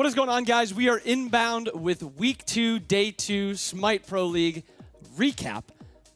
What is going on, guys? We are inbound with Week 2, Day 2 SMITE Pro League recap.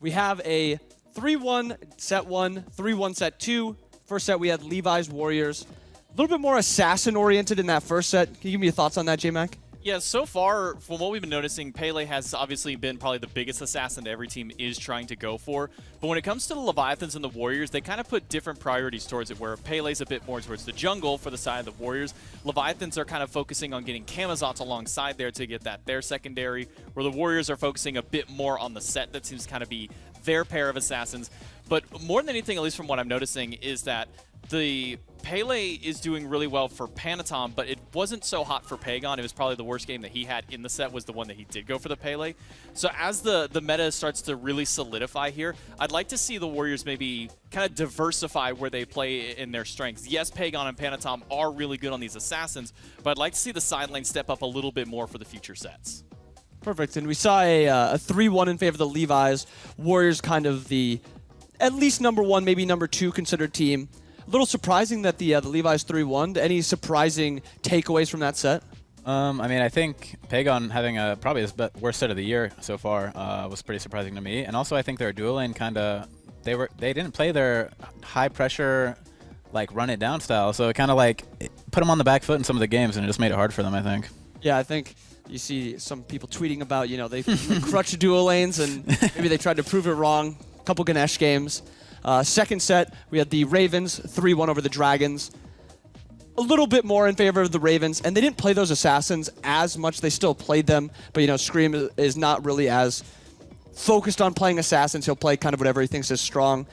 We have a 3-1 Set 1, 3-1 Set 2. First set, we had Levi's Warriors. A little bit more assassin-oriented in that first set. Can you give me your thoughts on that, J-Mac? Yeah, so far, from what we've been noticing, Pele has obviously been probably the biggest assassin that every team is trying to go for. But when it comes to the Leviathans and the Warriors, they kind of put different priorities towards it, where Pele's a bit more towards the jungle for the side of the Warriors. Leviathans are kind of focusing on getting Camazotz alongside there to get that their secondary, where the Warriors are focusing a bit more on the set. That seems to kind of be their pair of assassins. But more than anything, at least from what I'm noticing, is that the Pele is doing really well for Panatom, but it wasn't so hot for Pagon. It was probably the worst game that he had in the set was the one that he did go for the Pele. So as the meta starts to really solidify here, I'd like to see the Warriors maybe kind of diversify where they play in their strengths. Yes, Pagon and Panatom are really good on these assassins, but I'd like to see the side lane step up a little bit more for the future sets. Perfect. And we saw a 3-1 in favor of the Levi's. Warriors kind of the at least #1, maybe #2 considered team. A little surprising that the Levi's 3-1. Any surprising takeaways from that set? I mean, I think Pagon having probably his worst set of the year so far was pretty surprising to me. And also, I think their dual lane kind of they didn't play their high pressure, like run it down style. So it kind of like put them on the back foot in some of the games, and it just made it hard for them, I think. Yeah, I think you see some people tweeting about, you know, they crutch dual lanes and maybe they tried to prove it wrong. A couple Ganesh games. Second set, we had the Ravens 3-1 over the Dragons. A little bit more in favor of the Ravens, and they didn't play those assassins as much. They still played them, but you know, Scream is not really as focused on playing assassins. He'll play kind of whatever he thinks is strong.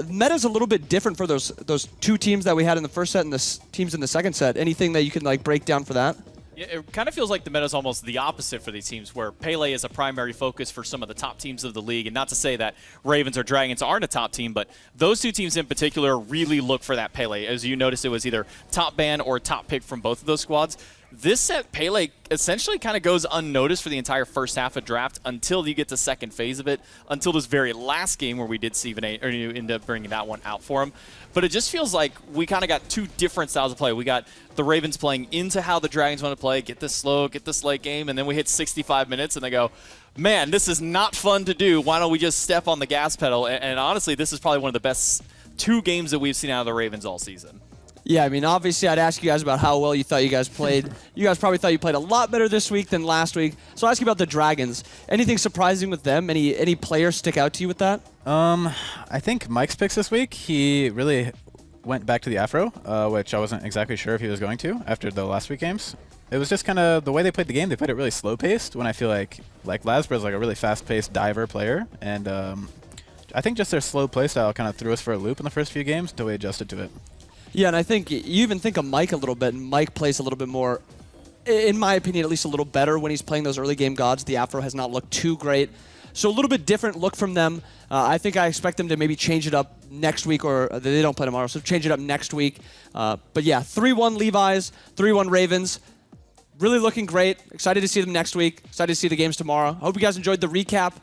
Meta's a little bit different for those two teams that we had in the first set and the teams in the second set. Anything that you can like break down for that? Yeah, it kind of feels like the meta is almost the opposite for these teams, where Pele is a primary focus for some of the top teams of the league. And not to say that Ravens or Dragons aren't a top team, but those two teams in particular really look for that Pele. As you noticed, it was either top ban or top pick from both of those squads. This set, Pele essentially kind of goes unnoticed for the entire first half of draft until you get to second phase of it, until this very last game where we did see you end up bringing that one out for him. But it just feels like we kind of got two different styles of play. We got the Ravens playing into how the Dragons want to play, get this slow, get this late game, and then we hit 65 minutes and they go, man, this is not fun to do. Why don't we just step on the gas pedal? And honestly, this is probably one of the best two games that we've seen out of the Ravens all season. Yeah, I mean, obviously, I'd ask you guys about how well you thought you guys played. You guys probably thought you played a lot better this week than last week. So I'll ask you about the Dragons. Anything surprising with them? Any players stick out to you with that? I think Mike's picks this week, he really went back to the Afro, which I wasn't exactly sure if he was going to after the last week games. It was just kind of the way they played the game. They played it really slow-paced, when I feel like Lasbra's like a really fast-paced diver player. And I think just their slow playstyle kind of threw us for a loop in the first few games until we adjusted to it. Yeah, and I think you even think of Mike a little bit, and Mike plays a little bit more, in my opinion, at least a little better when he's playing those early game gods. The Afro has not looked too great. So a little bit different look from them. I think I expect them to maybe change it up next week, or they don't play tomorrow, so change it up next week. But yeah, 3-1 Levi's, 3-1 Ravens. Really looking great. Excited to see them next week. Excited to see the games tomorrow. Hope you guys enjoyed the recap.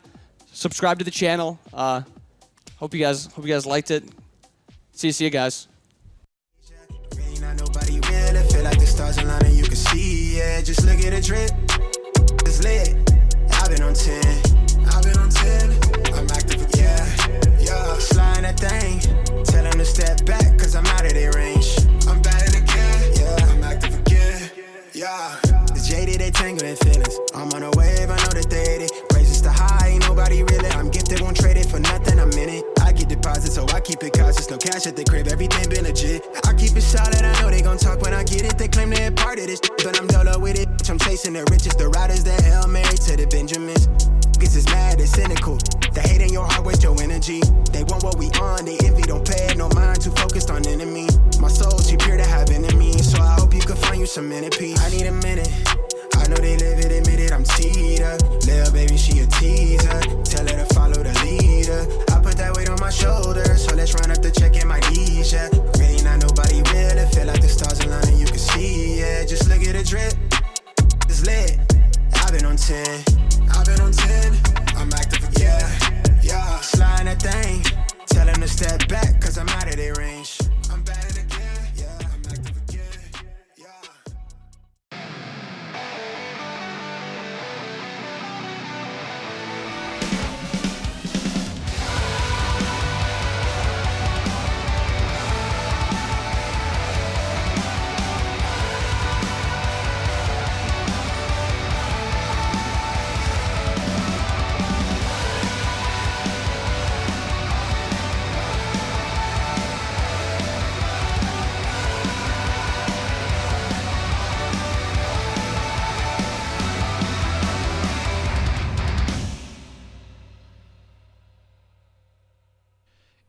Subscribe to the channel. Hope you guys liked it. See you guys. Nobody real, it feel like the stars align and you can see, yeah. Just look at the drip, it's lit. I've been on 10, I'm active, yeah. Sliding that thing, tell them to step back, cause I'm out of their range. I'm batting again, yeah, I'm active again, yeah. The jaded, they tangled in feelings. I'm on a wave, I know that they hate it. Praises to high, ain't nobody really. I'm gifted, won't trade it for nothing, I'm in it. I get deposits, so I keep it cautious. No cash at the crib, everything been legit. I keep it solid, I know they gon' talk when I get it. They claim they're part of this, but I'm dolo with it. I'm chasing the riches, the riders, the Hail Mary to the Benjamins. Niggas is mad, they cynical. They hate in your heart, waste your energy. They want what we on, they envy, don't pay it no mind. Too focused on enemy. My soul too pure to have enemies, so I hope you can find you some inner peace. I need a minute. I know they live it, admit it, I'm teed up. Little baby, she a teaser. Tell her to follow the leader. I put that weight on my shoulders, so let's run up the check in my knees, yeah. Really not nobody real, it feel like the stars align and you can see, yeah. Just look at the drip, it's lit. I've been on 10, I'm active, yeah. Sliding that thing, tell them to step back, cause I'm out of their range. I'm batting again, yeah, I'm active again, yeah.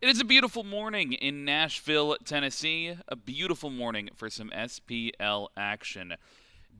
It is a beautiful morning in Nashville, Tennessee. A beautiful morning for some SPL action.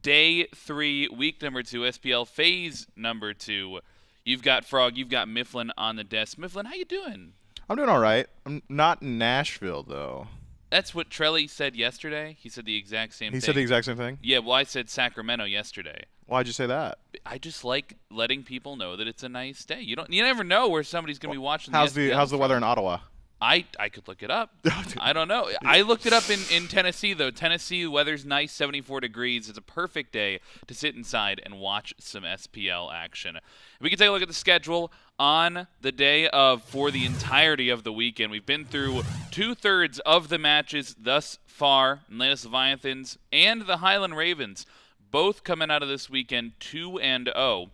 Day 3, week number 2, SPL phase number 2. You've got Frog, you've got Mifflin on the desk. Mifflin, how you doing? I'm doing all right. I'm not in Nashville, though. That's what Trelly said yesterday. He said the exact same thing. He said the exact same thing? Yeah, well, I said Sacramento yesterday. Why'd you say that? I just like letting people know that it's a nice day. You never know where somebody's going to be watching How's the SPL how's the from. weather in Ottawa? I could look it up. I don't know. I looked it up in Tennessee, though. Tennessee, the weather's nice, 74 degrees. It's a perfect day to sit inside and watch some SPL action. We can take a look at the schedule on the day of for the entirety of the weekend. We've been through 2/3 of the matches thus far. Atlantis Leviathans and the Highland Ravens both coming out of this weekend 2-0.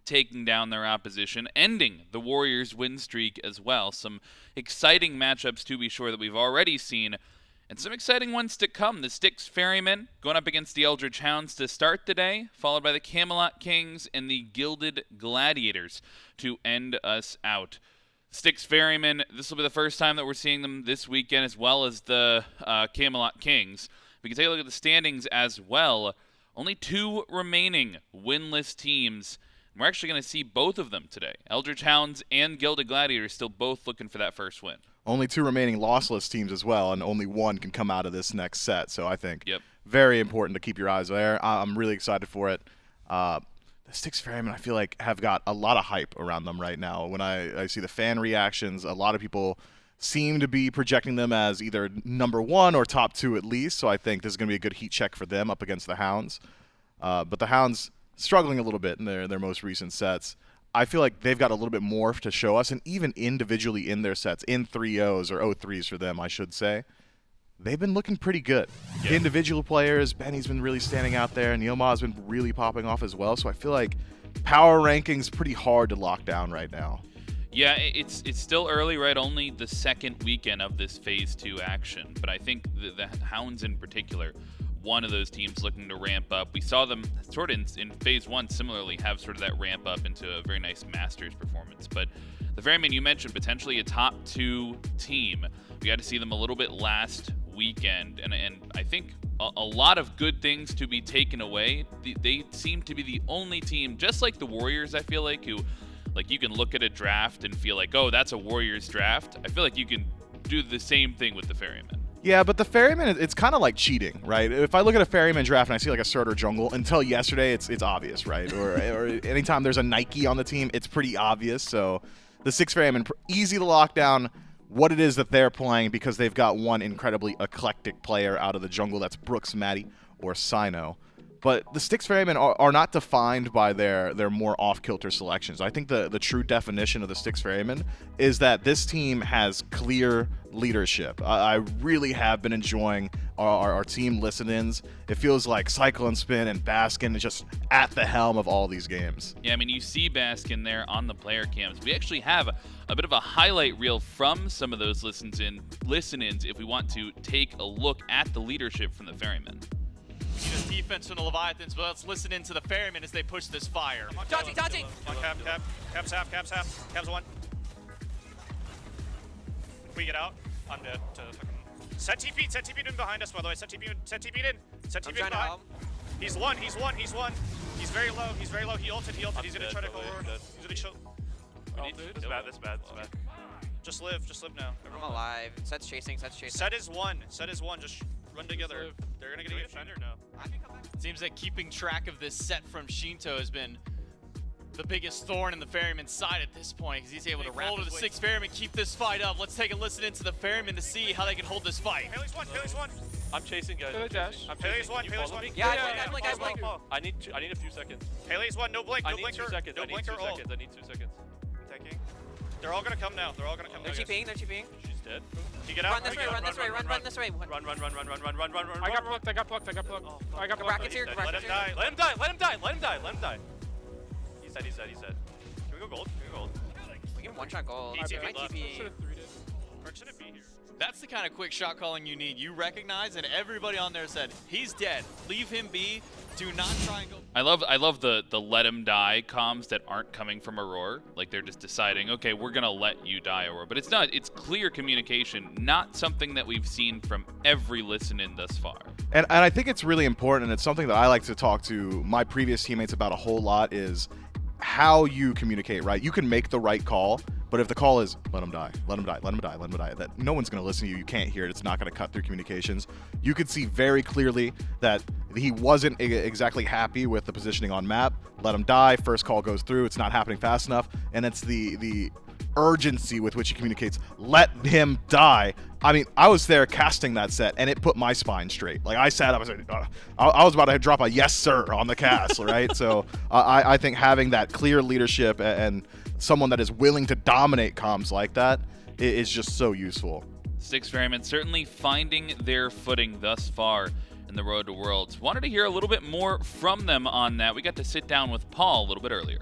Taking down their opposition, ending the Warriors' win streak as well. Some exciting matchups, to be sure, that we've already seen, and some exciting ones to come. The Styx Ferrymen going up against the Eldritch Hounds to start the day, followed by the Camelot Kings and the Gilded Gladiators to end us out. Styx Ferrymen, this will be the first time that we're seeing them this weekend, as well as the Camelot Kings. We can take a look at the standings as well. Only 2 remaining winless teams. We're actually going to see both of them today. Eldritch Hounds and Gilded Gladiators still both looking for that first win. Only 2 remaining lossless teams as well, and only 1 can come out of this next set. So I think very important to keep your eyes there. I'm really excited for it. The Styx Ferrymen, I feel like, have got a lot of hype around them right now. When I see the fan reactions, a lot of people seem to be projecting them as either number 1 or top 2 at least. So I think this is going to be a good heat check for them up against the Hounds. But the Hounds struggling a little bit in their most recent sets. I feel like they've got a little bit more to show us, and even individually in their sets, in 3-0s or 0-3s for them, I should say, they've been looking pretty good. Yeah. Individual players, Benny's been really standing out there, and NeilMah has been really popping off as well, so I feel like power ranking's pretty hard to lock down right now. Yeah, it's still early, right? Only the second weekend of this Phase 2 action, but I think the Hounds in particular, one of those teams looking to ramp up. We saw them sort of in Phase 1 similarly have sort of that ramp up into a very nice Masters performance. But the Ferrymen, you mentioned, potentially a top 2 team. We got to see them a little bit last weekend, and I think a lot of good things to be taken away. They seem to be the only team, just like the Warriors, I feel like, who, like, you can look at a draft and feel like, oh, that's a Warriors draft. I feel like you can do the same thing with the Ferrymen. Yeah, but the Ferryman, it's kind of like cheating, right? If I look at a Ferryman draft and I see like a Surtur jungle, until yesterday, it's obvious, right? Or anytime there's a Nike on the team, it's pretty obvious. So the 6 Ferryman, easy to lock down what it is that they're playing because they've got one incredibly eclectic player out of the jungle. That's Brooks Matty or Cyno. But the Styx Ferrymen are not defined by their more off-kilter selections. I think the true definition of the Styx Ferrymen is that this team has clear leadership. I really have been enjoying our team listen-ins. It feels like CycloneSpin and Baskin is just at the helm of all these games. Yeah, I mean, you see Baskin there on the player cams. We actually have a bit of a highlight reel from some of those listen-ins if we want to take a look at the leadership from the Ferrymen. We need a defense from the Leviathans, but let's listen into the Ferrymen as they push this fire. Dodging! Caps half. Caps 1. If we get out, I'm dead to fucking... Set TP in behind us, by the way. Set TP in. Set TP in behind. He's one. He's very low. He ulted. He's gonna try to go forward. He's gonna chill. That's bad. Just live now. I'm alive. Set's chasing. Set is one. Just run together. They're gonna get a defender now. Seems like keeping track of this set from Shinto has been the biggest thorn in the Ferryman's side at this point, because he's able to roll to the 6 Ferrymen, keep this fight up. Let's take a listen into the Ferrymen to see how they can hold this fight. Pele's one. I'm chasing, guys. Pele's one. Yeah, I blink. I need a few seconds. Pele's one. No blink. I need 2 seconds. No blinker. I need 2 seconds. Taking. They're all gonna come now. They're TPing. She's dead. You get out. Run this way. Run this way. Run. I got blocked. I got Brackets here. Let him die. Let him die. He's dead. Can we go gold? We can one-shot gold. Easy, My left. TP. Or shouldn't be here. That's the kind of quick shot calling you need. You recognize, and everybody on there said, he's dead. Leave him be. Do not try and go. I love the let him die comms that aren't coming from Aror. Like they're just deciding, okay, we're gonna let you die, Aror. But it's not. It's clear communication, not something that we've seen from every listen-in thus far. And I think it's really important, and it's something that I like to talk to my previous teammates about a whole lot, is how you communicate, right? You can make the right call, but if the call is, let him die, let him die, let him die, let him die, that no one's going to listen to you, you can't hear it, it's not going to cut through communications. You could see very clearly that he wasn't exactly happy with the positioning on map. Let him die, first call goes through, it's not happening fast enough, and it's the urgency with which he communicates, let him die. I mean, I was there casting that set, and it put my spine straight. Like, I sat up, I was about to drop a yes, sir on the cast, right? So I think having that clear leadership and someone that is willing to dominate comms like that is just so useful. Styx Ferrymen certainly finding their footing thus far in the Road to Worlds. Wanted to hear a little bit more from them on that. We got to sit down with Paul a little bit earlier.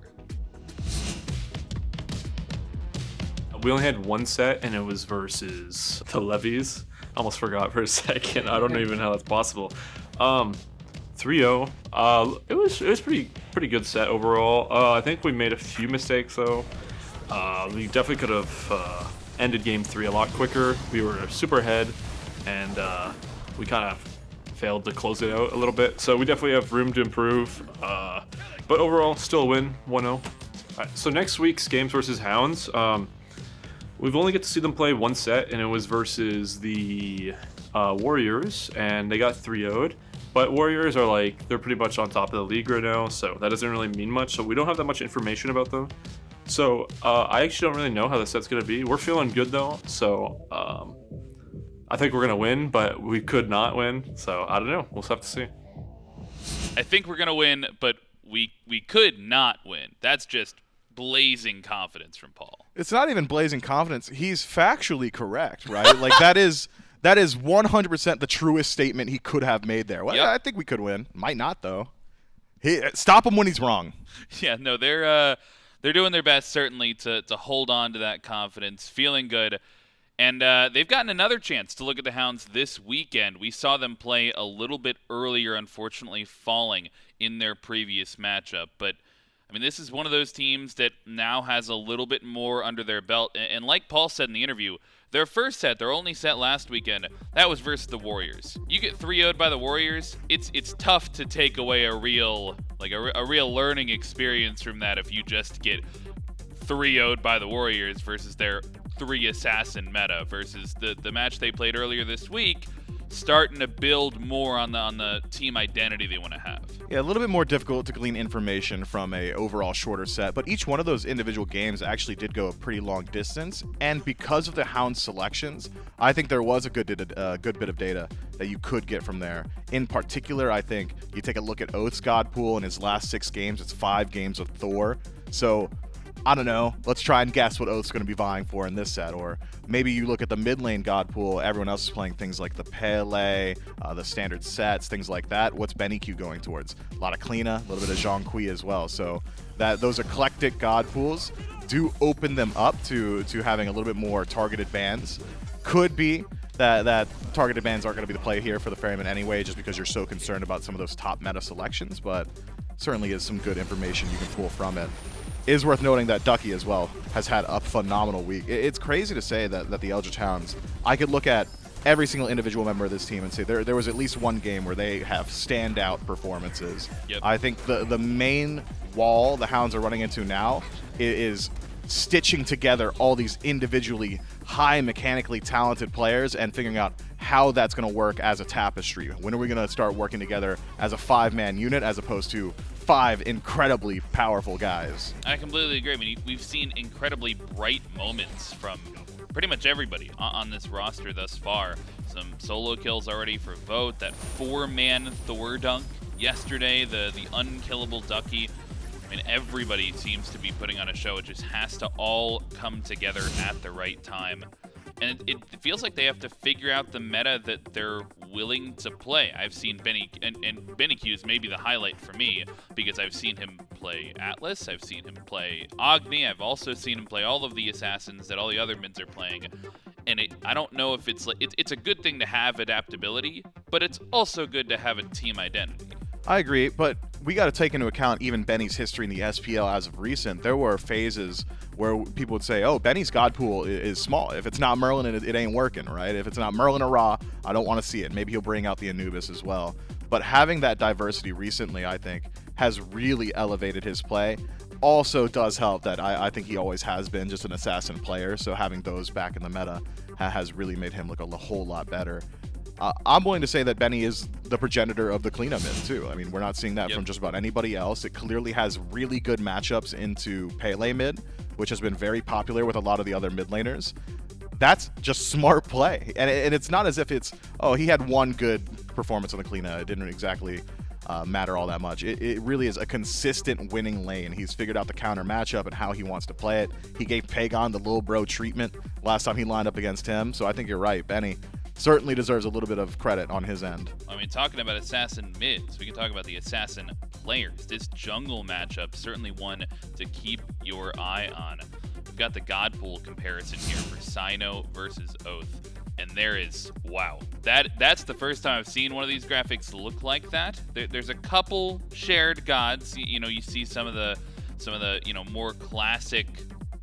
We only had one set, and it was versus the Levies. Almost forgot for a second. I don't even know how that's possible. 3-0. It was pretty good set overall. I think we made a few mistakes though. We definitely could have ended game 3 a lot quicker. We were super ahead, and we kind of failed to close it out a little bit. So we definitely have room to improve. But overall, still a win, 1-0. Right, so next week's games versus Hounds. We've only get to see them play one set, and it was versus the Warriors, and they got 3-0'd. But Warriors are like, they're pretty much on top of the league right now, so that doesn't really mean much. So we don't have that much information about them. So I actually don't really know how the set's going to be. We're feeling good though, so I think we're going to win, but we could not win. So I don't know. We'll just have to see. I think we're going to win, but we could not win. That's just blazing confidence from Paul. It's not even blazing confidence. He's factually correct, right? Like that is 100% the truest statement he could have made there. Well, Yep. yeah, I think we could win. Might not though. Stop him when he's wrong. Yeah, no, they're doing their best certainly to hold on to that confidence, feeling good. And they've gotten another chance to look at the Hounds this weekend. We saw them play a little bit earlier, unfortunately falling in their previous matchup. But I mean, this is one of those teams that now has a little bit more under their belt. And like Paul said in the interview, their first set, their only set last weekend, that was versus the Warriors. You get 3-0'd by the Warriors, it's tough to take away a real learning experience from that if you just get 3-0'd by the Warriors versus their 3-assassin meta versus the match they played earlier this week, starting to build more on the team identity they want to have. Yeah, a little bit more difficult to glean information from a overall shorter set, but each one of those individual games actually did go a pretty long distance, and because of the Hound selections, I think there was a good bit of data that you could get from there. In particular, I think you take a look at Oathh's God pool in his last 6 games, it's 5 games with Thor, so I don't know, let's try and guess what Oathh's going to be vying for in this set. Or maybe you look at the mid lane God pool, everyone else is playing things like the Pele, the standard sets, things like that. What's BennyQ going towards? A lot of Kleena, a little bit of Zhong Kui as well. So those eclectic God pools do open them up to having a little bit more targeted bans. Could be that targeted bans aren't going to be the play here for the Ferrymen anyway, just because you're so concerned about some of those top meta selections, but certainly is some good information you can pull from it. Is worth noting that Ducky as well has had a phenomenal week. It's crazy to say that the Eldritch Hounds, I could look at every single individual member of this team and say there was at least one game where they have standout performances. Yep. I think the main wall the Hounds are running into now is stitching together all these individually high mechanically talented players and figuring out how that's going to work as a tapestry. When are we going to start working together as a 5-man unit as opposed to 5 incredibly powerful guys? I completely agree. I mean, we've seen incredibly bright moments from pretty much everybody on this roster thus far. Some solo kills already for Vote, that 4-man Thor dunk yesterday, the unkillable Ducky. I mean, everybody seems to be putting on a show. It just has to all come together at the right time. And it feels like they have to figure out the meta that they're willing to play. I've seen BennyQ is maybe the highlight for me because I've seen him play Atlas, I've seen him play Agni, I've also seen him play all of the assassins that all the other mids are playing. And I don't know if it's like it's a good thing to have adaptability, but it's also good to have a team identity. I agree, but we got to take into account even Benny's history in the SPL as of recent. There were phases where people would say, oh, Benny's God pool is small. If it's not Merlin, it ain't working, right? If it's not Merlin or Ra, I don't want to see it. Maybe he'll bring out the Anubis as well. But having that diversity recently, I think, has really elevated his play. Also does help that I think he always has been just an assassin player, so having those back in the meta has really made him look a whole lot better. I'm willing to say that Benny is the progenitor of the cleanup mid, too. I mean, we're not seeing that from just about anybody else. It clearly has really good matchups into Pele mid, which has been very popular with a lot of the other mid laners. That's just smart play. And it's not as if it's, oh, he had one good performance on the cleanup. It didn't exactly matter all that much. It really is a consistent winning lane. He's figured out the counter matchup and how he wants to play it. He gave Pagon the little bro treatment last time he lined up against him. So I think you're right. Benny certainly deserves a little bit of credit on his end. I mean, talking about assassin mids, we can talk about the assassin players. This jungle matchup, certainly one to keep your eye on. We've got the God pool comparison here for Cyno versus Oathhh. And there is, wow, that's the first time I've seen one of these graphics look like that. There's a couple shared gods. You know, you see some of the you know, more classic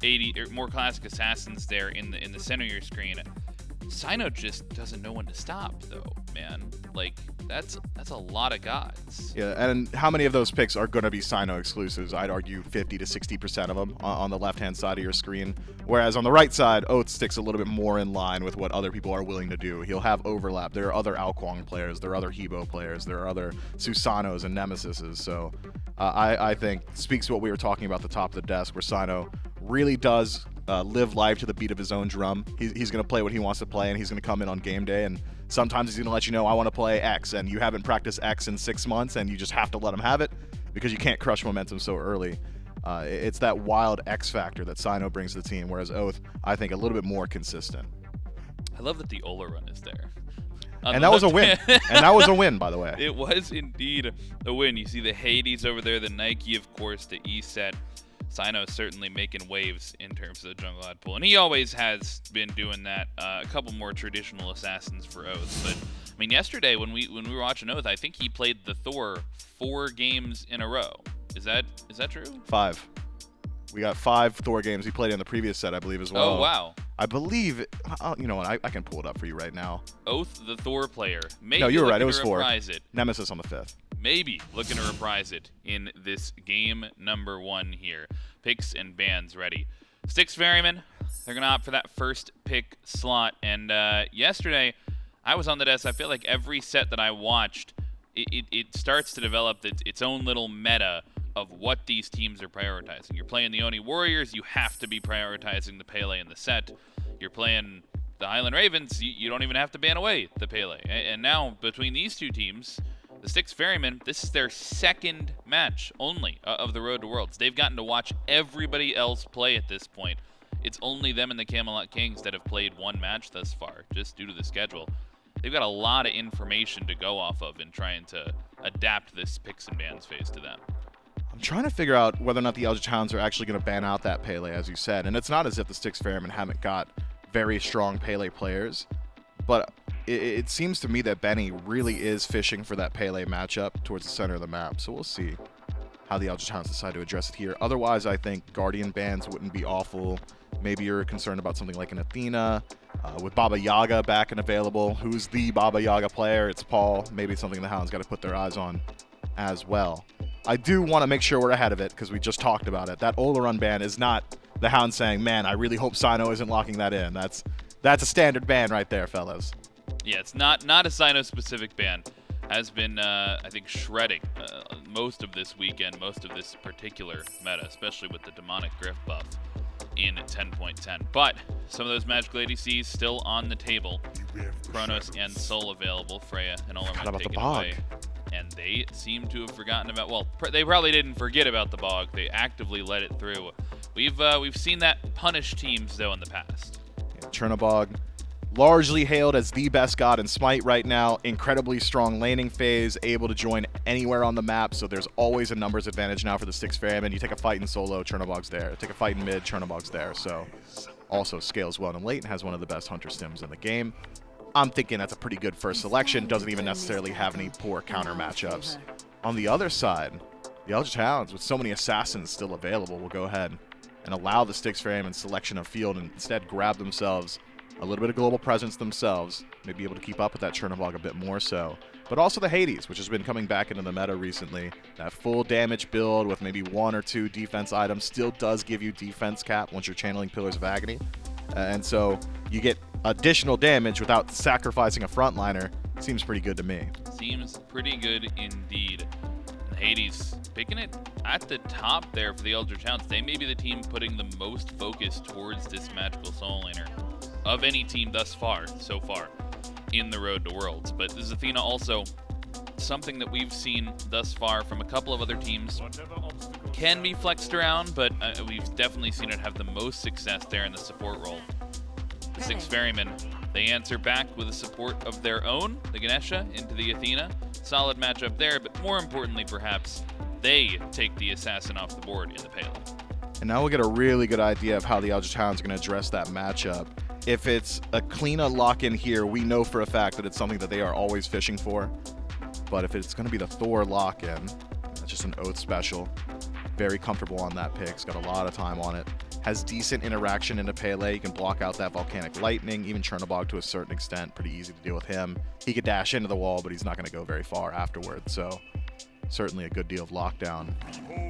assassins there in the center of your screen. Cyno just doesn't know when to stop, though, man. Like, that's a lot of gods. Yeah, and how many of those picks are going to be Cyno exclusives? I'd argue 50 to 60% of them on the left-hand side of your screen. Whereas on the right side, Oathhh sticks a little bit more in line with what other people are willing to do. He'll have overlap. There are other Alquang players. There are other Hebo players. There are other Susanos and Nemesises. So I think speaks to what we were talking about at the top of the desk, where Cyno really does live life to the beat of his own drum. He's going to play what he wants to play, and he's going to come in on game day, and sometimes he's going to let you know, I want to play X, and you haven't practiced X in 6 months, and you just have to let him have it because you can't crush momentum so early. It's that wild X factor that Cyno brings to the team, whereas Oathhh, I think, a little bit more consistent. I love that the Ola run is there. And that was a win. And that was a win, by the way. It was indeed a win. You see the Hades over there, the Nike, of course, the E-set. Cyno certainly making waves in terms of the jungle god pool, and he always has been doing that. A couple more traditional assassins for Oathhh, but I mean, yesterday when we were watching Oathhh, I think he played the Thor 4 games in a row. Is that true? 5. We got 5 Thor games. He played in the previous set, I believe, as well. Oh wow! I believe. You know what? I can pull it up for you right now. Oathhh, the Thor player. Maybe no, you were right. It was 4. It. Nemesis on the 5th. Maybe looking to reprise it in this game number 1 here. Picks and bans ready. Styx Ferrymen, they're going to opt for that first pick slot. And yesterday, I was on the desk. I feel like every set that I watched, it starts to develop its own little meta of what these teams are prioritizing. You're playing the Oni Warriors, you have to be prioritizing the Pele in the set. You're playing the Highland Ravens, you don't even have to ban away the Pele. And now, between these two teams, the Styx Ferrymen, this is their 2nd match only of the Road to Worlds. They've gotten to watch everybody else play at this point. It's only them and the Camelot Kings that have played 1 match thus far, just due to the schedule. They've got a lot of information to go off of in trying to adapt this picks and bans phase to them. I'm trying to figure out whether or not the Eldritch Hounds are actually going to ban out that Pele, as you said. And it's not as if the Styx Ferrymen haven't got very strong Pele players, but it seems to me that Benny really is fishing for that Pele matchup towards the center of the map. So we'll see how the Eldritch Hounds decide to address it here. Otherwise, I think Guardian bans wouldn't be awful. Maybe you're concerned about something like an Athena. With Baba Yaga back and available, who's the Baba Yaga player? It's Paul. Maybe something the Hounds got to put their eyes on as well. I do want to make sure we're ahead of it because we just talked about it. That Ola ban is not the Hounds saying, man, I really hope Cyno isn't locking that in. That's a standard ban right there, fellas. Yeah, it's not a Cyno-specific ban. Has been, I think, shredding most of this weekend, most of this particular meta, especially with the Demonic Griff buff in 10.10. But some of those magical ADCs still on the table. Chronos and Sol available. Freya and Ola taken away. And they seem to have forgotten about, well, they probably didn't forget about the Bog. They actively let it through. We've seen that punish teams, though, in the past. Yeah, Chernobog, largely hailed as the best god in Smite right now. Incredibly strong laning phase, able to join anywhere on the map, so there's always a numbers advantage now for the Styx Ferrymen. You take a fight in solo, Chernobog's there. Take a fight in mid, Chernobog's there. So also scales well in late and has one of the best hunter stims in the game. I'm thinking that's a pretty good first selection. Doesn't even necessarily have any poor counter matchups. On the other side, the Eldritch Hounds, with so many assassins still available, will go ahead and allow the Styx Ferrymen selection of field and instead grab themselves a little bit of global presence themselves, maybe able to keep up with that Chernobog a bit more so. But also the Hades, which has been coming back into the meta recently. That full damage build with maybe 1 or 2 defense items still does give you defense cap once you're channeling Pillars of Agni. And so you get additional damage without sacrificing a frontliner. Seems pretty good to me. Seems pretty good indeed. Hades picking it at the top there for the Eldritch Hounds. They may be the team putting the most focus towards this magical soul laner of any team thus far, so far, in the Road to Worlds. But this is Athena also something that we've seen thus far from a couple of other teams. Can be flexed around, but we've definitely seen it have the most success there in the support role. The Styx Ferrymen, they answer back with a support of their own, the Ganesha, into the Athena. Solid matchup there, but more importantly, perhaps, they take the assassin off the board in the Pele. And now we'll get a really good idea of how the Eldritch Hounds are going to address that matchup. If it's a Kleena lock-in here, we know for a fact that it's something that they are always fishing for. But if it's going to be the Thor lock-in, that's just an Oathhh special. Very comfortable on that pick. It's got a lot of time on it. Has decent interaction into Pele. You can block out that Volcanic Lightning, even Chernobog to a certain extent. Pretty easy to deal with him. He could dash into the wall, but he's not going to go very far afterwards. So certainly a good deal of lockdown.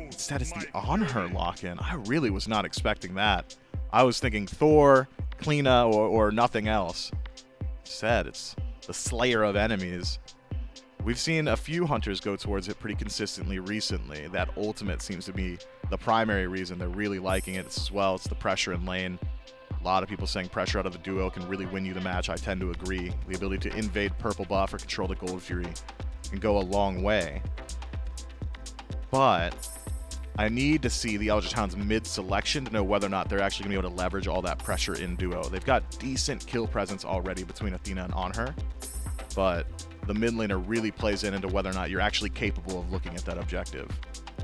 Instead, it's the Anhur lock-in. I really was not expecting that. I was thinking Thor, Kleena, or nothing else. Instead, it's the Slayer of Enemies. We've seen a few hunters go towards it pretty consistently recently. That ultimate seems to be the primary reason they're really liking it as well. It's the pressure in lane. A lot of people saying pressure out of the duo can really win you the match. I tend to agree. The ability to invade purple buff or control the Gold Fury can go a long way. But I need to see the Eldritch Hounds mid-selection to know whether or not they're actually going to be able to leverage all that pressure in duo. They've got decent kill presence already between Athena and Anhur, but the mid laner really plays into whether or not you're actually capable of looking at that objective.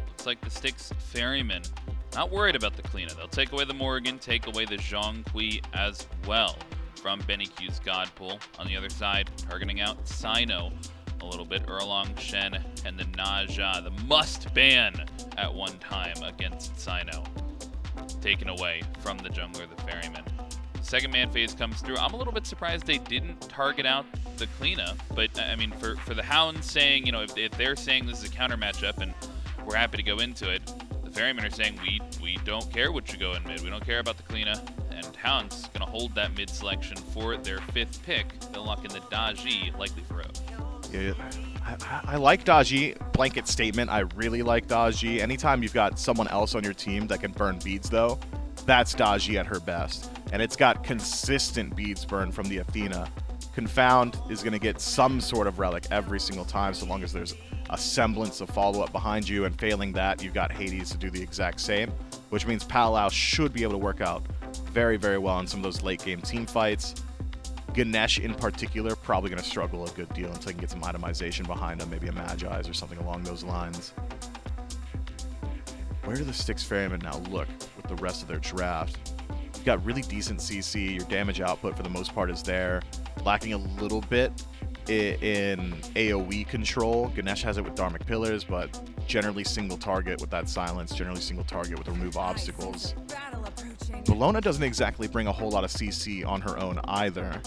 Looks like the Styx Ferrymen not worried about the Kleena. They'll take away the Morrigan, take away the Zhonghui as well from BennyQ's God Pool. On the other side, targeting out Cyno a little bit. Erlong, Shen, and the Naja, the must-ban at one time against Cyno. Taken away from the jungler, the Ferryman. Second man phase comes through. I'm a little bit surprised they didn't target out the Kleena, but I mean, for the Hounds saying, you know, if they're saying this is a counter matchup and we're happy to go into it, the Ferrymen are saying we don't care what you go in mid. We don't care about the Kleena, and Hounds gonna hold that mid selection for their 5th pick. They'll lock in the Daji, likely for Oathhh. Yeah, I like Daji. Blanket statement, I really like Daji. Anytime you've got someone else on your team that can burn beads though, that's Daji at her best. And it's got consistent beads burn from the Athena. Confound is going to get some sort of relic every single time, so long as there's a semblance of follow-up behind you, and failing that, you've got Hades to do the exact same, which means Palau should be able to work out very, very well in some of those late-game team fights. Ganesh in particular probably going to struggle a good deal until he can get some itemization behind him, maybe a Magi's or something along those lines. Where do the Styx Ferrymen now look with the rest of their draft? You've got really decent CC, your damage output for the most part is there. Lacking a little bit in AoE control. Ganesh has it with Dharmic Pillars, but generally single target with that silence, generally single target with remove obstacles. Bellona doesn't exactly bring a whole lot of CC on her own either.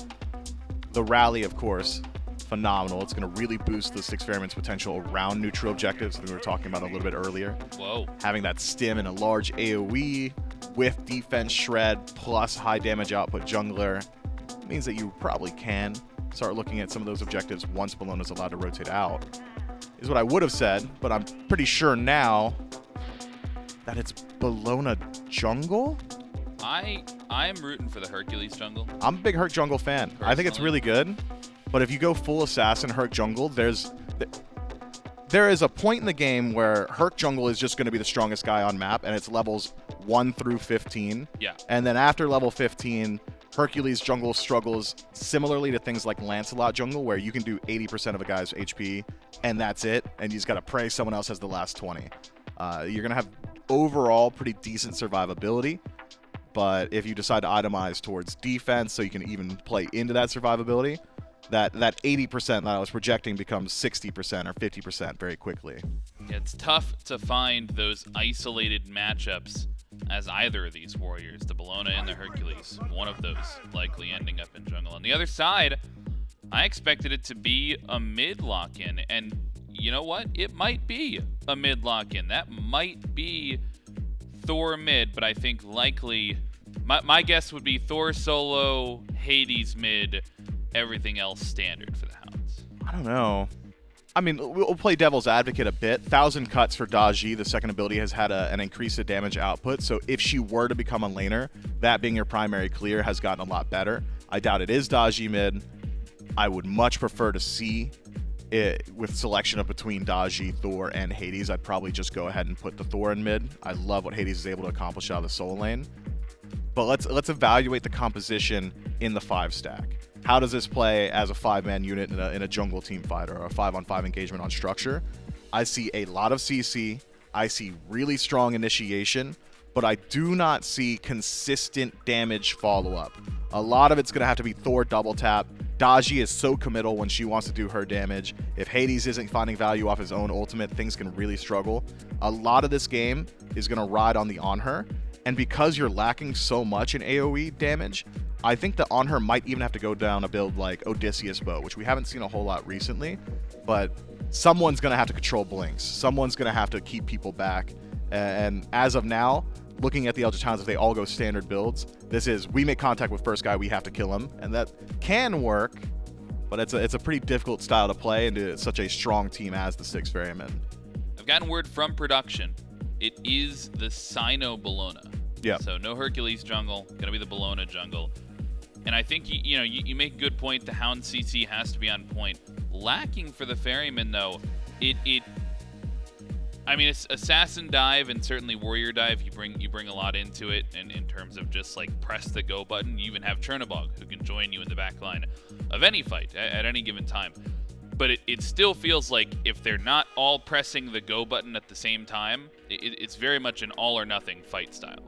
The rally, of course, phenomenal. It's going to really boost the Styx Ferrymen's potential around neutral objectives that we were talking about a little bit earlier. Whoa. Having that stim and a large AoE with defense shred plus high damage output jungler means that you probably can start looking at some of those objectives once Bellona's allowed to rotate out, is what I would have said, but I'm pretty sure now that it's Bellona jungle. I'm rooting for the Hercules jungle. I'm a big Herc jungle fan. Personally. I think it's really good, but if you go full assassin Herc jungle, there is a point in the game where Herc jungle is just going to be the strongest guy on map, and it's levels 1 through 15. Yeah. And then after level 15, Hercules jungle struggles similarly to things like Lancelot jungle, where you can do 80% of a guy's HP, and that's it, and you just got to pray someone else has the last 20. You're going to have overall pretty decent survivability, But if you decide to itemize towards defense so you can even play into that survivability, that 80% that I was projecting becomes 60% or 50% very quickly. Yeah, it's tough to find those isolated matchups as either of these warriors, the Bellona and the Hercules. One of those likely ending up in jungle. On the other side, I expected it to be a mid lock-in, and you know what? It might be a mid lock-in. That might be Thor mid, but I think likely, my guess would be Thor solo, Hades mid, everything else standard for the Hounds. I don't know. I mean, we'll play devil's advocate a bit. 1,000 cuts for Daji, the second ability, has had an increase in damage output. So if she were to become a laner, that being your primary clear has gotten a lot better. I doubt it is Daji mid. I would much prefer to see it with selection of between Daji, Thor, and Hades. I'd probably just go ahead and put the Thor in mid. I love what Hades is able to accomplish out of the solo lane. But let's evaluate the composition in the 5-stack. How does this play as a 5-man unit in a jungle team fight or a 5-on-5 engagement on structure? I see a lot of CC. I see really strong initiation, but I do not see consistent damage follow-up. A lot of it's going to have to be Thor double tap. Daji is so committal when she wants to do her damage. If Hades isn't finding value off his own ultimate, things can really struggle. A lot of this game is going to ride on the Anhur, and because you're lacking so much in AoE damage, I think the Anhur might even have to go down a build like Odysseus Bow, which we haven't seen a whole lot recently, but someone's going to have to control blinks. Someone's going to have to keep people back. And as of now, looking at the Eldritch Hounds, if they all go standard builds, this is, we make contact with first guy, we have to kill him. And that can work, but it's a pretty difficult style to play into such a strong team as the Styx Ferrymen. I've gotten word from production. It is the Cyno Bellona. Yeah. So no Hercules jungle, gonna be the Bellona jungle. And I think you make a good point. The Hound CC has to be on point. Lacking for the Ferryman though, I mean, it's assassin dive and certainly warrior dive. You bring a lot into it, and in terms of just like press the go button. You even have Chernobog who can join you in the back line of any fight at any given time. But it still feels like if they're not all pressing the go button at the same time, it's very much an all or nothing fight style.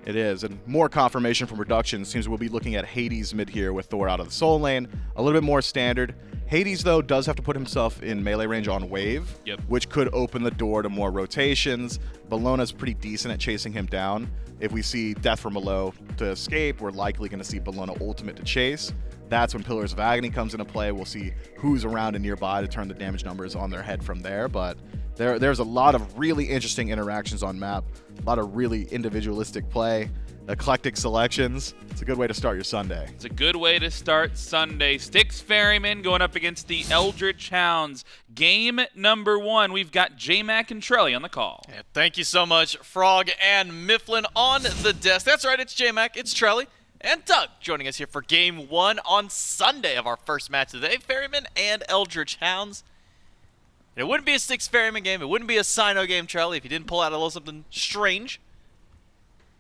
It is, and more confirmation from production seems we'll be looking at Hades mid here with Thor out of the soul lane. A little bit more standard. Hades, though, does have to put himself in melee range on wave, which could open the door to more rotations. Bellona's pretty decent at chasing him down. If we see Death from Below to escape, we're likely going to see Bellona ultimate to chase. That's when Pillars of Agni comes into play. We'll see who's around and nearby to turn the damage numbers on their head from there. But there's a lot of really interesting interactions on map, a lot of really individualistic play, eclectic selections. It's a good way to start your Sunday. It's a good way to start Sunday. Styx Ferrymen going up against the Eldritch Hounds. Game number 1. We've got J-Mac and Trelly on the call. Yeah, thank you so much, Frog and Mifflin on the desk. That's right, it's J-Mac, it's Trelly, and Doug joining us here for Game 1 on Sunday of our first match of the day. Ferrymen and Eldritch Hounds. And it wouldn't be a Styx Ferryman game, it wouldn't be a Cyno game, Trelly, if you didn't pull out a little something strange.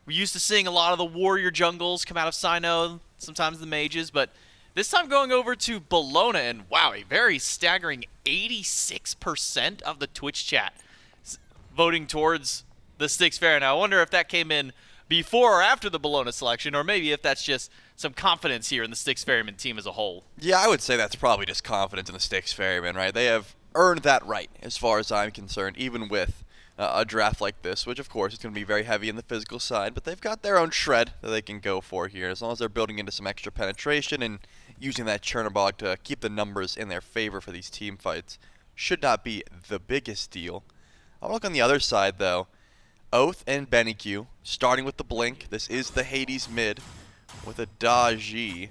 We're used to seeing a lot of the warrior jungles come out of Cyno, sometimes the mages, but this time going over to Bellona, and wow, a very staggering 86% of the Twitch chat voting towards the Styx Ferryman. Now, I wonder if that came in before or after the Bellona selection, or maybe if that's just some confidence here in the Styx Ferryman team as a whole. Yeah, I would say that's probably just confidence in the Styx Ferryman, right? They have earned that right, as far as I'm concerned, even with a draft like this, which of course is going to be very heavy in the physical side, but they've got their own shred that they can go for here. As long as they're building into some extra penetration and using that Chernobog to keep the numbers in their favor for these team fights, should not be the biggest deal. I'll look on the other side though. Oathhh and BennyQ, starting with the blink. This is the Hades mid with a Daji.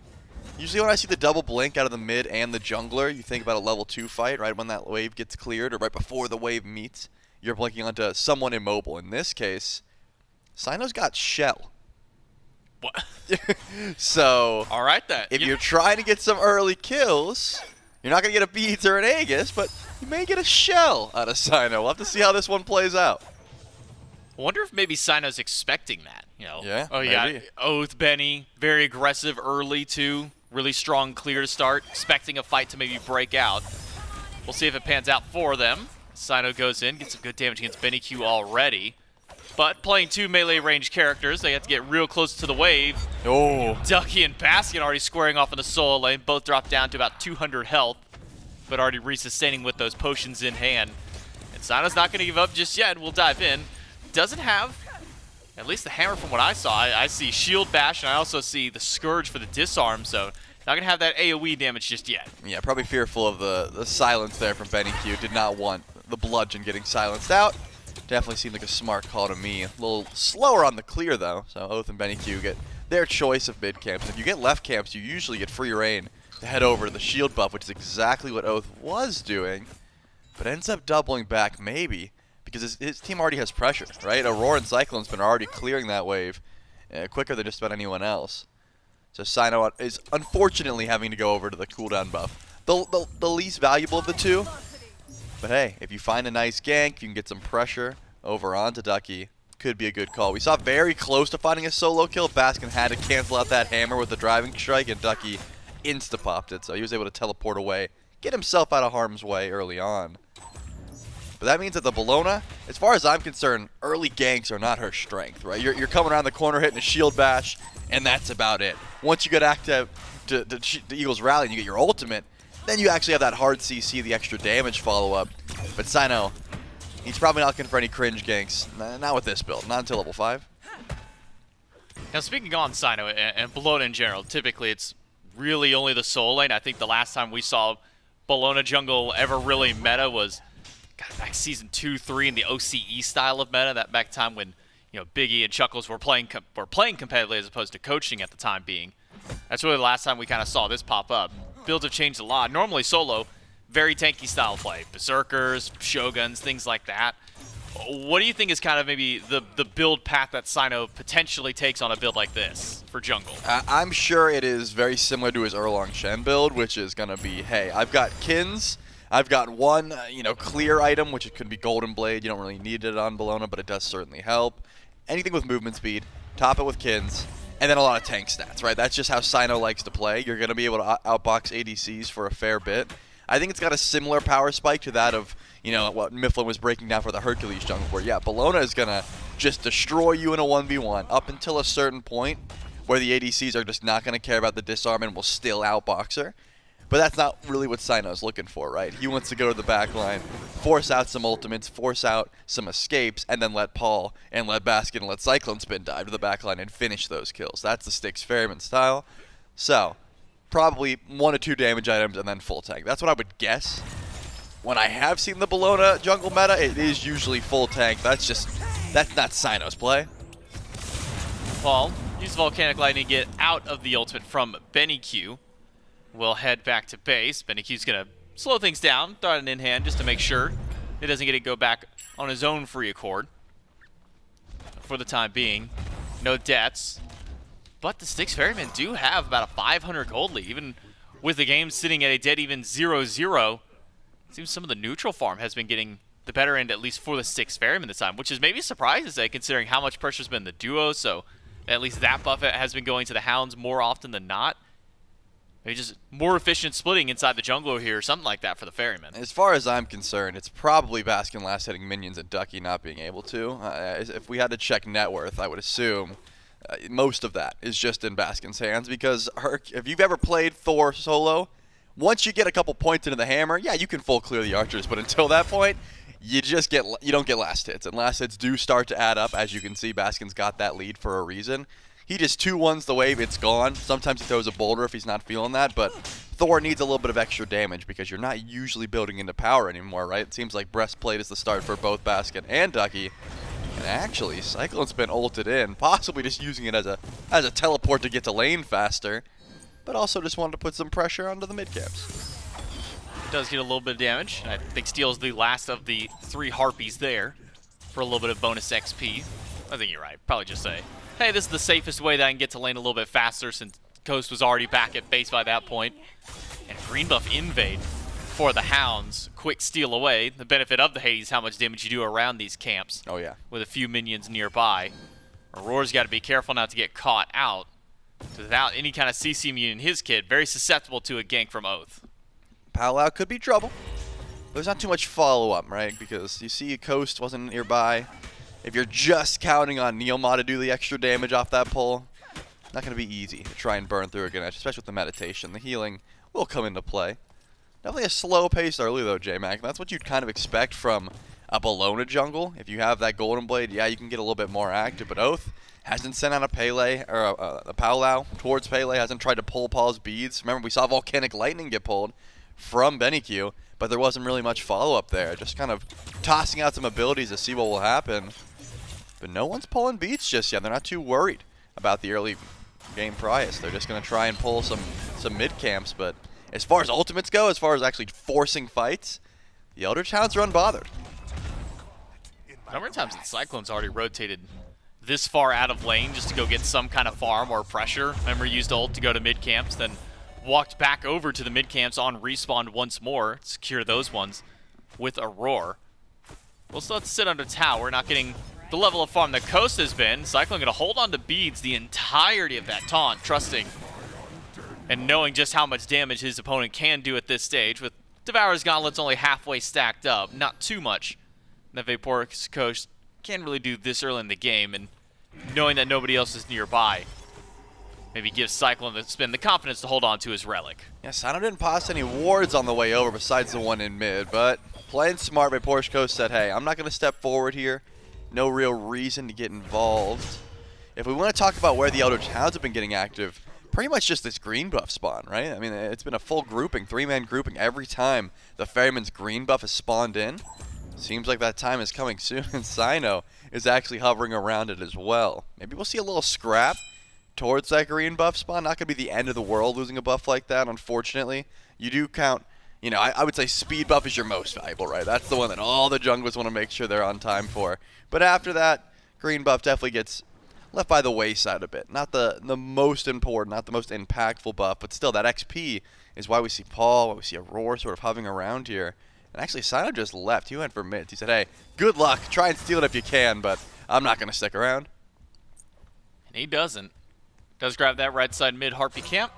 Usually when I see the double blink out of the mid and the jungler, you think about a level 2 fight, right when that wave gets cleared or right before the wave meets. You're blinking onto someone immobile. In this case, Cyno's got Shell. What? So, all right then. If you're trying to get some early kills, you're not going to get a Beats or an Aegis, but you may get a Shell out of Cyno. We'll have to see how this one plays out. I wonder if maybe Cyno's expecting that. You know? Yeah, oh, yeah. Oathhh, Benny, very aggressive early too. Really strong clear to start. Expecting a fight to maybe break out. We'll see if it pans out for them. Cyno goes in, gets some good damage against BennyQ already. But playing 2 melee range characters, they have to get real close to the wave. Oh. Ducky and Baskin already squaring off in the solo lane. Both drop down to about 200 health, but already resustaining with those potions in hand. And Cyno's not going to give up just yet. We'll dive in. Doesn't have, at least the hammer from what I saw. I see shield bash, and I also see the scourge for the disarm, so not going to have that AoE damage just yet. Yeah, probably fearful of the silence there from BennyQ. Did not want the bludgeon getting silenced out. Definitely seemed like a smart call to me. A little slower on the clear, though. So Oathhh and BennyQ get their choice of mid camps. If you get left camps, you usually get free reign to head over to the shield buff, which is exactly what Oathhh was doing, but ends up doubling back maybe because his team already has pressure, right? Aror and CycloneSpin are already clearing that wave quicker than just about anyone else. So Cyno is unfortunately having to go over to the cooldown buff. The least valuable of the two. But hey, if you find a nice gank, you can get some pressure over onto Ducky. Could be a good call. We saw very close to finding a solo kill. Baskin had to cancel out that hammer with the driving strike, and Ducky insta-popped it. So he was able to teleport away, get himself out of harm's way early on. But that means that the Bellona, as far as I'm concerned, early ganks are not her strength, right? You're coming around the corner, hitting a shield bash, and that's about it. Once you get active to the Eagles rally and you get your ultimate, then you actually have that hard CC, the extra damage follow-up. But Cyno, he's probably not looking for any cringe ganks. Not with this build, not until level 5. Now speaking on Cyno and Bellona in general, typically it's really only the soul lane. I think the last time we saw Bellona jungle ever really meta was back season 2, 3 in the OCE style of meta. That back time when Big E and Chuckles were playing competitively as opposed to coaching at the time being. That's really the last time we kind of saw this pop up. Builds have changed a lot. Normally solo, very tanky style play. Berserkers, Shoguns, things like that. What do you think is kind of maybe the build path that Cyno potentially takes on a build like this for jungle? I'm sure it is very similar to his Erlong Shen build, which is going to be, hey, I've got Kins, I've got one, clear item, which it could be Golden Blade. You don't really need it on Bellona, but it does certainly help. Anything with movement speed, top it with Kins, and then a lot of tank stats, right? That's just how Cyno likes to play. You're going to be able to outbox ADCs for a fair bit. I think it's got a similar power spike to that of, what Mifflin was breaking down for the Hercules jungle, where, yeah, Bellona is going to just destroy you in a 1v1 up until a certain point where the ADCs are just not going to care about the disarm and will still outbox her. But that's not really what Cyno's looking for, right? He wants to go to the back line, force out some ultimates, force out some escapes, and then let Paul and let Baskin and let CycloneSpin dive to the back line and finish those kills. That's the Styx Ferrymen style. So, probably 1 or 2 damage items and then full tank. That's what I would guess. When I have seen the Bellona jungle meta, it is usually full tank. That's not Cyno's play. Paul, use Volcanic Lightning to get out of the ultimate from BennyQ. We'll head back to base. BennyQ's going to slow things down, throw it in hand just to make sure it doesn't get to go back on his own free accord. For the time being, no deaths. But the Styx Ferrymen do have about a 500 gold lead, even with the game sitting at a dead even 0-0. It seems some of the neutral farm has been getting the better end, at least for the Styx Ferrymen this time, which is maybe a surprise to say, considering how much pressure's been in the duo. So at least that buff has been going to the Hounds more often than not. Maybe just more efficient splitting inside the jungle here, or something like that for the Ferrymen. As far as I'm concerned, it's probably Baskin last hitting minions and Ducky not being able to. If we had to check net worth, I would assume most of that is just in Baskin's hands, because if you've ever played Thor solo, once you get a couple points into the hammer, yeah, you can full clear the archers, but until that point, you don't get last hits, and last hits do start to add up. As you can see, Baskin's got that lead for a reason. He just 2-1s the wave, it's gone. Sometimes he throws a boulder if he's not feeling that, but Thor needs a little bit of extra damage because you're not usually building into power anymore, right? It seems like Breastplate is the start for both Baskin and Ducky. And actually, CycloneSpin ulted in, possibly just using it as a teleport to get to lane faster, but also just wanted to put some pressure onto the mid camps. Does get a little bit of damage. I think steals the last of the 3 harpies there for a little bit of bonus XP. I think you're right. Probably just say, hey, this is the safest way that I can get to lane a little bit faster, since Coast was already back at base by that point. And green buff invade for the Hounds. Quick steal away. The benefit of the Hades, how much damage you do around these camps. Oh, yeah. With a few minions nearby. Auror's got to be careful not to get caught out. Without any kind of CC immune in his kit, very susceptible to a gank from Oathhh. Pal out could be trouble. There's not too much follow-up, right? Because you see Coast wasn't nearby. if you're just counting on NeilMah to do the extra damage off that pull, not going to be easy to try and burn through a Ganesha, especially with the meditation. The healing will come into play. Definitely a slow pace early though, J-Mac. That's what you'd kind of expect from a Bellona jungle. If you have that Golden Blade, yeah, you can get a little bit more active, but Oathhh hasn't sent out a Pele, or a Powwow towards Pele, hasn't tried to pull Paul's beads. Remember, we saw Volcanic Lightning get pulled from BennyQ, but there wasn't really much follow-up there. Just kind of tossing out some abilities to see what will happen. But no one's pulling beats just yet. They're not too worried about the early game price. They're just going to try and pull some mid camps, but as far as ultimates go, as far as actually forcing fights, the Eldritch Hounds are unbothered. A number of times the Cyclone's already rotated this far out of lane just to go get some kind of farm or pressure. Remember, used ult to go to mid camps, then walked back over to the mid camps on respawn once more, secure those ones with Aror. We'll still have to sit under tower, not getting the level of farm that Coast has been. Cyclone gonna hold on to beads the entirety of that taunt, trusting and knowing just how much damage his opponent can do at this stage. With Devourer's Gauntlets only halfway stacked up, not too much that VaporishCoast can't really do this early in the game, and knowing that nobody else is nearby maybe gives CycloneSpin the confidence to hold on to his relic. Yeah, Cyno didn't pass any wards on the way over besides the one in mid, but playing smart, VaporishCoast said, hey, I'm not going to step forward here. No real reason to get involved. If we want to talk about where the Eldritch Hounds have been getting active, pretty much just this green buff spawn, right? I mean, it's been a full grouping, 3-man grouping every time the Ferryman's green buff has spawned in. Seems like that time is coming soon, and Cyno is actually hovering around it as well. Maybe we'll see a little scrap towards that green buff spawn. Not going to be the end of the world losing a buff like that, unfortunately. You do count, you know, I would say speed buff is your most valuable, right? That's the one that all the junglers want to make sure they're on time for. But after that, green buff definitely gets left by the wayside a bit. Not the most important, not the most impactful buff, but still that XP is why we see Paul, why we see Aror sort of hovering around here. And actually, Cyno just left. He went for mids. He said, hey, good luck. Try and steal it if you can, but I'm not going to stick around. And he doesn't. Does grab that right side mid Harpy camp.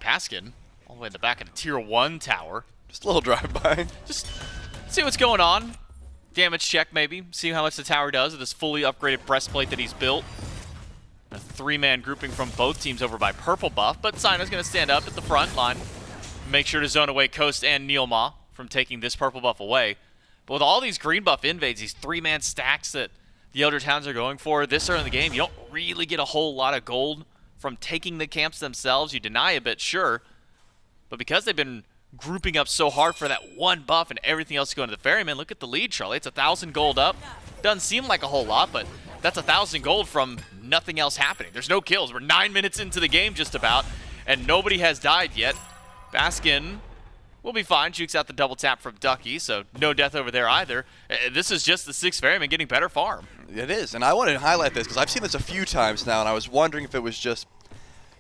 Baskin, all the way in the back of the tier 1 tower. Just a little drive-by. Just see what's going on. Damage check, maybe. See how much the tower does with this fully upgraded breastplate that he's built. A 3-man grouping from both teams over by purple buff, but Cyno's going to stand up at the front line. Make sure to zone away Coast and NeilMah from taking this purple buff away. But with all these green buff invades, these 3-man stacks that the Eldritch Hounds are going for this early in the game, you don't really get a whole lot of gold from taking the camps themselves. You deny a bit, sure. But because they've been grouping up so hard for that one buff and everything else going to the Ferryman, look at the lead, Charlie. It's 1,000 gold up. Doesn't seem like a whole lot, but that's 1,000 gold from nothing else happening. There's no kills. We're 9 minutes into the game just about, and nobody has died yet. Baskin will be fine. Jukes out the double tap from Ducky, so no death over there either. This is just the Styx Ferrymen getting better farm. It is, and I wanted to highlight this because I've seen this a few times now, and I was wondering if it was just,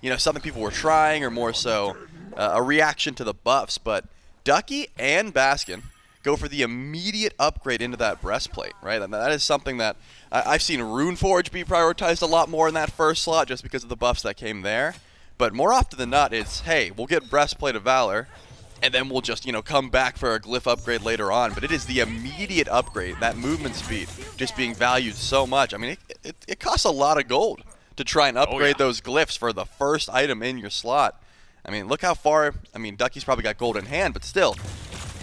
you know, something people were trying or more so a reaction to the buffs. But Ducky and Baskin go for the immediate upgrade into that breastplate, right? And that is something that I've seen Runeforge be prioritized a lot more in that first slot just because of the buffs that came there. But more often than not, it's, hey, we'll get Breastplate of Valor, and then we'll just, you know, come back for a glyph upgrade later on. But it is the immediate upgrade, that movement speed, just being valued so much. I mean, it costs a lot of gold to try and upgrade those glyphs for the first item in your slot. I mean, look how far, I mean, Ducky's probably got gold in hand, but still,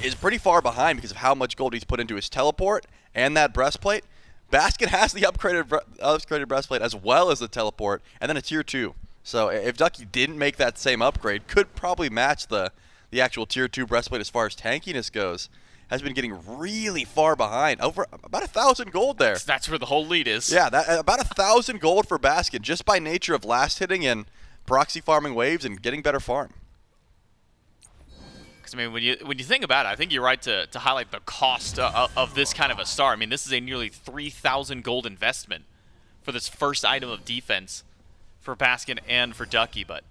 is pretty far behind because of how much gold he's put into his teleport and that breastplate. Baskin has the upgraded breastplate as well as the teleport, and then a tier 2. So if Ducky didn't make that same upgrade, could probably match the actual tier 2 breastplate as far as tankiness goes. Has been getting really far behind, over about 1,000 gold there. That's where the whole lead is. Yeah, about 1,000 gold for Baskin just by nature of last hitting and proxy farming waves and getting better farm. Because I mean, when you think about it, I think you're right to highlight the cost of this kind of a start. I mean, this is a nearly 3,000 gold investment for this first item of defense for Baskin and for Ducky, but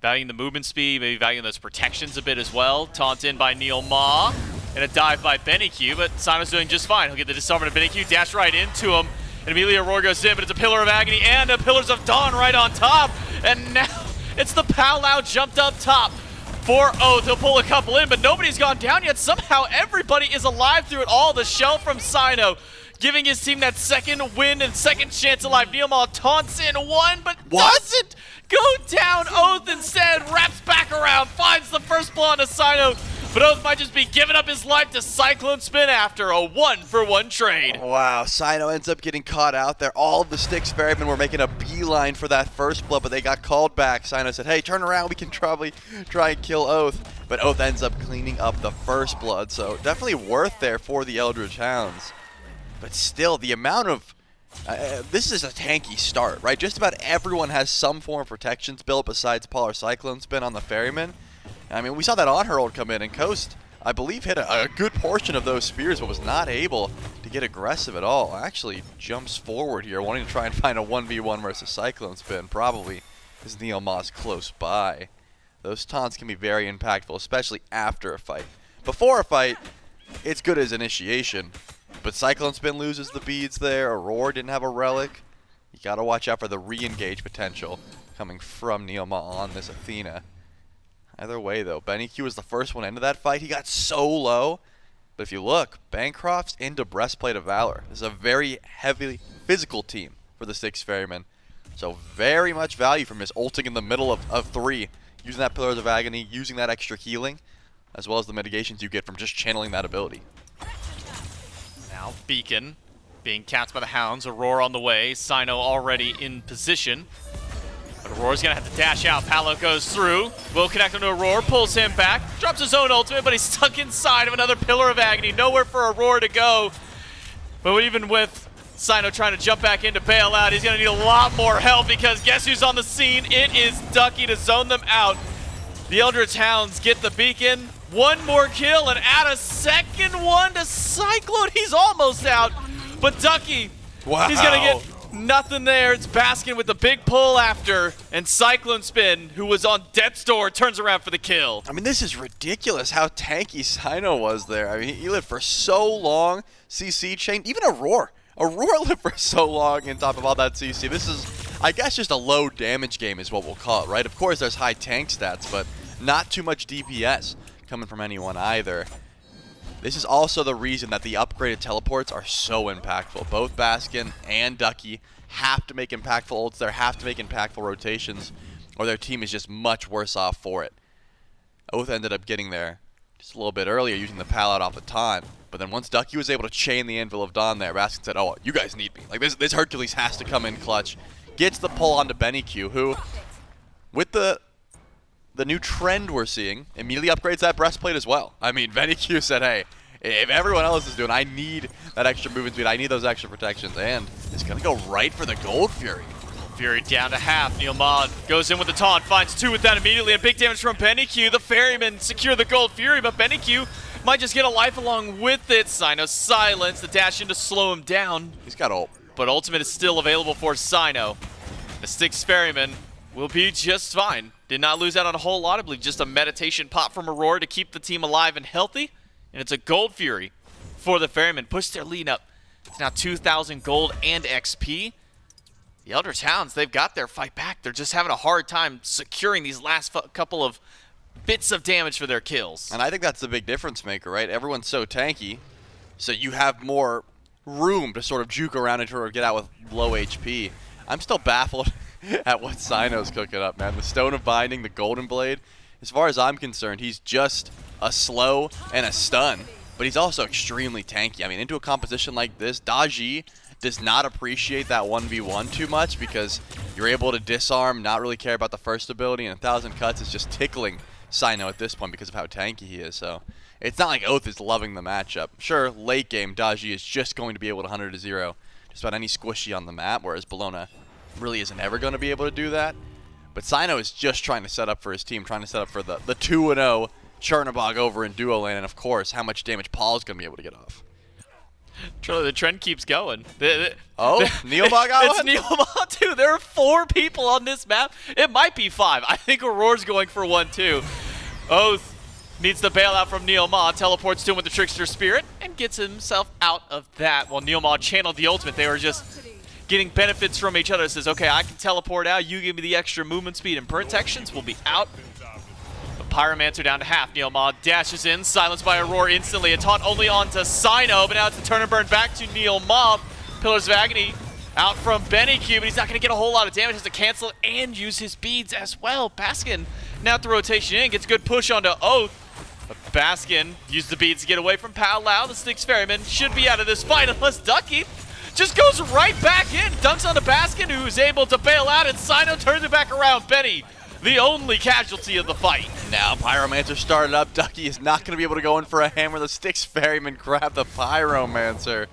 valuing the movement speed, maybe valuing those protections a bit as well. Taunt in by NeilMah, and a dive by BennyQ, but Cyno's doing just fine. He'll get the disarm of BennyQ, dash right into him, and immediately Aror goes in, but it's a Pillar of Agni and a Pillars of Dawn right on top, and now it's the Powwow jumped up top for Oathhh. He'll pull a couple in, but nobody's gone down yet. Somehow everybody is alive through it all. The shell from Cyno giving his team that second win and second chance at life. NeilMah taunts in one, but doesn't go down. Oathhh instead wraps back around, finds the first blow on Cyno, but Oathhh might just be giving up his life to CycloneSpin after a 1-for-1 trade. Wow, Cyno ends up getting caught out there. All of the Styx Ferrymen were making a beeline for that first blood, but they got called back. Cyno said, hey, turn around, we can probably try and kill Oathhh. But Oathhh ends up cleaning up the first blood, so definitely worth there for the Eldritch Hounds. But still, the amount of... this is a tanky start, right? Just about everyone has some form of protections built besides Paul or CycloneSpin on the Ferryman. I mean, we saw that Anhur come in, and Coast, I believe, hit a good portion of those spears, but was not able to get aggressive at all. Actually jumps forward here, wanting to try and find a 1v1 versus CycloneSpin, probably because NeilMah's close by. Those taunts can be very impactful, especially after a fight. Before a fight, it's good as initiation, but CycloneSpin loses the beads there. Aror didn't have a relic. You gotta watch out for the re-engage potential coming from NeilMah on this Athena. Either way, though, BennyQ was the first one into that fight. He got so low. But if you look, Bancroft's into Breastplate of Valor. This is a very heavily physical team for the Styx Ferrymen. So very much value from his ulting in the middle of 3. Using that Pillars of Agni, using that extra healing, as well as the mitigations you get from just channeling that ability. Now Beacon being capped by the Hounds. Aror on the way. Cyno already in position. But Aror's going to have to dash out. Palo goes through. Will connect him to Aror. Pulls him back. Drops his own ultimate, but he's stuck inside of another Pillar of Agni. Nowhere for Aror to go. But even with Cyno trying to jump back in to bail out, he's going to need a lot more help because guess who's on the scene? It is Ducky to zone them out. The Eldritch Hounds get the Beacon. One more kill and add a second one to Cyclone. He's almost out. But Ducky, wow, he's going to get nothing there. It's Baskin with the big pull after, and CycloneSpin, who was on death's door, turns around for the kill. I mean, this is ridiculous how tanky Cyno was there. I mean, he lived for so long. CC chain, even Aror lived for so long on top of all that CC. This is, I guess, just a low damage game is what we'll call it, right? Of course, there's high tank stats, but not too much DPS coming from anyone either. This is also the reason that the upgraded teleports are so impactful. Both Baskin and Ducky have to make impactful ults there, have to make impactful rotations, or their team is just much worse off for it. Oathhh ended up getting there just a little bit earlier using the pal out off the taunt. But then once Ducky was able to chain the Anvil of Dawn there, Baskin said, oh, you guys need me. Like, this Hercules has to come in clutch. Gets the pull onto BennyQ, who, with the new trend we're seeing, immediately upgrades that breastplate as well. I mean, BennyQ said, hey, if everyone else is doing, I need that extra movement speed, I need those extra protections, and it's going to go right for the Gold Fury. Fury down to half. NeilMah goes in with the taunt, finds 2 with that immediately, and big damage from BennyQ. The Ferrymen secure the Gold Fury, but BennyQ might just get a life along with it. Cyno silence, the dash in to slow him down. He's got ult. But ultimate is still available for Cyno. The Styx Ferrymen will be just fine. Did not lose out on a whole lot. I believe just a meditation pop from Aror to keep the team alive and healthy. And it's a Gold Fury for the Ferrymen. Push their lead up. It's now 2,000 gold and XP. The Eldritch Hounds, they've got their fight back. They're just having a hard time securing these last couple of bits of damage for their kills. And I think that's the big difference maker, right? Everyone's so tanky, so you have more room to sort of juke around and sort of get out with low HP. I'm still baffled at what Cyno's cooking up, man. The Stone of Binding, the Golden Blade. As far as I'm concerned, he's just a slow and a stun, but he's also extremely tanky. I mean, into a composition like this, Daji does not appreciate that 1v1 too much because you're able to disarm, not really care about the first ability, and 1,000 cuts is just tickling Cyno at this point because of how tanky he is. So it's not like Oathhh is loving the matchup. Sure, late game, Daji is just going to be able to 100 to 0 just about any squishy on the map, whereas Bellona really isn't ever going to be able to do that. But Cyno is just trying to set up for his team, trying to set up for the 2-0 Chernobog over in duo lane, and of course, how much damage Paul's going to be able to get off. Truly, the trend keeps going. Oh, NeilMah got one? It's NeilMah too. There are 4 people on this map. It might be 5. I think Auror's going for 1 too. Oathhh needs the bailout from NeilMah, teleports to him with the Trickster Spirit, and gets himself out of that. While NeilMah channeled the ultimate, they were just getting benefits from each other. It says, okay, I can teleport out, you give me the extra movement speed and protections, we'll be out. But Pyromancer down to half. NeilMah dashes in, silenced by Aror instantly. A taunt only onto Cyno, but now it's a turn and burn back to NeilMah. Pillars of Agni out from BennyQ, but he's not going to get a whole lot of damage. Has to cancel and use his beads as well. Baskin now at the rotation in, gets a good push onto Oathhh. But Baskin used the beads to get away from Pele. The Styx Ferrymen should be out of this fight unless Ducky just goes right back in, dunks onto Baskin, who's able to bail out, and Cyno turns it back around. Benny, the only casualty of the fight. Now Pyromancer started up. Ducky is not going to be able to go in for a hammer. The Styx Ferryman grab the Pyromancer.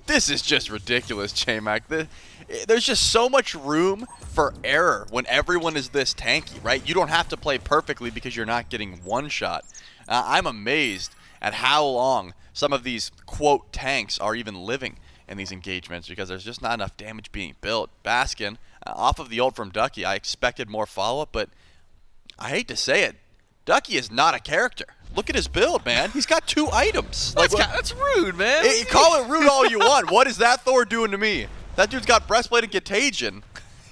This is just ridiculous, J-Mac. There's just so much room for error when everyone is this tanky, right? You don't have to play perfectly because you're not getting one shot. I'm amazed at how long some of these, quote, tanks are even living in these engagements because there's just not enough damage being built. Baskin, off of the ult from Ducky, I expected more follow-up, but I hate to say it, Ducky is not a character. Look at his build, man. He's got 2 items. That's rude, man. You call it rude all you want. What is that Thor doing to me? That dude's got Breastplate and Contagion.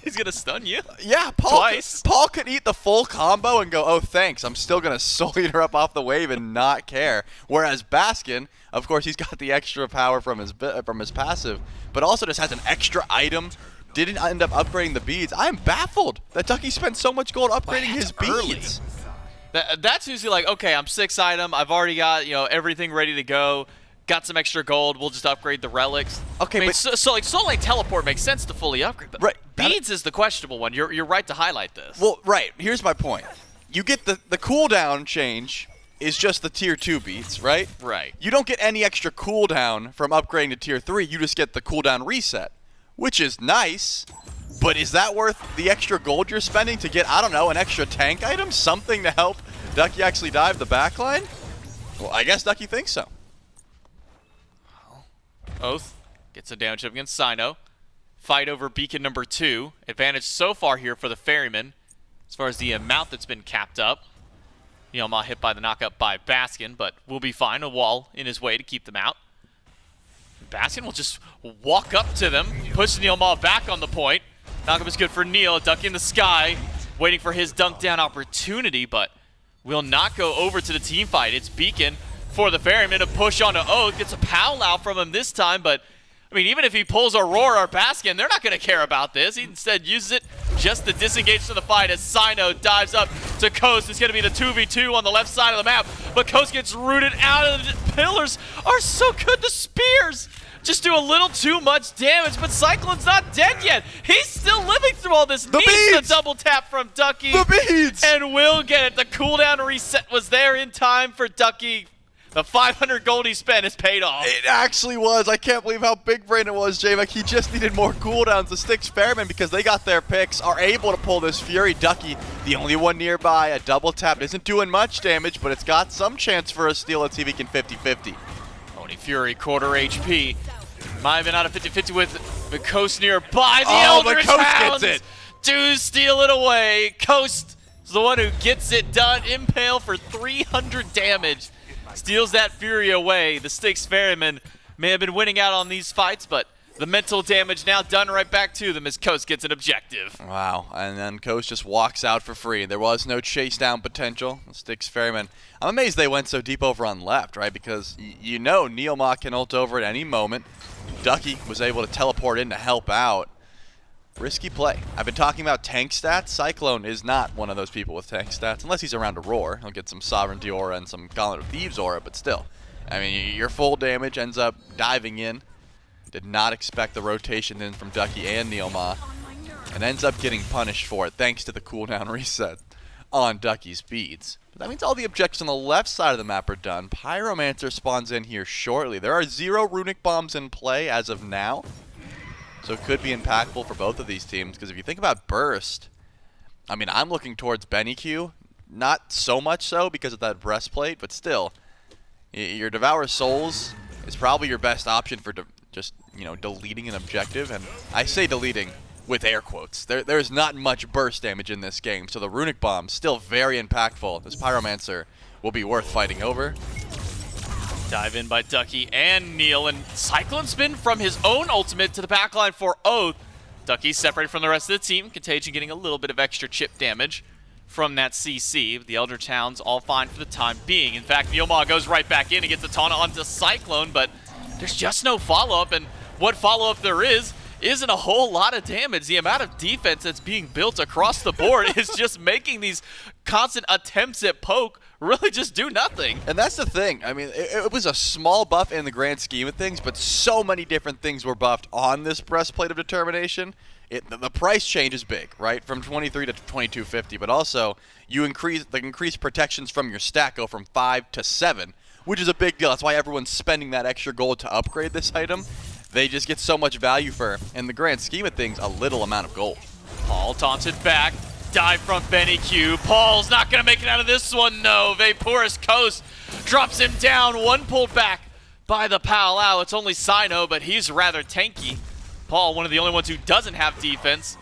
He's going to stun you. Yeah, Paul could eat the full combo and go, oh, thanks. I'm still going to soul eater up off the wave and not care. Whereas Baskin, of course, he's got the extra power from his passive, but also just has an extra item. Didn't end up upgrading the beads. I am baffled that Ducky spent so much gold upgrading his beads. That's usually like, okay, I'm 6 item. I've already got, everything ready to go. Got some extra gold. We'll just upgrade the relics. Okay, I mean, but so Soul Lane Teleport makes sense to fully upgrade, but right, beads is the questionable one. You're right to highlight this. Well, right. Here's my point. You get the cooldown change is just the tier 2 beats, right? Right. You don't get any extra cooldown from upgrading to tier 3. You just get the cooldown reset, which is nice. But is that worth the extra gold you're spending to get, I don't know, an extra tank item? Something to help Ducky actually dive the backline? Well, I guess Ducky thinks so. Oathhh gets a damage up against Cyno. Fight over beacon number 2. Advantage so far here for the Ferryman as far as the amount that's been capped up. NeilMah hit by the knockup by Baskin, but will be fine. A wall in his way to keep them out. Baskin will just walk up to them, push NeilMah back on the point. Knockup is good for Neil. Duck in the sky, waiting for his dunk down opportunity, but will not go over to the team fight. It's beacon for the Ferryman. A push onto Oathhh. Gets a powwow from him this time, but I mean, even if he pulls Aror or Baskin, they're not going to care about this. He instead uses it just to disengage from the fight as Cyno dives up to Coast. It's going to be the 2v2 on the left side of the map, but Coast gets rooted out of the pillars. Are so good. The spears just do a little too much damage, but Cyclone's not dead yet. He's still living through all this. Needs the double tap from Ducky. The beads! And will get it. The cooldown reset was there in time for Ducky. The 500 gold he spent is paid off. It actually was. I can't believe how big brain it was, J-Mac. He just needed more cooldowns. The Styx Ferrymen, because they got their picks, are able to pull this Fury. Ducky, the only one nearby, a double tap. Isn't doing much damage, but it's got some chance for a steal. Let's see if he can 50-50. Only Fury, quarter HP. Might have been out of 50-50 with the Coast nearby. The Eldritch Hounds gets it. Do steal it away. Coast is the one who gets it done. Impale for 300 damage. Steals that Fury away. The Styx Ferrymen may have been winning out on these fights, but the mental damage now done right back to them as Coast gets an objective. Wow, and then Coast just walks out for free. There was no chase down potential. The Styx Ferrymen, I'm amazed they went so deep over on left, right? Because you know NeilMah can ult over at any moment. Ducky was able to teleport in to help out. Risky play. I've been talking about tank stats. Cyclone is not one of those people with tank stats, unless he's around Aror. He'll get some Sovereignty aura and some Gauntlet of Thieves aura, but still. I mean, your full damage ends up diving in. Did not expect the rotation in from Ducky and NeilMah, and ends up getting punished for it, thanks to the cooldown reset on Ducky's beads. But that means all the objectives on the left side of the map are done. Pyromancer spawns in here shortly. There are 0 runic bombs in play as of now. So it could be impactful for both of these teams, because if you think about Burst, I mean, I'm looking towards BennyQ. Not so much so because of that breastplate, but still, your Devour Souls is probably your best option for just, deleting an objective. And I say deleting with air quotes. There's not much burst damage in this game, so the runic bomb still very impactful. This Pyromancer will be worth fighting over. Dive in by Ducky and Neil, and CycloneSpin from his own ultimate to the backline for Oathhh. Ducky separated from the rest of the team. Contagion getting a little bit of extra chip damage. from that CC. The Eldritch Hounds all fine for the time being. In fact, NeilMah goes right back in and gets the taunt onto Cyclone, but there's just no follow-up, and what follow-up there isn't a whole lot of damage. The amount of defense that's being built across the board is just making these constant attempts at poke really just do nothing. And that's the thing. I mean, it was a small buff in the grand scheme of things, but so many different things were buffed on this Breastplate of Determination. The price change is big, right? From 23 to 2250, but also you increase protections from your stack go from 5 to 7, which is a big deal. That's why everyone's spending that extra gold to upgrade this item. They just get so much value for, in the grand scheme of things, a little amount of gold. Paul taunted back. Dive from BennyQ. Paul's not going to make it out of this one, no. VaporishCoast drops him down. One pulled back by the Pele. It's only Cyno, but he's rather tanky. Paul, one of the only ones who doesn't have defense,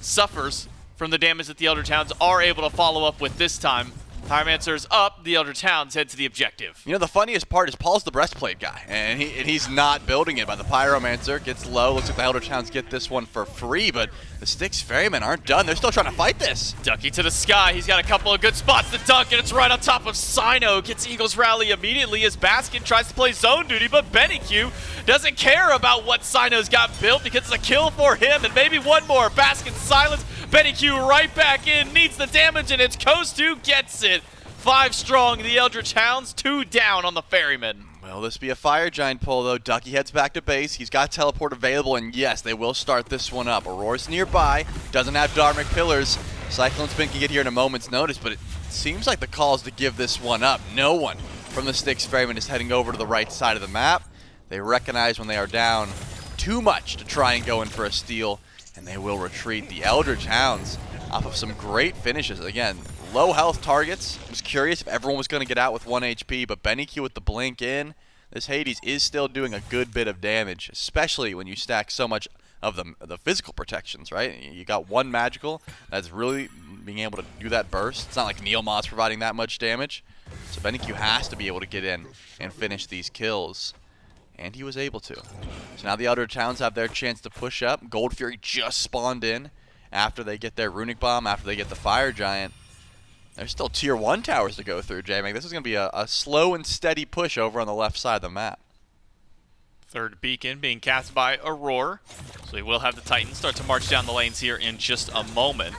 suffers from the damage that the Eldritch Hounds are able to follow up with this time. Pyromancer's up, the Eldritch Hounds head to the objective. You know, the funniest part is Paul's the breastplate guy, and he's not building it, but the Pyromancer gets low. Looks like the Eldritch Hounds get this one for free, but the Styx Ferrymen aren't done. They're still trying to fight this. Ducky to the sky. He's got a couple of good spots to dunk, and it's right on top of Cyno. Gets Eagles Rally immediately as Baskin tries to play zone duty, but BennyQ doesn't care about what Cyno's got built because it's a kill for him, and maybe one more. Baskin silence. BennyQ right back in, needs the damage, and it's Coast who gets it. 5 strong, the Eldritch Hounds, 2 down on the Ferrymen. Will this be a Fire Giant pull, though? Ducky heads back to base. He's got teleport available, and yes, they will start this one up. Auror's nearby, doesn't have Dharmic Pillars. CycloneSpin can get here in a moment's notice, but it seems like the call is to give this one up. No one from the Styx Ferrymen is heading over to the right side of the map. They recognize when they are down too much to try and go in for a steal, and they will retreat. The Eldritch Hounds off of some great finishes. Again, low health targets. I was curious if everyone was going to get out with 1 HP, but BennyQ with the blink in. This Hades is still doing a good bit of damage, especially when you stack so much of the physical protections, right? You got 1 magical that's really being able to do that burst. It's not like NeilMah's providing that much damage. So BennyQ has to be able to get in and finish these kills. And he was able to. So now the other towns have their chance to push up. Gold Fury just spawned in after they get their Runic Bomb, after they get the Fire Giant. There's still tier 1 towers to go through, J-Mac. This is going to be a slow and steady push over on the left side of the map. Third beacon being cast by Aror. So he will have the Titans start to march down the lanes here in just a moment.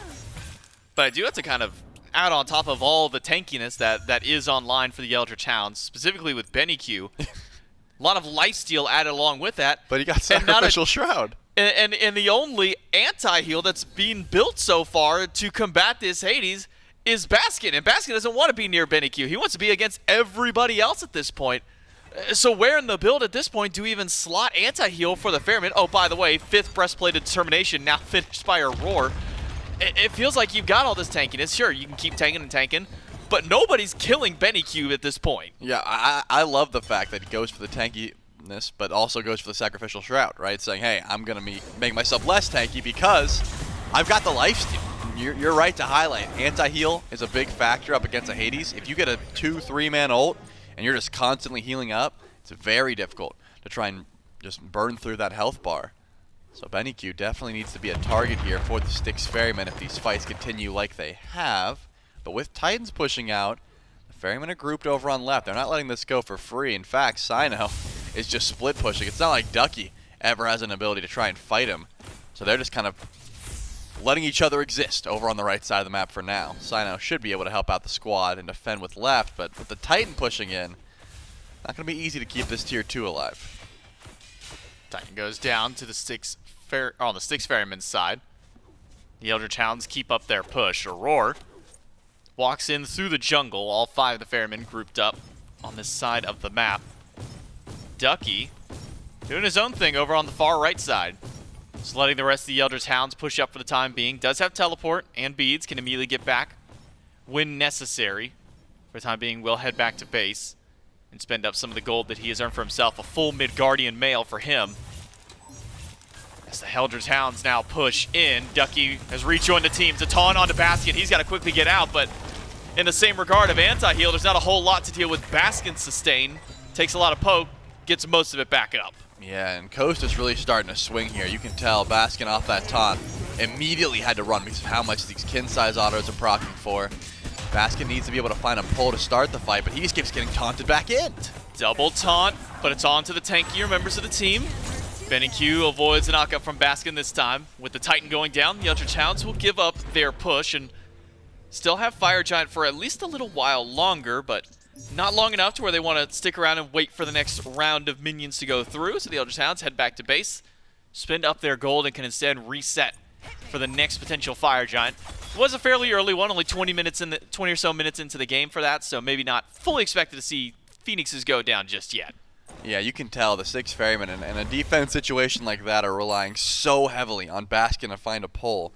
But I do have to kind of add on top of all the tankiness that is online for the Eldritch Hounds, specifically with BennyQ. A lot of lifesteal added along with that. But he got Sacrificial Shroud. And the only anti-heal that's being built so far to combat this Hades is Baskin. And Baskin doesn't want to be near BennyQ. He wants to be against everybody else at this point. So where in the build at this point do we even slot anti-heal for the Ferrymen? Oh, by the way, 5th Breastplate of Determination now finished by Aror. It feels like you've got all this tankiness. Sure, you can keep tanking and tanking, but nobody's killing BennyQ at this point. Yeah, I love the fact that he goes for the tankiness, but also goes for the Sacrificial Shroud, right? Saying, hey, I'm going to make myself less tanky because I've got the lifesteal. You're right to highlight. Anti-heal is a big factor up against a Hades. If you get a 2-3 man ult and you're just constantly healing up, it's very difficult to try and just burn through that health bar. So BennyQ definitely needs to be a target here for the Styx Ferrymen if these fights continue like they have. But with Titans pushing out, the Ferrymen are grouped over on left. They're not letting this go for free. In fact, Cyno is just split pushing. It's not like Ducky ever has an ability to try and fight him. So they're just kind of letting each other exist over on the right side of the map for now. Cyno should be able to help out the squad and defend with left, but with the Titan pushing in, not going to be easy to keep this tier 2 alive. Titan goes down to the on the Styx Ferrymen's side. The Eldritch Hounds keep up their push. Aror walks in through the jungle, all 5 of the Ferrymen grouped up on this side of the map. Ducky doing his own thing over on the far right side. Just letting the rest of the Eldritch Hounds push up for the time being. Does have teleport and beads, can immediately get back when necessary. For the time being, will head back to base and spend up some of the gold that he has earned for himself. A full Midgardian mail for him. As the Eldritch Hounds now push in, Ducky has rejoined the team to taunt onto Baskin. He's got to quickly get out, but in the same regard of anti-heal, there's not a whole lot to deal with. Baskin sustain, takes a lot of poke, gets most of it back up. Yeah, and Coast is really starting to swing here. You can tell Baskin off that taunt immediately had to run because of how much these kin size autos are proccing for. Baskin needs to be able to find a pull to start the fight, but he just keeps getting taunted back in. Double taunt, but it's on to the tankier members of the team. BennyQ avoids a knockup from Baskin this time. With the Titan going down, the Eldritch Hounds will give up their push and still have Fire Giant for at least a little while longer, but not long enough to where they want to stick around and wait for the next round of minions to go through. So the Eldritch Hounds head back to base, spend up their gold, and can instead reset for the next potential Fire Giant. It was a fairly early one, only 20 or so minutes into the game for that, so maybe not fully expected to see Phoenixes go down just yet. Yeah, you can tell the Styx Ferrymen in a defense situation like that are relying so heavily on Baskin to find a pull,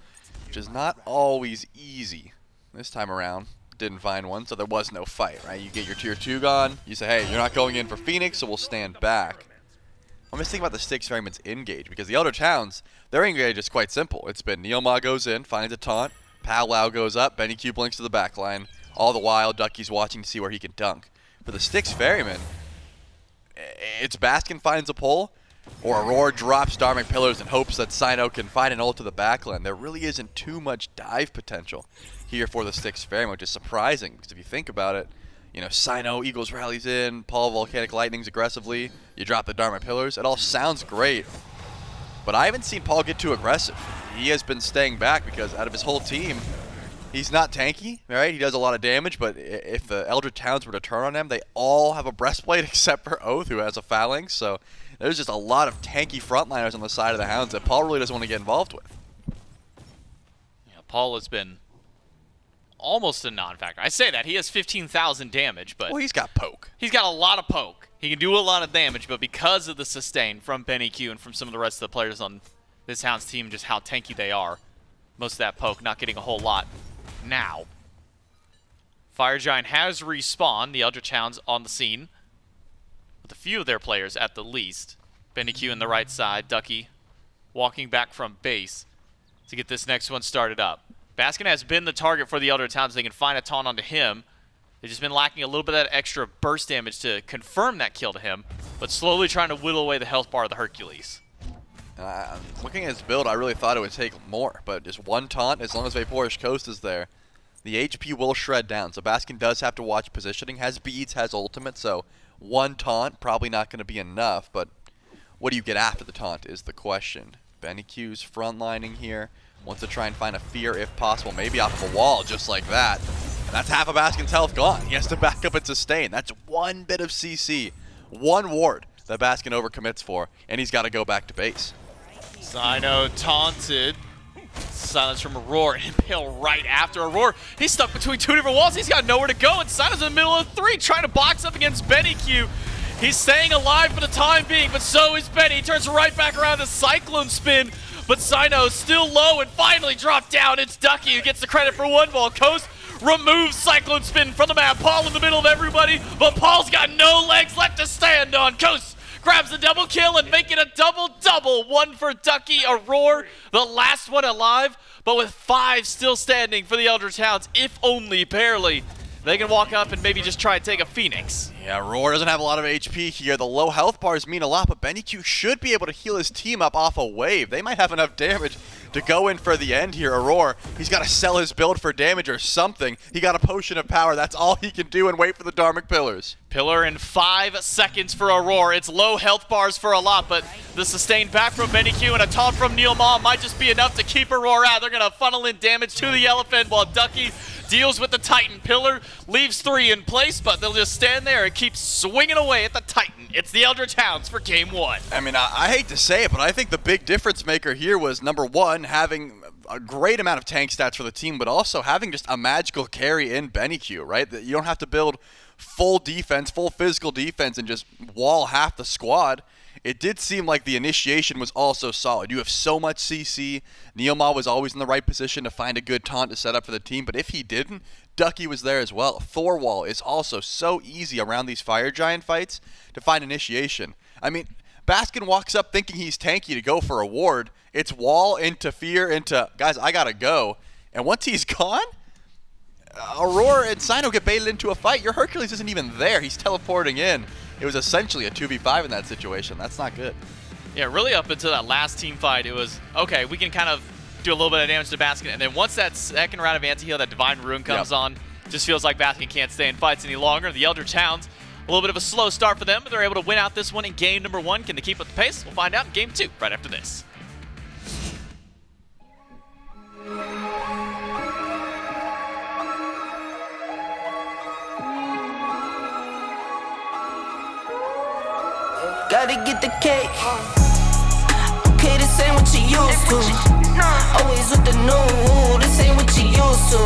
which is not always easy. This time around, didn't find one, so there was no fight, right? You get your tier 2 gone, you say, hey, you're not going in for Phoenix, so we'll stand back. I'm just thinking about the Styx Ferrymen's engage, because the Eldritch Hounds, their engage is quite simple. It's been NeilMah goes in, finds a taunt, Powwow goes up, BennyQ blinks to the back line, all the while Ducky's watching to see where he can dunk. For the Styx Ferrymen, it's Baskin finds a pull, or Aror drops Dharmic Pillars in hopes that Cyno can find an ult to the backline. There really isn't too much dive potential here for the Styx Ferrymen, which is surprising, because if you think about it, you know, Cyno, Eagles rallies in, Paul Volcanic Lightnings aggressively, you drop the Dharmic Pillars, it all sounds great, but I haven't seen Paul get too aggressive. He has been staying back because out of his whole team, he's not tanky, right? He does a lot of damage, but if the Eldritch Hounds were to turn on him, they all have a breastplate except for Oathhh, who has a phalanx. So there's just a lot of tanky frontliners on the side of the Hounds that Paul really doesn't want to get involved with. Yeah, Paul has been almost a non-factor. I say that. He has 15,000 damage, but... Well, he's got poke. He's got a lot of poke. He can do a lot of damage, but because of the sustain from BennyQ and from some of the rest of the players on this Hounds team, just how tanky they are, most of that poke not getting a whole lot. Now, Fire Giant has respawned, the Eldritch Hounds on the scene, with a few of their players at the least. BennyQ on the right side, Ducky walking back from base to get this next one started up. Baskin has been the target for the Eldritch Hounds. They can find a taunt onto him. They've just been lacking a little bit of that extra burst damage to confirm that kill to him, but slowly trying to whittle away the health bar of the Hercules. Looking at his build, I really thought it would take more, but just one taunt, as long as VaporishCoast is there, the HP will shred down. So Baskin does have to watch positioning, has beads, has ultimate, so one taunt, probably not going to be enough, but what do you get after the taunt is the question. BennyQ's frontlining here, wants to try and find a fear if possible, maybe off of a wall, just like that. And that's half of Baskin's health gone. He has to back up and sustain. That's one bit of CC, one ward that Baskin overcommits for, and he's got to go back to base. Cyno taunted. Silence from Aror, and Pele right after Aror. He's stuck between two different walls. He's got nowhere to go, and Cyno's in the middle of 3, trying to box up against BennyQ. He's staying alive for the time being, but so is Benny. He turns right back around to CycloneSpin, but Cyno's still low and finally dropped down. It's Ducky who gets the credit for one ball. Coast removes CycloneSpin from the map. Paul in the middle of everybody, but Paul's got no legs left to stand on. Coast grabs the double kill and make it a double-double. One for Ducky, Aror, the last one alive, but with 5 still standing for the Eldritch Hounds, if only barely. They can walk up and maybe just try and take a Phoenix. Yeah, Aror doesn't have a lot of HP here. The low health bars mean a lot, but BennyQ should be able to heal his team up off a wave. They might have enough damage to go in for the end here. Aror, he's got to sell his build for damage or something. He got a potion of power. That's all he can do and wait for the Dharmic Pillars. Pillar in 5 seconds for Aror. It's low health bars for a lot, but the sustained back from BennyQ and a taunt from NeilMah might just be enough to keep Aror out. They're going to funnel in damage to the elephant while Ducky deals with the Titan. Pillar leaves 3 in place, but they'll just stand there and keep swinging away at the Titan. It's the Eldritch Hounds for game 1. I mean, I hate to say it, but I think the big difference maker here was, number 1, having a great amount of tank stats for the team, but also having just a magical carry in BennyQ, right? That you don't have to build full defense, full physical defense, and just wall half the squad. It did seem like the initiation was also solid. You have so much CC. NeilMah was always in the right position to find a good taunt to set up for the team, but if he didn't, Ducky was there as well. Thor wall is also so easy around these Fire Giant fights to find initiation. I mean, Baskin walks up thinking he's tanky to go for a ward. It's wall into fear into, guys, I gotta go. And once he's gone, Aror and Cyno get baited into a fight. Your Hercules isn't even there. He's teleporting in. It was essentially a 2v5 in that situation. That's not good. Yeah, really up until that last team fight, it was, okay, we can kind of do a little bit of damage to Baskin, and then once that second round of anti-heal, that Divine Ruin comes on, just feels like Baskin can't stay in fights any longer. The Eldritch Hounds, a little bit of a slow start for them, but they're able to win out this one in game number 1. Can they keep up the pace? We'll find out in game 2 right after this. Gotta get the cake. Okay, this ain't what you used to. Always with the new, this ain't what you used to.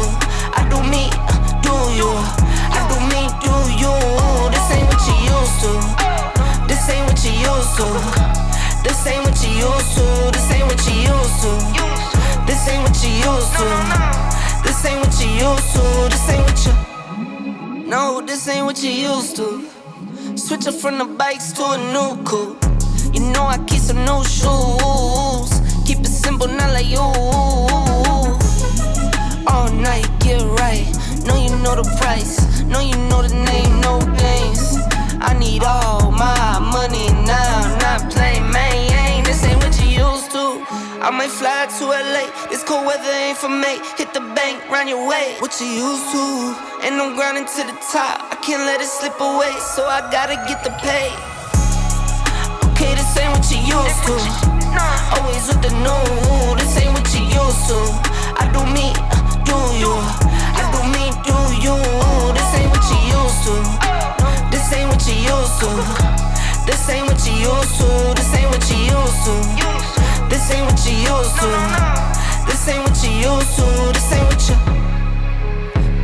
I do me, do you. I do me, do you. This ain't what you used to. This ain't what you used to. This ain't what you used to. This ain't what you used to. This ain't what you used to. This ain't what you used to. This ain't what you. No, this ain't what you used to. Switching from the bikes to a new coupe. You know I keep some new shoes. Keep it simple, not like you. All night, get right. Know you know the price. Know you know the name, no games. I need all my money now. Not playing, man. This ain't what you used to. I might fly to LA. This cold weather ain't for me. Hit the bank, round your way. What you used to? And I'm grinding to the top. I can't let it slip away, so I gotta get the pay. Okay, this ain't what you used to. Always with the new. This ain't what you used to. I do me, do you. I do me, do you. This ain't what you used to. This ain't what you used to. This ain't what you used to. This ain't what you used to. This ain't what you used to. This ain't what you used to. This ain't what you.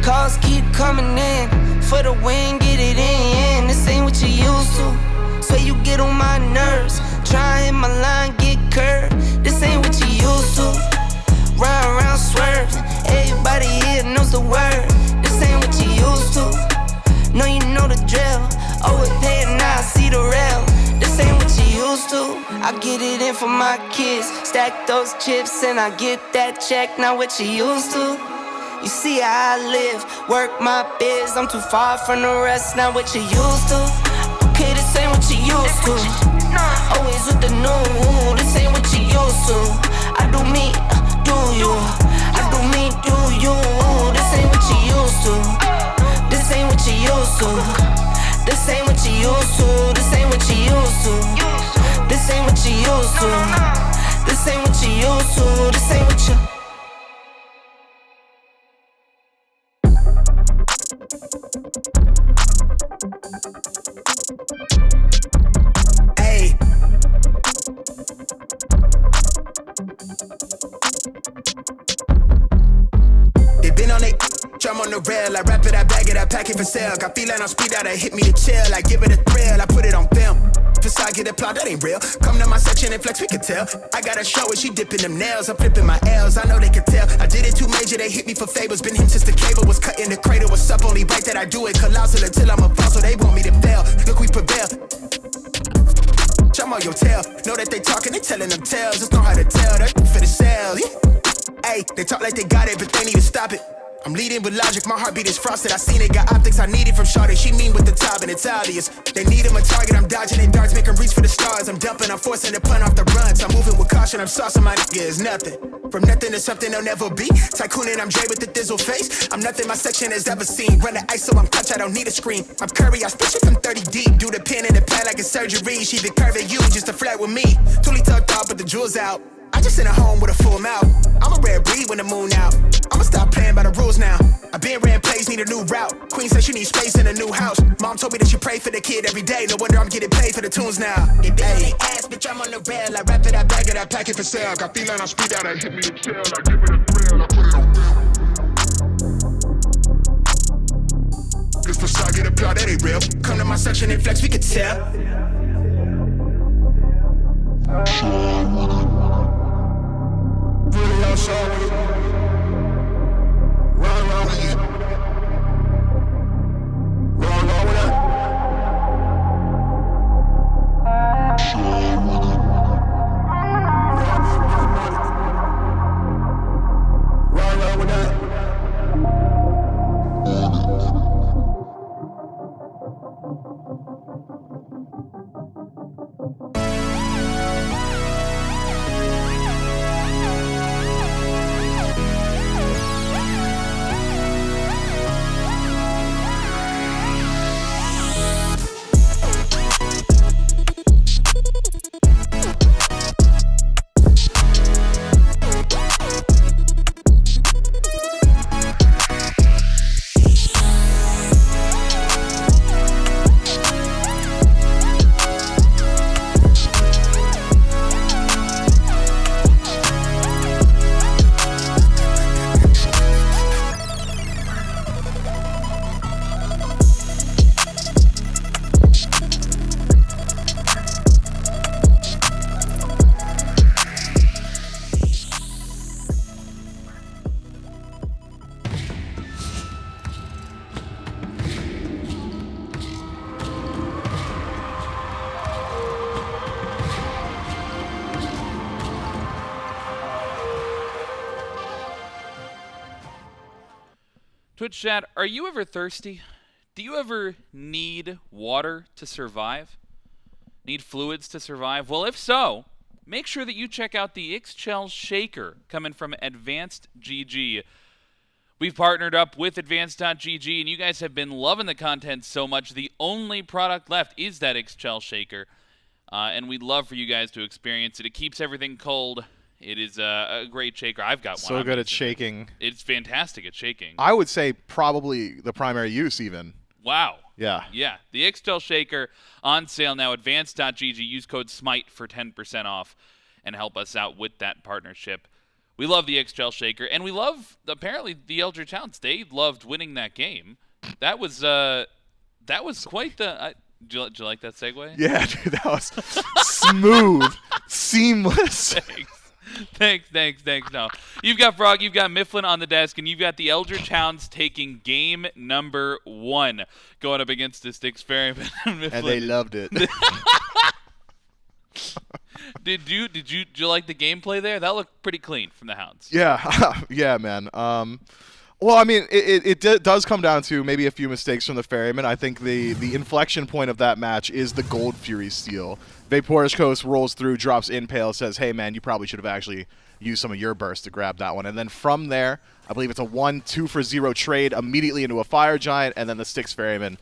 Calls keep coming in. For the win, get it in. This ain't what you used to. So you get on my nerves. Try hit my line, get curved. This ain't what you used to. Round, round, swerve. Everybody here knows the word. This ain't what you used to. No, you know the drill. Overpay and now I see the rail. This ain't what you used to. I get it in for my kids. Stack those chips and I get that check. Not what you used to. You see how I live, work my biz. I'm too far from the rest, not what you used to. Okay, this ain't what you used to. Always with the new, this ain't what you used to. I do me, do you. I do me, do you. This ain't what you used to. This ain't what you used to. This ain't what you used to. This ain't what you used to. This ain't what you used to. This ain't what you used to. This ain't what you. Hey. They been on it, drum on the rail. I wrap it, I bag it, I pack it for sale. Got feeling on speed out, I hit me to chill. I give it a thrill, I put it on film. Facade get applaud, that ain't real. Come to my section and flex, we can tell. I got a show and she dipping them nails. I'm flipping my L's, I know they can tell. I did it too major, they hit me for favors. Been him since the cable was cut in the cradle. What's up, only right that I do it. Colossal until I'm a boss, so they want me to fail. Look, we prevail. I'm on your tail. Know that they talking, they telling them tales. Just know how to tell, that for the sale. Hey, they talk like they got it, but they need to stop it. I'm leading with logic, my heartbeat is frosted. I seen it, got optics I needed from Shawty. She mean with the top and it's obvious. They need him a target, I'm dodging their darts, make them reach for the stars. I'm dumping, I'm forcing the pun off the runs. I'm moving with caution, I'm saucing my nigga is nothing. From nothing to something they'll never be. Tycooning, I'm Jay with the thizzle face. I'm nothing my section has ever seen. Run the ice so I'm clutch, I don't need a screen. I'm Curry, I spit you from 30 deep. Do the pin in the pad like a surgery. She been curving you just to flirt with me. Toolie tucked off, but the jewels out. I just in a home with a full mouth. I'm a rare breed when the moon out. I'ma stop playing by the rules now. I been ran plays, need a new route. Queen said she needs space in a new house. Mom told me that she pray for the kid every day. No wonder I'm getting paid for the tunes now. They on they ass, bitch, I'm on the rail. I wrap it, I bag it, I pack it for sale. Got feeling on speed out, I hit me to chill. I give it a thrill, I put it on film. This facade get applaud, that ain't real. Come to my section and flex, we can tell. Really outside with it. Run with it. Run with it. Run with it. Twitch chat, are you ever thirsty? Do you ever need water to survive? Need fluids to survive? Well, if so, make sure that you check out the Ixchel Shaker coming from Advanced GG. We've partnered up with Advanced.gg, and you guys have been loving the content so much. The only product left is that Ixchel Shaker, and we'd love for you guys to experience it. It keeps everything cold. It is a great shaker. I've got one. So good at shaking. It's fantastic at shaking. I would say probably the primary use even. Wow. Yeah. Yeah. The Ixchel Shaker on sale now. Advanced.gg. Use code SMITE for 10% off and help us out with that partnership. We love the Ixchel Shaker, and we love, apparently, the Eldritch Hounds. They loved winning that game. That was quite the... Did you like that segue? Yeah, dude, that was smooth, seamless. Thanks. No. You've got Frog, you've got Mifflin on the desk, and you've got the Eldritch Hounds taking game number 1, going up against the Styx Ferrymen. And they loved it. Did you like the gameplay there? That looked pretty clean from the Hounds. Yeah, yeah, man. Well, I mean, it does come down to maybe a few mistakes from the Ferrymen. I think the inflection point of that match is the Gold Fury steal. VaporishCoast rolls through, drops in Pele, says, hey, man, you probably should have actually used some of your burst to grab that one. And then from there, I believe it's a 1-2-for-0 trade immediately into a Fire Giant, and then the Styx Ferrymen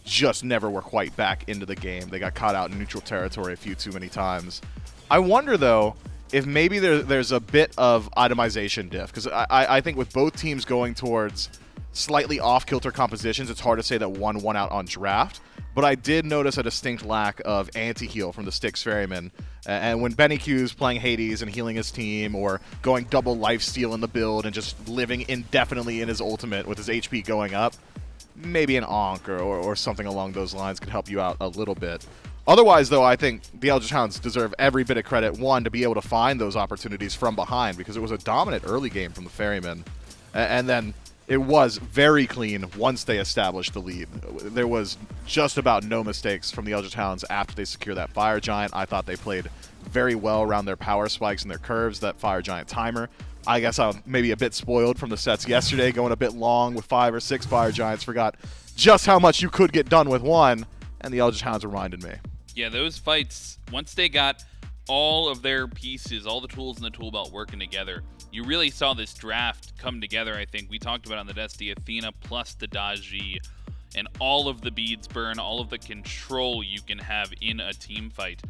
just never were quite back into the game. They got caught out in neutral territory a few too many times. I wonder, though, if maybe there's a bit of itemization diff, because I think with both teams going towards slightly off-kilter compositions, it's hard to say that one won out on draft. But I did notice a distinct lack of anti-heal from the Styx Ferrymen. And when BennyQ's playing Hades and healing his team, or going double lifesteal in the build and just living indefinitely in his ultimate with his HP going up, maybe an Ankh or something along those lines could help you out a little bit. Otherwise, though, I think the Eldritch Hounds deserve every bit of credit, one, to be able to find those opportunities from behind, because it was a dominant early game from the Ferrymen. And then it was very clean once they established the lead. There was just about no mistakes from the Eldritch Hounds after they secured that Fire Giant. I thought they played very well around their power spikes and their curves, that Fire Giant timer. I guess I'm maybe a bit spoiled from the sets yesterday, going a bit long with 5 or 6 Fire Giants. Forgot just how much you could get done with one, and the Eldritch Hounds reminded me. Yeah, those fights, once they got all of their pieces, all the tools in the tool belt working together, you really saw this draft come together, I think. We talked about on the desk, the Athena plus the Daji, and all of the beads burn, all of the control you can have in a team fight.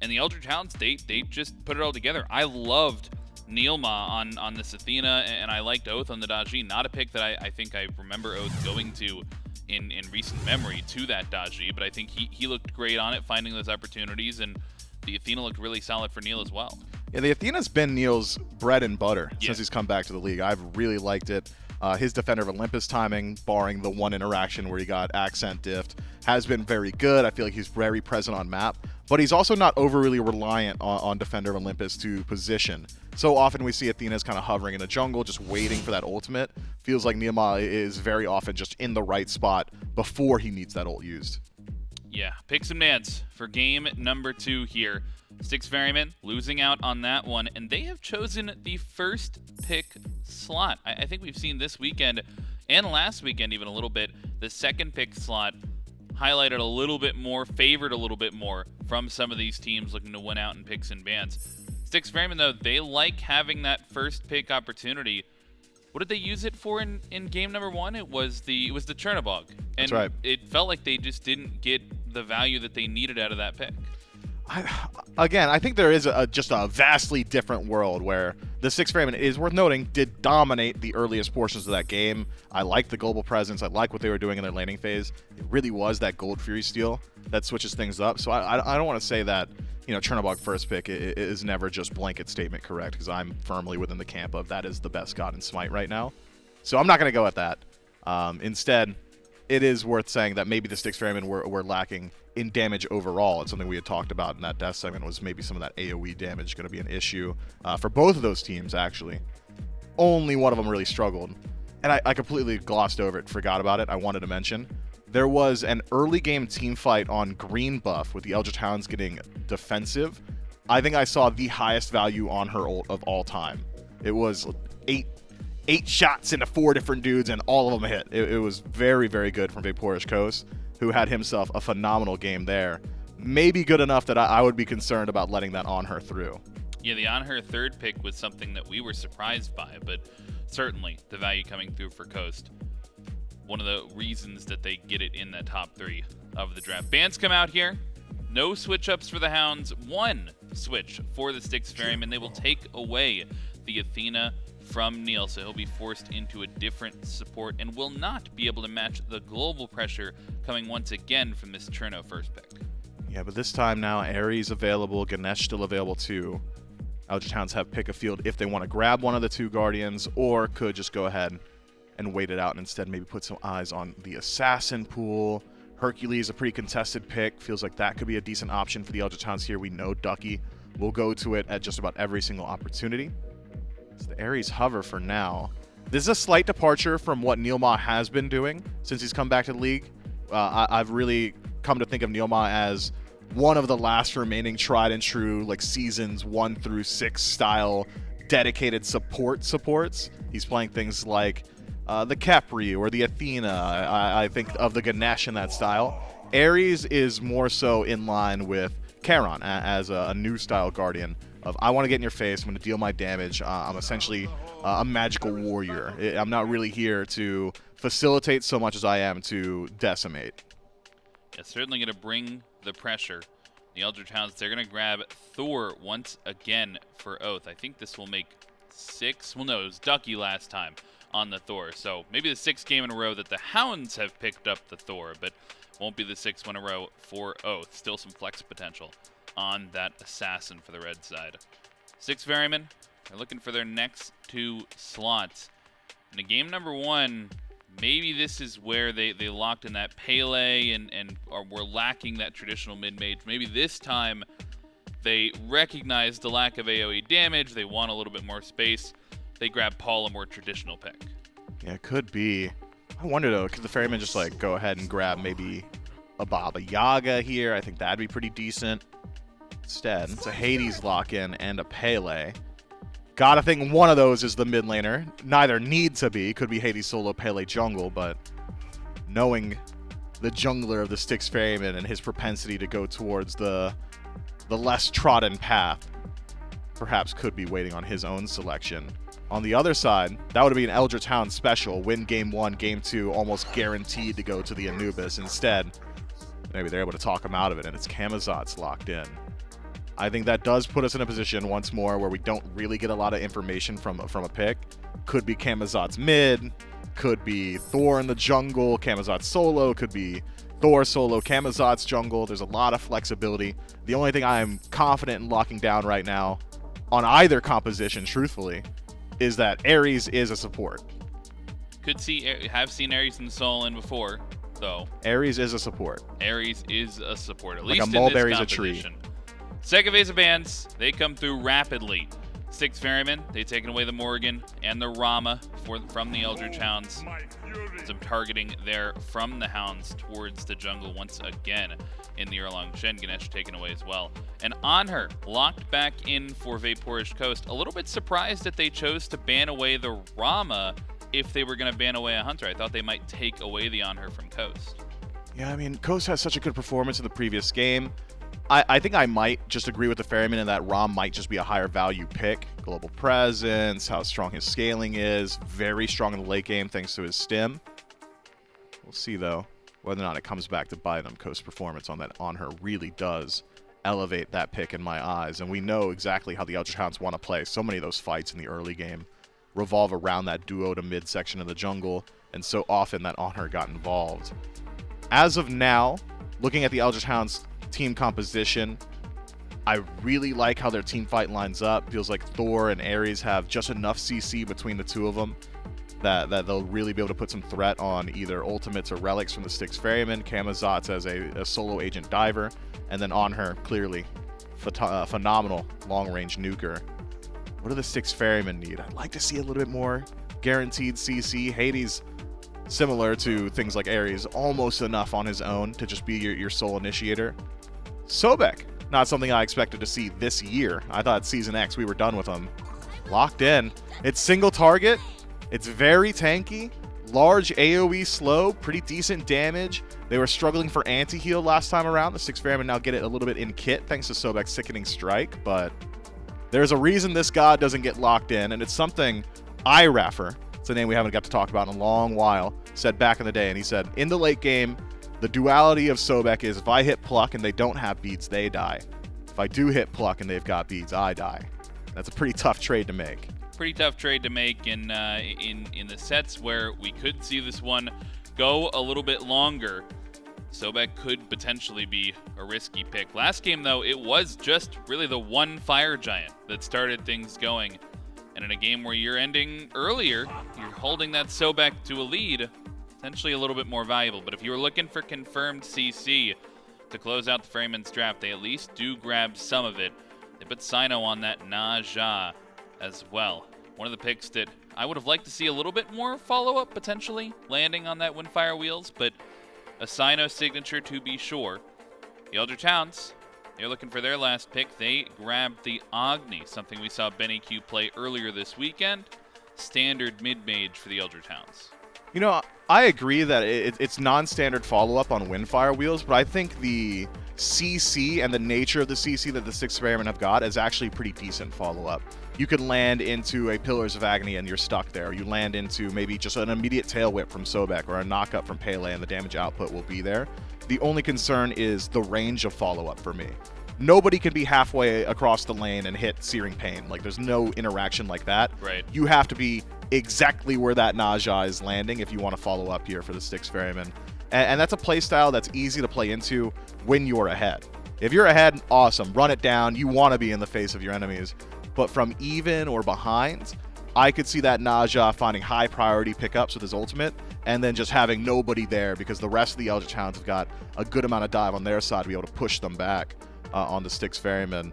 And the Eldritch Hounds, they just put it all together. I loved NeilMah on this Athena, and I liked Oathhh on the Daji. Not a pick that I think I remember Oathhh going to in recent memory to that Daji, but I think he looked great on it, finding those opportunities, and the Athena looked really solid for Neil as well. Yeah, the Athena's been Neil's bread and butter since he's come back to the league. I've really liked it. His Defender of Olympus timing, barring the one interaction where he got accent diffed, has been very good. I feel like he's very present on map, but he's also not overly reliant on Defender of Olympus to position. So often we see Athena's kind of hovering in the jungle, just waiting for that ultimate. Feels like NeilMah is very often just in the right spot before he needs that ult used. Yeah, pick some nans for game number 2 here. Styx Ferrymen losing out on that one, and they have chosen the first pick slot. I think we've seen this weekend and last weekend even a little bit, the second pick slot highlighted a little bit more, favored a little bit more from some of these teams looking to win out in picks and bans. Styx Ferrymen, though, they like having that first pick opportunity. What did they use it for in game number 1? It was the Chernobog. And That's right. It felt like they just didn't get the value that they needed out of that pick. I think there is just a vastly different world where the Styx Ferrymen, is worth noting, did dominate the earliest portions of that game. I like the global presence. I like what they were doing in their laning phase. It really was that Gold Fury steal that switches things up. So I don't want to say that, you know, Chernobog first pick is never just blanket statement correct, because I'm firmly within the camp of that is the best god in Smite right now. So I'm not going to go at that. Instead, it is worth saying that maybe the Styx Ferrymen were lacking in damage overall. It's something we had talked about in that death segment, was maybe some of that AoE damage going to be an issue for both of those teams, actually. Only one of them really struggled. And I completely glossed over it, forgot about it. I wanted to mention there was an early game team fight on green buff with the Eldritch Hounds getting defensive. I think I saw the highest value on her ult of all time. It was 8 shots into 4 different dudes, and all of them hit. It was very, very good from VaporishCoast, who had himself a phenomenal game there. Maybe good enough that I would be concerned about letting that Anhur through. Yeah, the Anhur third pick was something that we were surprised by, but certainly the value coming through for Coast. One of the reasons that they get it in the top 3 of the draft. Bans come out here. No switch-ups for the Hounds. 1 switch for the Styx Ferrymen. They will take away the Athena from Neil, so he'll be forced into a different support and will not be able to match the global pressure coming once again from this Cherno first pick. Yeah, but this time now, Ares available, Ganesh still available too. Eldritch Hounds have pick a field if they want to grab one of the 2 Guardians, or could just go ahead and wait it out and instead maybe put some eyes on the Assassin pool. Hercules, a pretty contested pick. Feels like that could be a decent option for the Eldritch Hounds here. We know Ducky will go to it at just about every single opportunity. So the Ares hover for now. This is a slight departure from what NeilMah has been doing since he's come back to the league. I've really come to think of NeilMah as one of the last remaining tried and true, like seasons 1 through 6 style dedicated supports. He's playing things like the Capri or the Athena. I think of the Ganesh in that style. Ares is more so in line with Charon as a new style Guardian of, I want to get in your face, I'm going to deal my damage. I'm essentially a magical warrior. I'm not really here to facilitate so much as I am to decimate. Yeah, certainly going to bring the pressure. The Eldritch Hounds, they're going to grab Thor once again for Oathhh. I think this will make 6. Well, no, it was Ducky last time on the Thor. So maybe the 6th game in a row that the Hounds have picked up the Thor, but won't be the 6th one in a row for Oathhh. Still some flex potential on that Assassin for the red side. Styx Ferrymen, they're looking for their next 2 slots. And in game number 1, maybe this is where they locked in that Pele and were lacking that traditional mid-mage. Maybe this time they recognize the lack of AoE damage. They want a little bit more space. They grab Paul, a more traditional pick. Yeah, it could be. I wonder, though, could the Ferrymen just, like, go ahead and grab maybe a Baba Yaga here? I think that'd be pretty decent. Instead, it's a Hades lock-in and a Pele. Gotta think one of those is the mid laner. Neither need to be. Could be Hades solo, Pele jungle, but knowing the jungler of the Styx Ferrymen and his propensity to go towards the less trodden path, perhaps could be waiting on his own selection. On the other side, that would be an Eldritch Hound special. Win game 1, game 2, almost guaranteed to go to the Anubis. Instead, maybe they're able to talk him out of it, and it's Camazotz locked in. I think that does put us in a position once more where we don't really get a lot of information from a pick. Could be Camazotz mid, could be Thor in the jungle, Camazotz solo, could be Thor solo, Camazotz jungle. There's a lot of flexibility. The only thing I'm confident in locking down right now on either composition, truthfully, is that Ares is a support. Have seen Ares in the Soul in before, though. Ares is a support. Ares is a support, at like least a mulberry's in this a tree. composition. Second phase of bans, they come through rapidly. Styx Ferrymen, they've taken away the Morrigan and the Rama from the Eldritch Hounds. Some targeting there from the Hounds towards the jungle once again in the Erlang Shen. Ganesh taken away as well. And Anhur locked back in for VaporishCoast. A little bit surprised that they chose to ban away the Rama if they were going to ban away a Hunter. I thought they might take away the Anhur from Coast. Yeah, I mean, Coast has such a good performance in the previous game. I think I might just agree with the Ferryman in that Rom might just be a higher value pick. Global presence, how strong his scaling is, very strong in the late game thanks to his stim. We'll see, though, whether or not it comes back to bite him. Coast performance on that Anhur really does elevate that pick in my eyes, and we know exactly how the Eldritch Hounds want to play. So many of those fights in the early game revolve around that duo to mid section of the jungle, and so often that Anhur got involved. As of now, looking at the Eldritch Hounds team composition, I really like how their team fight lines up. Feels like Thor and Ares have just enough CC between the two of them that they'll really be able to put some threat on either ultimates or relics from the Styx Ferrymen, Camazotz as a solo agent diver, and then Anhur, clearly phenomenal long-range nuker. What do the Styx Ferrymen need? I'd like to see a little bit more guaranteed CC. Hades, similar to things like Ares, almost enough on his own to just be your sole initiator. Sobek, not something I expected to see this year. I thought Season X we were done with him. Locked in. It's single target. It's very tanky, large AoE slow, pretty decent damage. They were struggling for anti-heal last time around. The Styx Ferrymen now get it a little bit in kit thanks to Sobek's Sickening Strike, but there's a reason this god doesn't get locked in, and it's something iRaffer, it's a name we haven't got to talk about in a long while, said back in the day, and he said, in the late game, the duality of Sobek is if I hit Pluck and they don't have beads, they die. If I do hit Pluck and they've got beads, I die. That's a pretty tough trade to make. Pretty tough trade to make in the sets where we could see this one go a little bit longer. Sobek could potentially be a risky pick. Last game, though, it was just really the one Fire Giant that started things going. And in a game where you're ending earlier, you're holding that Sobek to a lead, potentially a little bit more valuable. But if you were looking for confirmed CC to close out the Ferryman's draft, they at least do grab some of it. They put Cyno on that Naja as well. One of the picks that I would have liked to see a little bit more follow-up, potentially, landing on that Windfire Wheels, but a Cyno signature to be sure. The Eldritch Hounds, they're looking for their last pick. They grabbed the Agni, something we saw BennyQ play earlier this weekend. Standard mid-mage for the Eldritch Hounds. You know, I agree that it's non-standard follow-up on Windfire Wheels, but I think the CC and the nature of the CC that the Styx Ferrymen have got is actually pretty decent follow-up. You can land into a Pillars of Agni and you're stuck there. You land into maybe just an immediate tail whip from Sobek or a knockup from Pele and the damage output will be there. The only concern is the range of follow-up for me. Nobody can be halfway across the lane and hit Searing Pain. Like, there's no interaction like that. Right. You have to be exactly where that Naja is landing if you want to follow up here for the Styx Ferrymen. And that's a playstyle that's easy to play into when you're ahead. If you're ahead, awesome. Run it down. You want to be in the face of your enemies. But from even or behind, I could see that Naja finding high priority pickups with his ultimate and then just having nobody there because the rest of the Eldritch Hounds have got a good amount of dive on their side to be able to push them back on the Styx Ferrymen.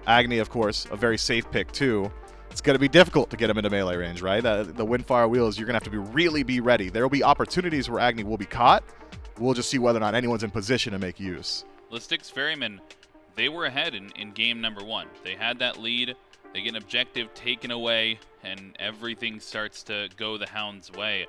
Agni, of course, a very safe pick too. It's going to be difficult to get him into melee range, right? The Windfire Wheels, you're going to have to really be ready. There will be opportunities where Agni will be caught. We'll just see whether or not anyone's in position to make use. The Styx Ferrymen, they were ahead in game number 1. They had that lead. They get an objective taken away, and everything starts to go the Hound's way.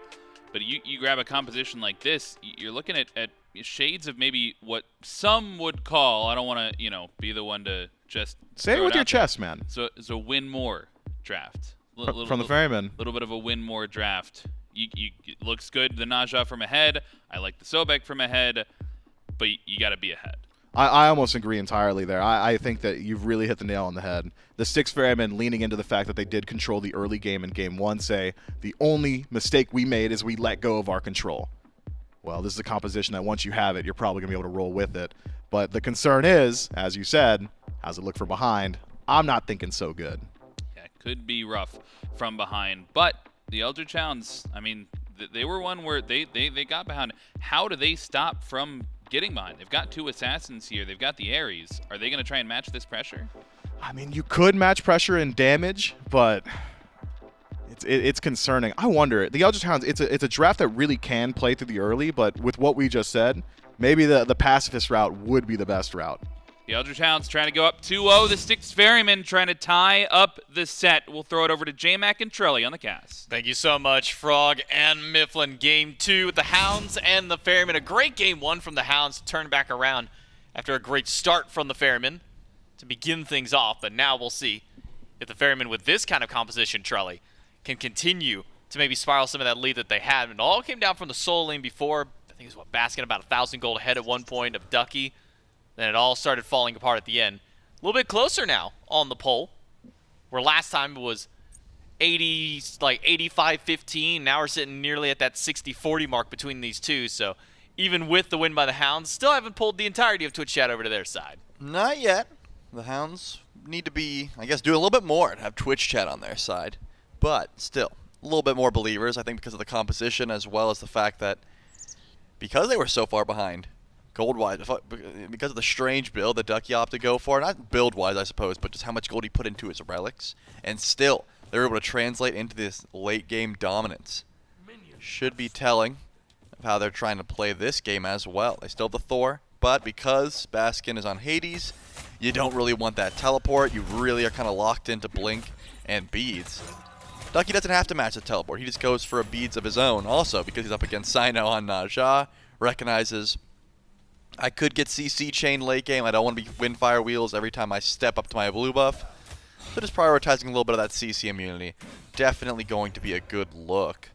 But you grab a composition like this, you're looking at shades of maybe what some would call, I don't want to, be the one to just say it with your chest, man. So it's a win more draft. From the Ferrymen. A little bit of a win more draft. It looks good, the Naja from ahead. I like the Sobek from ahead, but you got to be ahead. I almost agree entirely there. I think that you've really hit the nail on the head. The Styx Ferrymen leaning into the fact that they did control the early game in game 1 say, the only mistake we made is we let go of our control. Well, this is a composition that once you have it, you're probably going to be able to roll with it. But the concern is, as you said, how's it look for behind? I'm not thinking so good. Yeah, it could be rough from behind. But the Eldritch Hounds, I mean, they were one where they got behind. How do they stop from getting behind? They've got 2 assassins here. They've got the Ares. Are they going to try and match this pressure? I mean, you could match pressure in damage, but it's concerning. I wonder. The Eldritch Hounds, it's a draft that really can play through the early, but with what we just said, maybe the pacifist route would be the best route. The Eldritch Hounds trying to go up 2-0. The Styx Ferrymen trying to tie up the set. We'll throw it over to J-Mac and Trelly on the cast. Thank you so much, Frog and Mifflin. Game 2 with the Hounds and the Ferrymen. A great game 1 from the Hounds to turn back around after a great start from the Ferrymen to begin things off. But now we'll see if the Ferrymen with this kind of composition, Trelly, can continue to maybe spiral some of that lead that they had. And it all came down from the solo lane before. I think it was Baskin about 1,000 gold ahead at one point of Ducky. Then it all started falling apart at the end. A little bit closer now on the poll, where last time it was 85-15. Now we're sitting nearly at that 60-40 mark between these two. So even with the win by the Hounds, still haven't pulled the entirety of Twitch chat over to their side. Not yet. The Hounds need to be, I guess, do a little bit more to have Twitch chat on their side. But still, a little bit more believers, I think, because of the composition as well as the fact that because they were so far behind, gold-wise, because of the strange build that Ducky opted to go for, not build-wise, I suppose, but just how much gold he put into his relics, and still, they were able to translate into this late-game dominance. Should be telling of how they're trying to play this game as well. They still have the Thor, but because Baskin is on Hades, you don't really want that teleport. You really are kind of locked into Blink and Beads. Ducky doesn't have to match the teleport. He just goes for a beads of his own also because he's up against Cyno on Najah. Recognizes I could get CC chain late game. I don't want to be Windfire Wheels every time I step up to my blue buff. So just prioritizing a little bit of that CC immunity. Definitely going to be a good look.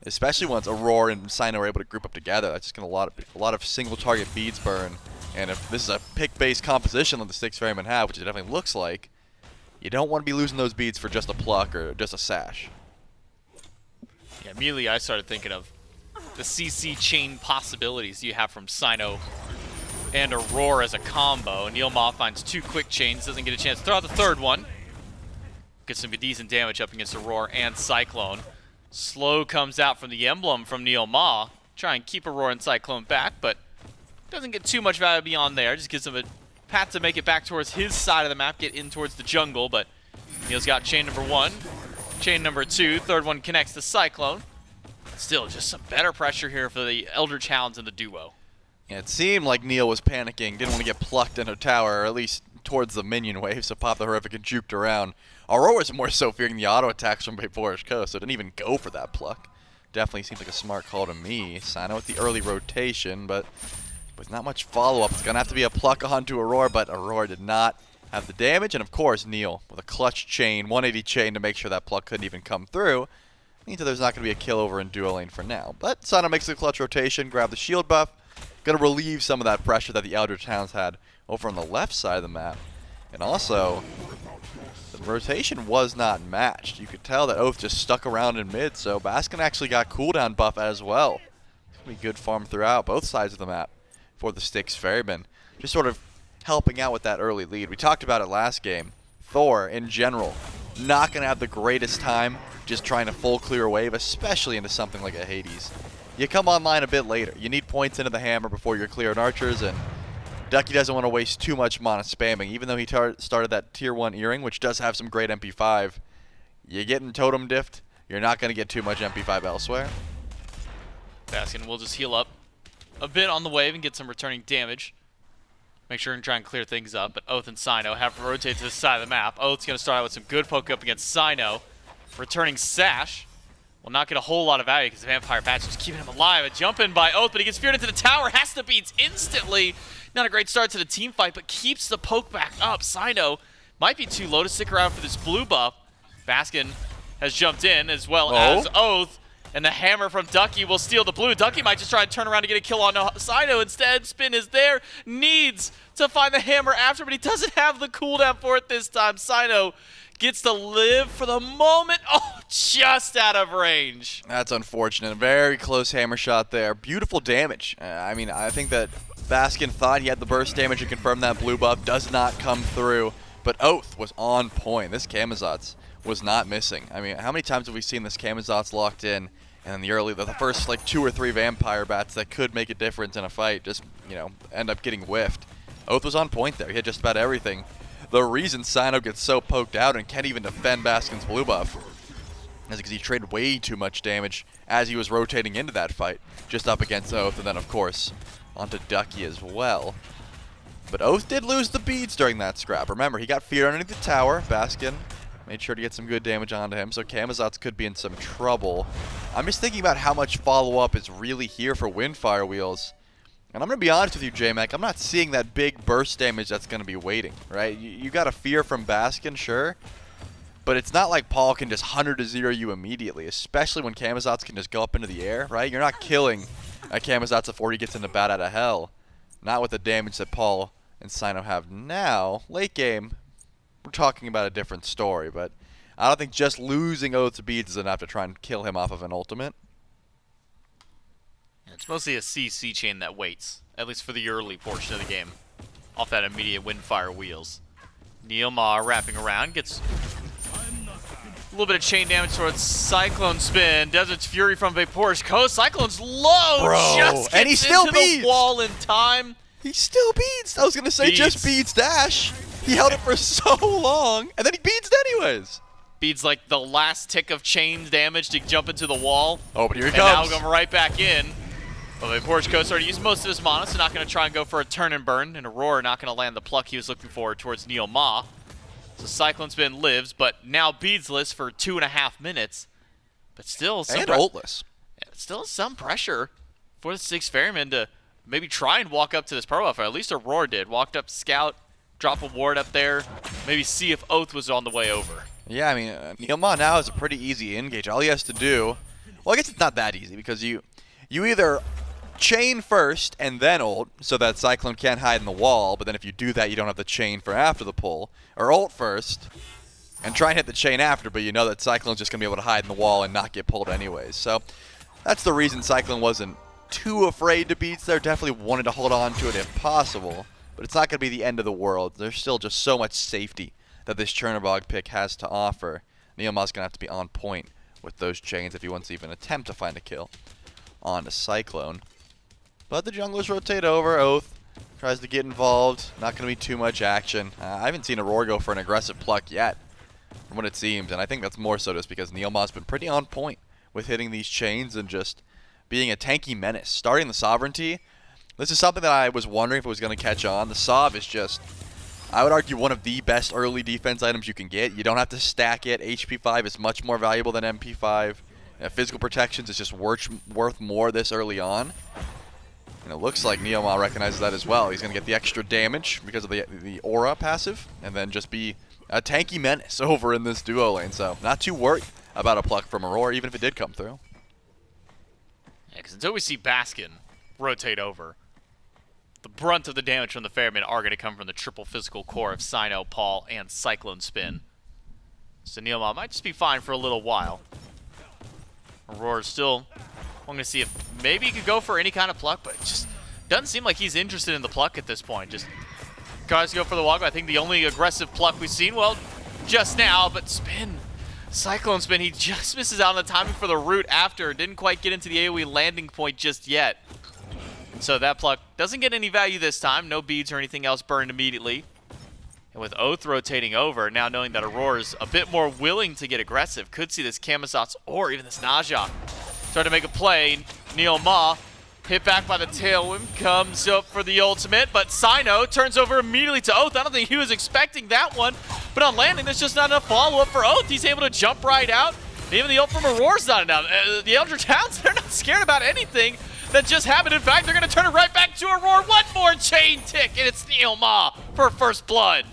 Especially once Aror and Cyno are able to group up together. That's just going to a lot of single target beads burn. And if this is a pick-based composition that the Styx Ferrymen have, which it definitely looks like, you don't want to be losing those beads for just a pluck or just a sash. Yeah, immediately I started thinking of the CC chain possibilities you have from Cyno and Aror as a combo. NeilMah finds 2 quick chains, doesn't get a chance to throw out the third one. Gets some decent damage up against Aror and Cyclone. Slow comes out from the emblem from NeilMah. Try and keep Aror and Cyclone back, but doesn't get too much value beyond there. Just gives him a pat to make it back towards his side of the map, get in towards the jungle, but Neil's got chain number 1, chain number 2, third one connects to Cyclone. Still, just some better pressure here for the Eldritch Hounds and the duo. Yeah, it seemed like Neil was panicking, didn't want to get plucked in a tower, or at least towards the minion wave, so Pop the Horrific and juked around. Aurora was more so fearing the auto attacks from VaporishCoast, so didn't even go for that pluck. Definitely seems like a smart call to me. Cyno with the early rotation, but with not much follow-up. It's going to have to be a pluck onto Aurora, but Aurora did not have the damage. And of course, Neil with a clutch chain, 180 chain to make sure that pluck couldn't even come through. Means that there's not going to be a kill over in duo lane for now. But Cyno makes the clutch rotation, grab the shield buff. Going to relieve some of that pressure that the Eldritch Hounds had over on the left side of the map. And also, the rotation was not matched. You could tell that Oathhh just stuck around in mid, so Baskin actually got cooldown buff as well. It's going to be good farm throughout both sides of the map for the Styx Ferrymen. Just sort of helping out with that early lead. We talked about it last game. Thor, in general, not going to have the greatest time just trying to full clear a wave, especially into something like a Hades. You come online a bit later. You need points into the hammer before you're clearing archers, and Ducky doesn't want to waste too much mana spamming. Even though he started that tier 1 earring, which does have some great MP5, you get in totem diffed, you're not going to get too much MP5 elsewhere. Baskin will just heal up a bit on the wave and get some returning damage. Make sure and try and clear things up, but Oathhh and Cyno have to rotate to the side of the map. Oathh's going to start out with some good poke up against Cyno. Returning Sash will not get a whole lot of value because the Vampire Patch is keeping him alive. A jump in by Oathhh, but he gets feared into the tower, has to beat instantly. Not a great start to the team fight, but keeps the poke back up. Cyno might be too low to stick around for this blue buff. Baskin has jumped in as well as Oathhh. And the hammer from Ducky will steal the blue. Ducky might just try and turn around to get a kill on Cyno. Instead, Spin is there. Needs to find the hammer after, but he doesn't have the cooldown for it this time. Cyno gets to live for the moment. Oh, just out of range. That's unfortunate. Very close hammer shot there. Beautiful damage. I mean, I think that Baskin thought he had the burst damage to confirm that blue buff. Does not come through. But Oathhh was on point. This Camazotz was not missing. I mean, how many times have we seen this Camazotz locked in, and then the first like 2 or 3 vampire bats that could make a difference in a fight just, you know, end up getting whiffed. Oathhh was on point there. He had just about everything. The reason Cyno gets so poked out and can't even defend Baskin's blue buff is because he traded way too much damage as he was rotating into that fight, just up against Oathhh, and then of course onto Ducky as well. But Oathhh did lose the beads during that scrap. Remember, he got feared underneath the tower. Baskin made sure to get some good damage onto him, so Camazotz could be in some trouble. I'm just thinking about how much follow-up is really here for Windfire Wheels. And I'm going to be honest with you, J-Mac, I'm not seeing that big burst damage that's going to be waiting, right? You got a fear from Baskin, sure. But it's not like Paul can just 100-0 you immediately, especially when Camazotz can just go up into the air, right? You're not killing a Camazotz before he gets into bat out of hell. Not with the damage that Paul and Cyno have now. Late game, we're talking about a different story, but I don't think just losing Oathh's beads is enough to try and kill him off of an ultimate. It's mostly a CC chain that waits, at least for the early portion of the game, off that immediate Windfire Wheels. NeilMah wrapping around, gets a little bit of chain damage towards CycloneSpin. Desert's Fury from VaporishCoast. Cyclone's low, just and he gets still into beats the wall in time. He still beats. I was going to say just beats dash. He held it for so long, and then he beats anyways. Beats like the last tick of chain damage to jump into the wall. Oh, but here he comes. And now going right back in. Well, VaporishCoast already used most of his mana, so not going to try and go for a turn and burn. And Aurora not going to land the pluck he was looking for towards NeilMah. So CycloneSpin lives, but now beadsless for 2.5 minutes. But still some And ultless. Still some pressure for the Styx Ferrymen to maybe try and walk up to this purple buff. Or at least Aror did. Walked up to scout, drop a ward up there, maybe see if Oathhh was on the way over. Yeah, I mean, NeilMah now is a pretty easy engage. All he has to do, well, I guess it's not that easy because you either chain first and then ult so that Cyclone can't hide in the wall, but then if you do that, you don't have the chain for after the pull, or ult first and try and hit the chain after, but you know that Cyclone's just going to be able to hide in the wall and not get pulled anyways. So that's the reason Cyclone wasn't too afraid to beats there. Definitely wanted to hold on to it if possible, but it's not going to be the end of the world. There's still just so much safety that this Chernobog pick has to offer. NeilMah's going to have to be on point with those chains if he wants to even attempt to find a kill on a Cyclone. But the junglers rotate over. Oathhh tries to get involved. Not going to be too much action. I haven't seen Aror go for an aggressive pluck yet, from what it seems, and I think that's more so just because NeilMah's been pretty on point with hitting these chains and just being a tanky menace. Starting the Sovereignty, this is something that I was wondering if it was going to catch on. The Sov is just, I would argue, one of the best early defense items you can get. You don't have to stack it. HP 5 is much more valuable than MP 5. Physical protections is just worth more this early on. And it looks like NeilMah recognizes that as well. He's going to get the extra damage because of the aura passive, and then just be a tanky menace over in this duo lane. So not too worried about a pluck from Aror, even if it did come through. Yeah, because until we see Baskin rotate over, the brunt of the damage from the Ferrymen are going to come from the triple physical core of Cyno, Paul, and CycloneSpin. So NeilMah might just be fine for a little while. Aror still wanting to see if maybe he could go for any kind of pluck, but it just doesn't seem like he's interested in the pluck at this point. Just tries to go for the walk. I think the only aggressive pluck we've seen, well, just now, but CycloneSpin, he just misses out on the timing for the root after. Didn't quite get into the AoE landing point just yet. So that pluck doesn't get any value this time. No beads or anything else burned immediately. And with Oathhh rotating over, now knowing that Aror is a bit more willing to get aggressive, could see this Camazotz or even this Naja start to make a play. NeilMah hit back by the tailwind, comes up for the ultimate, but Cyno turns over immediately to Oathhh. I don't think he was expecting that one, but on landing, there's just not enough follow-up for Oathhh. He's able to jump right out. Even the ult from Auror's not enough. The Eldritch Hounds, they're not scared about anything that just happened. In fact, they're going to turn it right back to Aror. One more chain tick, and it's NeilMah for first blood.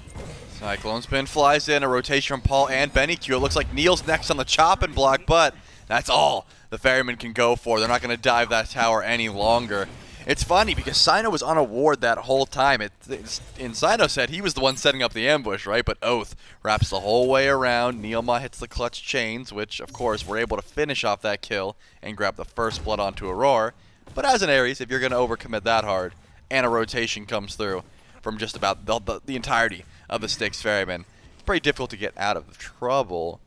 CycloneSpin flies in, a rotation from Paul and BennyQ. It looks like Neil's next on the chopping block, but that's all the Ferrymen can go for. They're not going to dive that tower any longer. It's funny because Cyno was on a ward that whole time. In Cyno said he was the one setting up the ambush, right? But Oathhh wraps the whole way around. NeilMah hits the clutch chains, which, of course, were able to finish off that kill and grab the first blood onto Aror. But as an Ares, if you're going to overcommit that hard and a rotation comes through from just about the entirety of the Styx Ferrymen, it's pretty difficult to get out of trouble.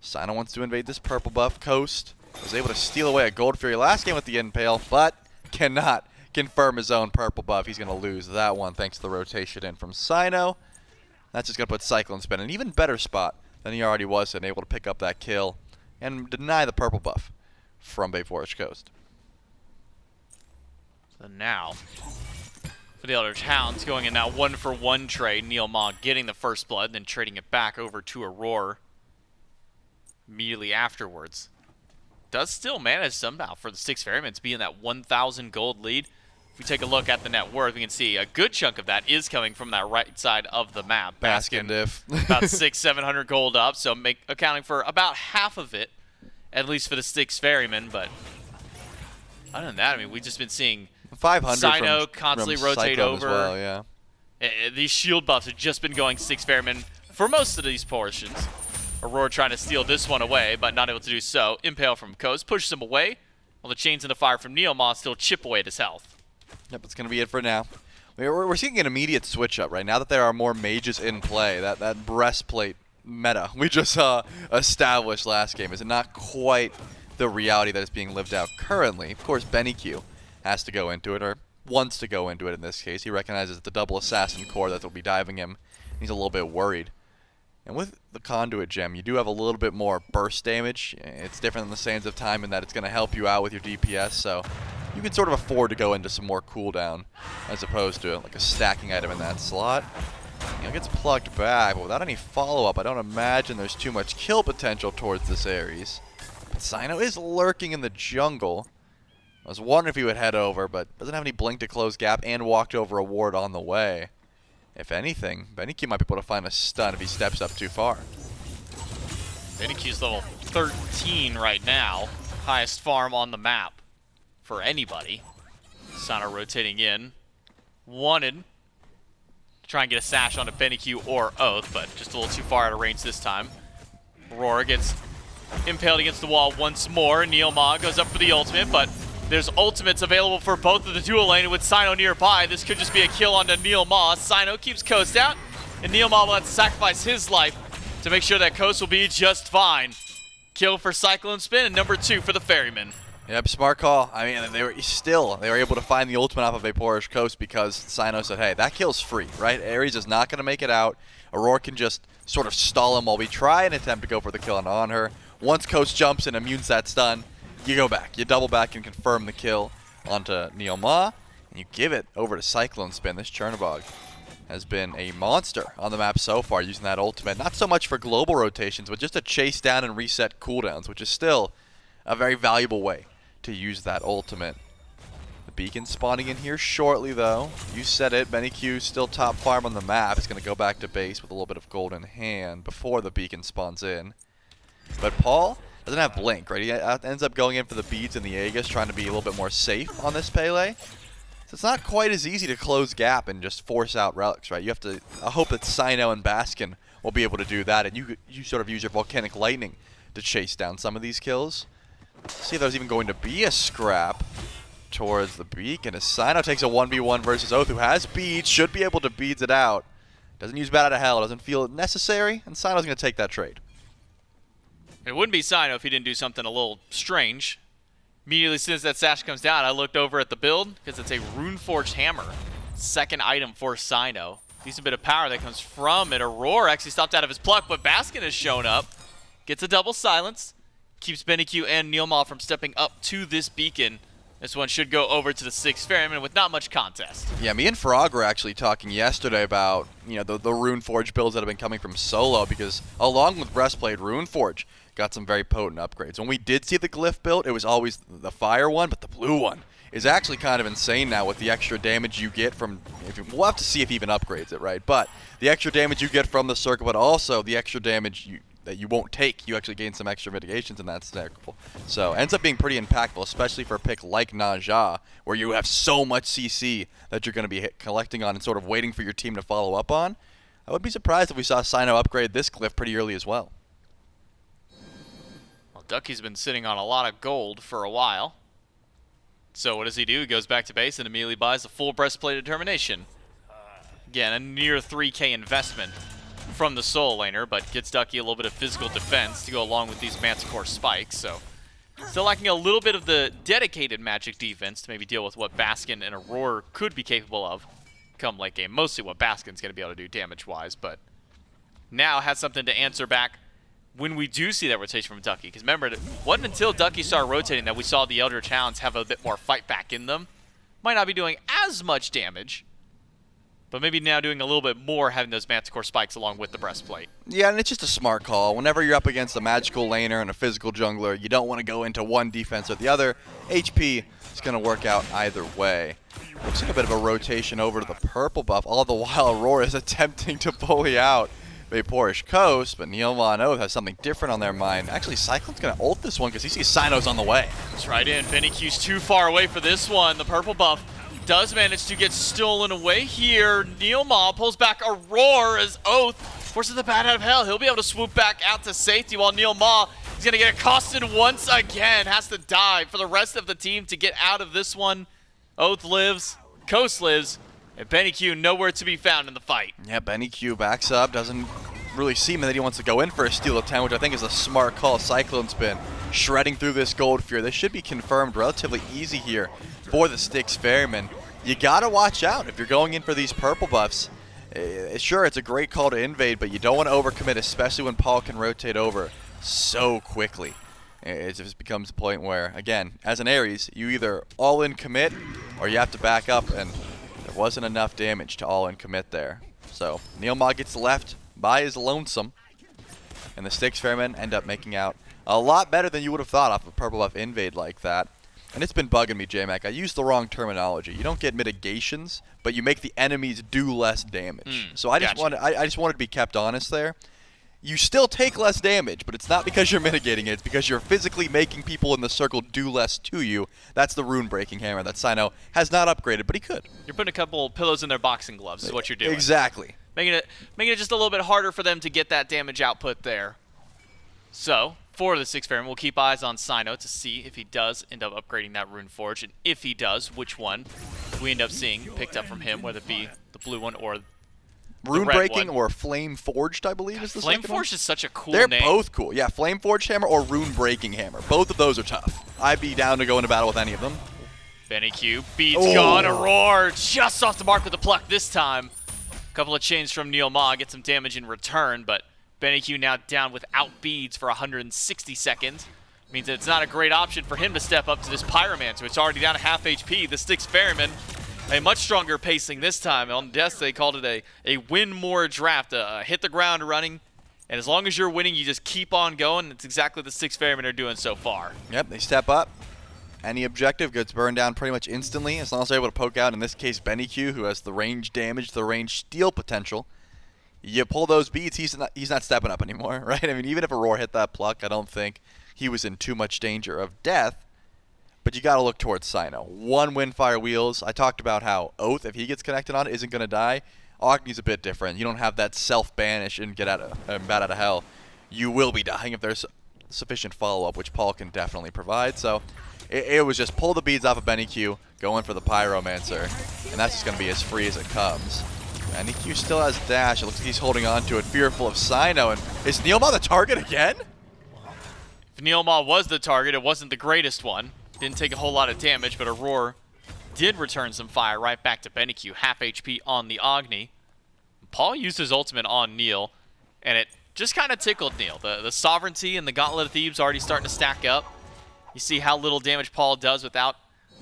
Cyno wants to invade this purple buff coast. Was able to steal away a Gold Fury last game with the Impale, but cannot confirm his own purple buff. He's going to lose that one thanks to the rotation in from Cyno. That's just going to put CycloneSpin in an even better spot than he already was and able to pick up that kill and deny the purple buff from VaporishCoast. So now, for the Eldritch Hounds, going in now 1-for-1 trade. NeilMah getting the first blood, then trading it back over to Aror immediately afterwards. Does still manage somehow for the Styx Ferrymen to be in that 1,000 gold lead. If we take a look at the net worth, we can see a good chunk of that is coming from that right side of the map. Baskin diff. About 600-700 gold up, so accounting for about half of it, at least for the Styx Ferrymen. But other than that, I mean, we've just been seeing 500 Cyno constantly rotate Cyclone over. as well, yeah. These shield buffs have just been going Styx Ferrymen for most of these portions. Aror trying to steal this one away, but not able to do so. Impale from Coast pushes him away, while the chains in the fire from NeilMah still chip away at his health. Yep, that's going to be it for now. We're seeing an immediate switch up right now that there are more mages in play. That breastplate meta we just established last game is not quite the reality that is being lived out currently. Of course, BennyQ has to go into it, or wants to go into it in this case. He recognizes the double assassin core that will be diving him. He's a little bit worried. And with the Conduit gem, you do have a little bit more burst damage. It's different than the Sands of Time in that it's going to help you out with your DPS, so you can sort of afford to go into some more cooldown as opposed to like a stacking item in that slot. Gets plugged back, but without any follow-up, I don't imagine there's too much kill potential towards this Ares. But Cyno is lurking in the jungle. I was wondering if he would head over, but doesn't have any blink to close gap and walked over a ward on the way. If anything, BennyQ might be able to find a stun if he steps up too far. BennyQ's level 13 right now. Highest farm on the map for anybody. Cyno rotating in. Wanted to try and get a sash onto BennyQ or Oathhh, but just a little too far out of range this time. Aurora gets impaled against the wall once more. NeilMah goes up for the ultimate, but there's ultimates available for both of the dual lane with Cyno nearby. This could just be a kill onto NeilMah. Cyno keeps Coast out, and NeilMah will have to sacrifice his life to make sure that Coast will be just fine. Kill for CycloneSpin and number 2 for the Ferrymen. Yep, smart call. I mean, they were able to find the ultimate off of VaporishCoast because Cyno said, hey, that kill's free, right? Ares is not going to make it out. Aurora can just sort of stall him while we try and attempt to go for the kill on Anhur. Once Coast jumps and immunes that stun, you go back. You double back and confirm the kill onto NeilMah, and you give it over to CycloneSpin. This Chernobog has been a monster on the map so far using that ultimate. Not so much for global rotations, but just to chase down and reset cooldowns, which is still a very valuable way to use that ultimate. The beacon spawning in here shortly, though. You said it, BennyQ still top farm on the map. He's going to go back to base with a little bit of gold in hand before the beacon spawns in. But Paul doesn't have blink, right? He ends up going in for the beads and the Aegis, trying to be a little bit more safe on this Pele. So it's not quite as easy to close gap and just force out relics, right? You have to hope that Cyno and Baskin will be able to do that, and you sort of use your volcanic lightning to chase down some of these kills. See if there's even going to be a scrap towards the beacon as Cyno takes a 1v1 versus Oathhh, who has beads, should be able to beads it out. Doesn't use Bat Out of Hell, doesn't feel it necessary, and Cyno's going to take that trade. It wouldn't be Cyno if he didn't do something a little strange. Immediately as soon as that sash comes down, I looked over at the build because it's a Runeforged Hammer. Second item for Cyno. Decent bit of power that comes from it. Aurora actually stopped out of his pluck, but Baskin has shown up. Gets a double silence. Keeps BennyQ and NeilMah from stepping up to this beacon. This one should go over to the Styx Ferrymen with not much contest. Yeah, me and Frog were actually talking yesterday about, you know, the Runeforge builds that have been coming from solo, because along with Breastplate, Runeforge got some very potent upgrades. When we did see the glyph build, it was always the fire one, but the blue one is actually kind of insane now with the extra damage you get from, we'll have to see if he even upgrades it, right? But the extra damage you get from the Serqet, but also the extra damage that you won't take, you actually gain some extra mitigations, and that's terrible. So ends up being pretty impactful, especially for a pick like Naja, where you have so much CC that you're going to be collecting on and sort of waiting for your team to follow up on. I would be surprised if we saw Cyno upgrade this glyph pretty early as well. Well, Ducky's been sitting on a lot of gold for a while. So what does he do? He goes back to base and immediately buys a full Breastplate Determination. Again, a near 3K investment from the solo laner, but gets Ducky a little bit of physical defense to go along with these Manticore spikes. So still lacking a little bit of the dedicated magic defense to maybe deal with what Baskin and Aurora could be capable of come late game. Mostly what Baskin's going to be able to do damage-wise, but now has something to answer back when we do see that rotation from Ducky. Because remember, it wasn't until Ducky started rotating that we saw the Eldritch Hounds have a bit more fight back in them. Might not be doing as much damage, but maybe now doing a little bit more, having those Manticore spikes along with the Breastplate. Yeah, and it's just a smart call. Whenever you're up against a magical laner and a physical jungler, you don't want to go into one defense or the other. HP is going to work out either way. Looks like a bit of a rotation over to the purple buff, all the while Aurora is attempting to bully out VaporishCoast, but NeilMah and Oathhh has something different on their mind. Actually, Cyclone's going to ult this one because he sees Cyno's on the way. That's right in. BennyQ's too far away for this one. The purple buff does manage to get stolen away here. NeilMah pulls back Aurora as Oathhh forces the Bat Out of Hell. He'll be able to swoop back out to safety while NeilMah is going to get accosted once again. Has to die for the rest of the team to get out of this one. Oathhh lives, Coast lives, and BennyQ nowhere to be found in the fight. Yeah, BennyQ backs up. Doesn't really seem that he wants to go in for a steal of 10, which I think is a smart call. CycloneSpin shredding through this gold fear. This should be confirmed relatively easy here for the Styx Ferrymen. You gotta watch out if you're going in for these purple buffs. Sure, it's a great call to invade, but you don't want to overcommit, especially when Paul can rotate over so quickly. It just becomes a point where, again, as an Ares, you either all-in commit or you have to back up, and there wasn't enough damage to all-in commit there. So NeilMah gets left by his lonesome, and the Styx Ferrymen end up making out a lot better than you would have thought off a purple buff invade like that. And it's been bugging me, J-Mac. I used the wrong terminology. You don't get mitigations, but you make the enemies do less damage. So I just wanted to be kept honest there. You still take less damage, but it's not because you're mitigating it. It's because you're physically making people in the circle do less to you. That's the rune-breaking hammer that Cyno has not upgraded, but he could. You're putting a couple pillows in their boxing gloves is what you're doing. Exactly. Making it just a little bit harder for them to get that damage output there. So, for the Styx Ferrymen, we'll keep eyes on Cyno to see if he does end up upgrading that Rune Forge, and if he does, which one we end up seeing picked up from him, whether it be the blue one or Rune Breaking or Flame Forged, I believe, is the Flame second Forged one. is such a cool They're name. both cool. Yeah, Flame Forged Hammer or Rune Breaking Hammer. Both of those are tough. I'd be down to go into battle with any of them. BennyQ beats gone. Aror just off the mark with the pluck this time. A couple of chains from NeilMah, get some damage in return, but BennyQ now down without beads for 160 seconds. Means that it's not a great option for him to step up to this Pyromancer. It's already down to half HP. The Styx Ferrymen, a much stronger pacing this time. On desk, they called it a win more draft, hit the ground running. And as long as you're winning, you just keep on going. That's exactly what the Styx Ferrymen are doing so far. Yep, they step up. Any objective gets burned down pretty much instantly, as long as they're able to poke out, in this case, BennyQ, who has the range damage, the range steal potential. You pull those beads, he's not stepping up anymore, right? I mean, even if Aror hit that pluck, I don't think he was in too much danger of death. But you got to look towards Cyno. 1 Windfire Wheels. I talked about how Oathhh, if he gets connected on it, isn't going to die. Agni's a bit different. You don't have that self-banish and bat out of hell. You will be dying if there's sufficient follow-up, which Paul can definitely provide. So it was just pull the beads off of BennyQ, go in for the Pyromancer, and that's just going to be as free as it comes. BennyQ still has dash. It looks like he's holding on to it, fearful of Cyno. And is NeilMah the target again? If NeilMah was the target, it wasn't the greatest one. Didn't take a whole lot of damage, but Aror did return some fire right back to BennyQ. Half HP on the Agni. Paul used his ultimate on Neil, and it just kind of tickled Neil. The Sovereignty and the Gauntlet of Thebes already starting to stack up. You see how little damage Paul does without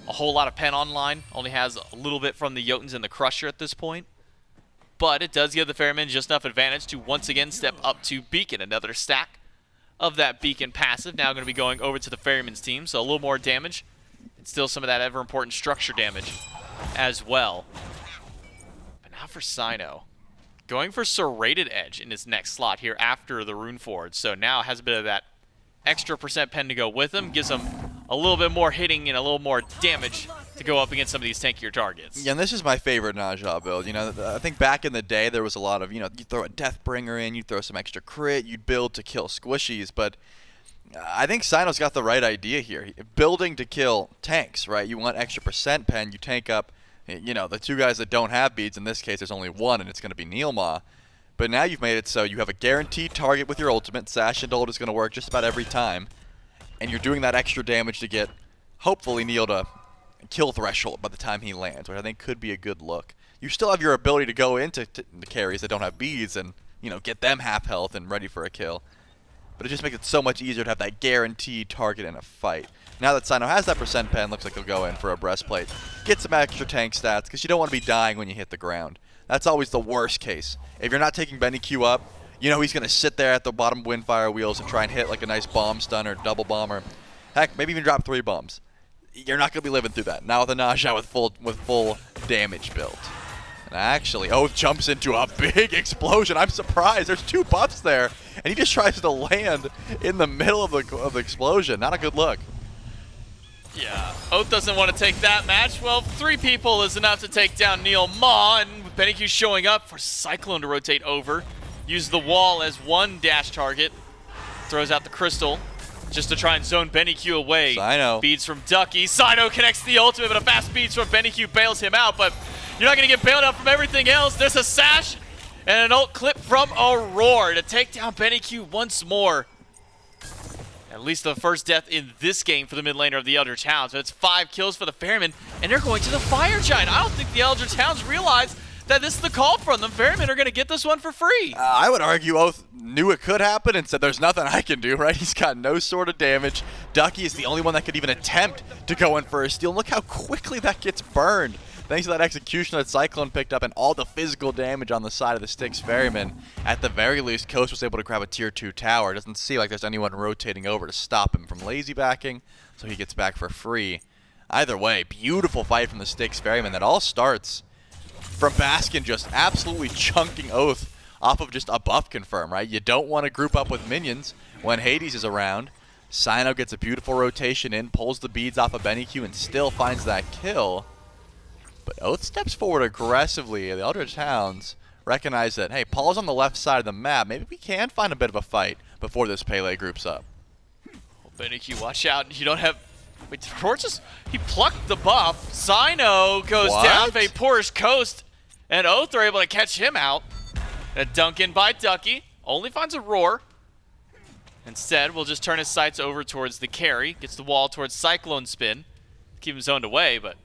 a whole lot of pen online. Only has a little bit from the Jotuns and the Crusher at this point. But it does give the Ferrymen just enough advantage to once again step up to Beacon. Another stack of that Beacon passive. Now going to be going over to the Ferrymen's team, so a little more damage. And still some of that ever-important structure damage as well. But now for Cyno. Going for Serrated Edge in his next slot here after the Rune Forge. So now has a bit of that extra % pen to go with him. Gives him a little bit more hitting and a little more damage to go up against some of these tankier targets. Yeah, and this is my favorite Najah build. You know, I think back in the day there was a lot of, you throw a Deathbringer in, you throw some extra crit, you'd build to kill squishies, but I think Cyno's got the right idea here. Building to kill tanks, right? You want extra % pen, you tank up, the 2 guys that don't have beads. In this case, there's only 1, and it's going to be NeilMah. But now you've made it so you have a guaranteed target with your ultimate. Sash and Ult is going to work just about every time. And you're doing that extra damage to get, hopefully, Neil to kill threshold by the time he lands, which I think could be a good look. You still have your ability to go into the carries that don't have beads and, get them half health and ready for a kill. But it just makes it so much easier to have that guaranteed target in a fight. Now that Cyno has that % pen, looks like he'll go in for a breastplate. Get some extra tank stats, because you don't want to be dying when you hit the ground. That's always the worst case. If you're not taking BennyQ up, he's going to sit there at the bottom Windfire Wheels and try and hit like a nice bomb stun or double bomb, or heck, maybe even drop 3 bombs. You're not going to be living through that. Now with a Najah with full damage built. And actually, Oathhh jumps into a big explosion. I'm surprised. There's 2 buffs there, and he just tries to land in the middle of the explosion. Not a good look. Yeah, Oathhh doesn't want to take that match. Well, 3 people is enough to take down NeilMah, and with BennyQ showing up for Cyclone to rotate over. Use the wall as 1 dash target. Throws out the crystal just to try and zone BennyQ away. Cyno. Beads from Ducky. Cyno connects the ultimate, but a fast beads from BennyQ bails him out, but you're not going to get bailed out from everything else. There's a sash and an ult clip from Aror to take down BennyQ once more. At least the first death in this game for the mid laner of the Eldritch Hounds. But it's 5 kills for the Ferrymen, and they're going to the Fire Giant. I don't think the Eldritch Hounds realize that this is the call from them. Ferrymen are going to get this one for free. I would argue Oathhh knew it could happen and said there's nothing I can do, right? He's got no sort of damage. Ducky is the only one that could even attempt to go in for a steal. Look how quickly that gets burned. thanks to that execution that Cyclone picked up and all the physical damage on the side of the Styx Ferrymen, at the very least, Coast was able to grab a tier 2 tower. It doesn't seem like there's anyone rotating over to stop him from lazy backing, so he gets back for free. Either way, beautiful fight from the Styx Ferrymen. That all starts from Baskin just absolutely chunking Oathhh off of just a buff confirm, right? You don't want to group up with minions when Hades is around. Cyno gets a beautiful rotation in, pulls the beads off of BennyQ, and still finds that kill. But Oathhh steps forward aggressively. The Eldritch Hounds recognize that, hey, Paul's on the left side of the map. Maybe we can find a bit of a fight before this Pele groups up. Well, BennyQ, watch out. You don't have... Wait, did Thor just... He plucked the buff. Cyno goes down. VaporishCoast and Oathhh are able to catch him out. A dunk in by Ducky. Only finds Aror. Instead, we'll just turn his sights over towards the carry. Gets the wall towards CycloneSpin. Keep him zoned away, but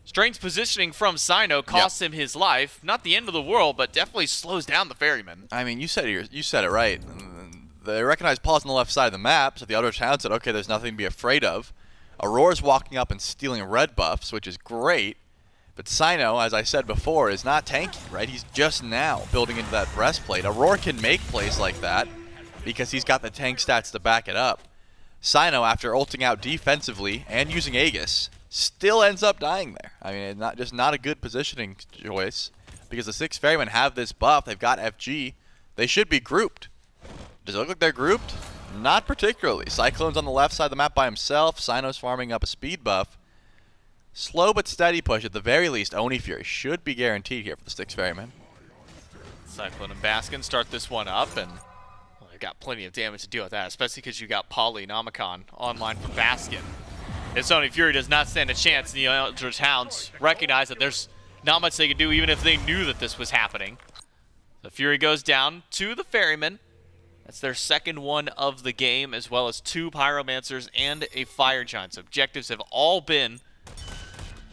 strange positioning from Cyno costs him his life. Not the end of the world, but definitely slows down the Ferryman. I mean, you said it right. They recognize Paul's on the left side of the map, so the Eldritch Hound said, okay, there's nothing to be afraid of. Auror's walking up and stealing red buffs, which is great. But Cyno, as I said before, is not tanky, right? He's just now building into that breastplate. Auror can make plays like that because he's got the tank stats to back it up. Cyno, after ulting out defensively and using Aegis, still ends up dying there. I mean, it's not a good positioning choice because the Styx Ferrymen have this buff. They've got FG. They should be grouped. Does it look like they're grouped? Not particularly. Cyclone's on the left side of the map by himself. Cyno's farming up a speed buff. Slow but steady push. At the very least, Oni Fury should be guaranteed here for the Styx Ferrymen. Cyclone and Baskin start this one up, and well, they've got plenty of damage to deal with that, especially because you got Polynomicon online for Baskin. This Oni Fury does not stand a chance. The Eldritch Hounds recognize that there's not much they could do even if they knew that this was happening. The Fury goes down to the Ferrymen. That's their second one of the game, as well as 2 Pyromancers and a Fire Giant. So objectives have all been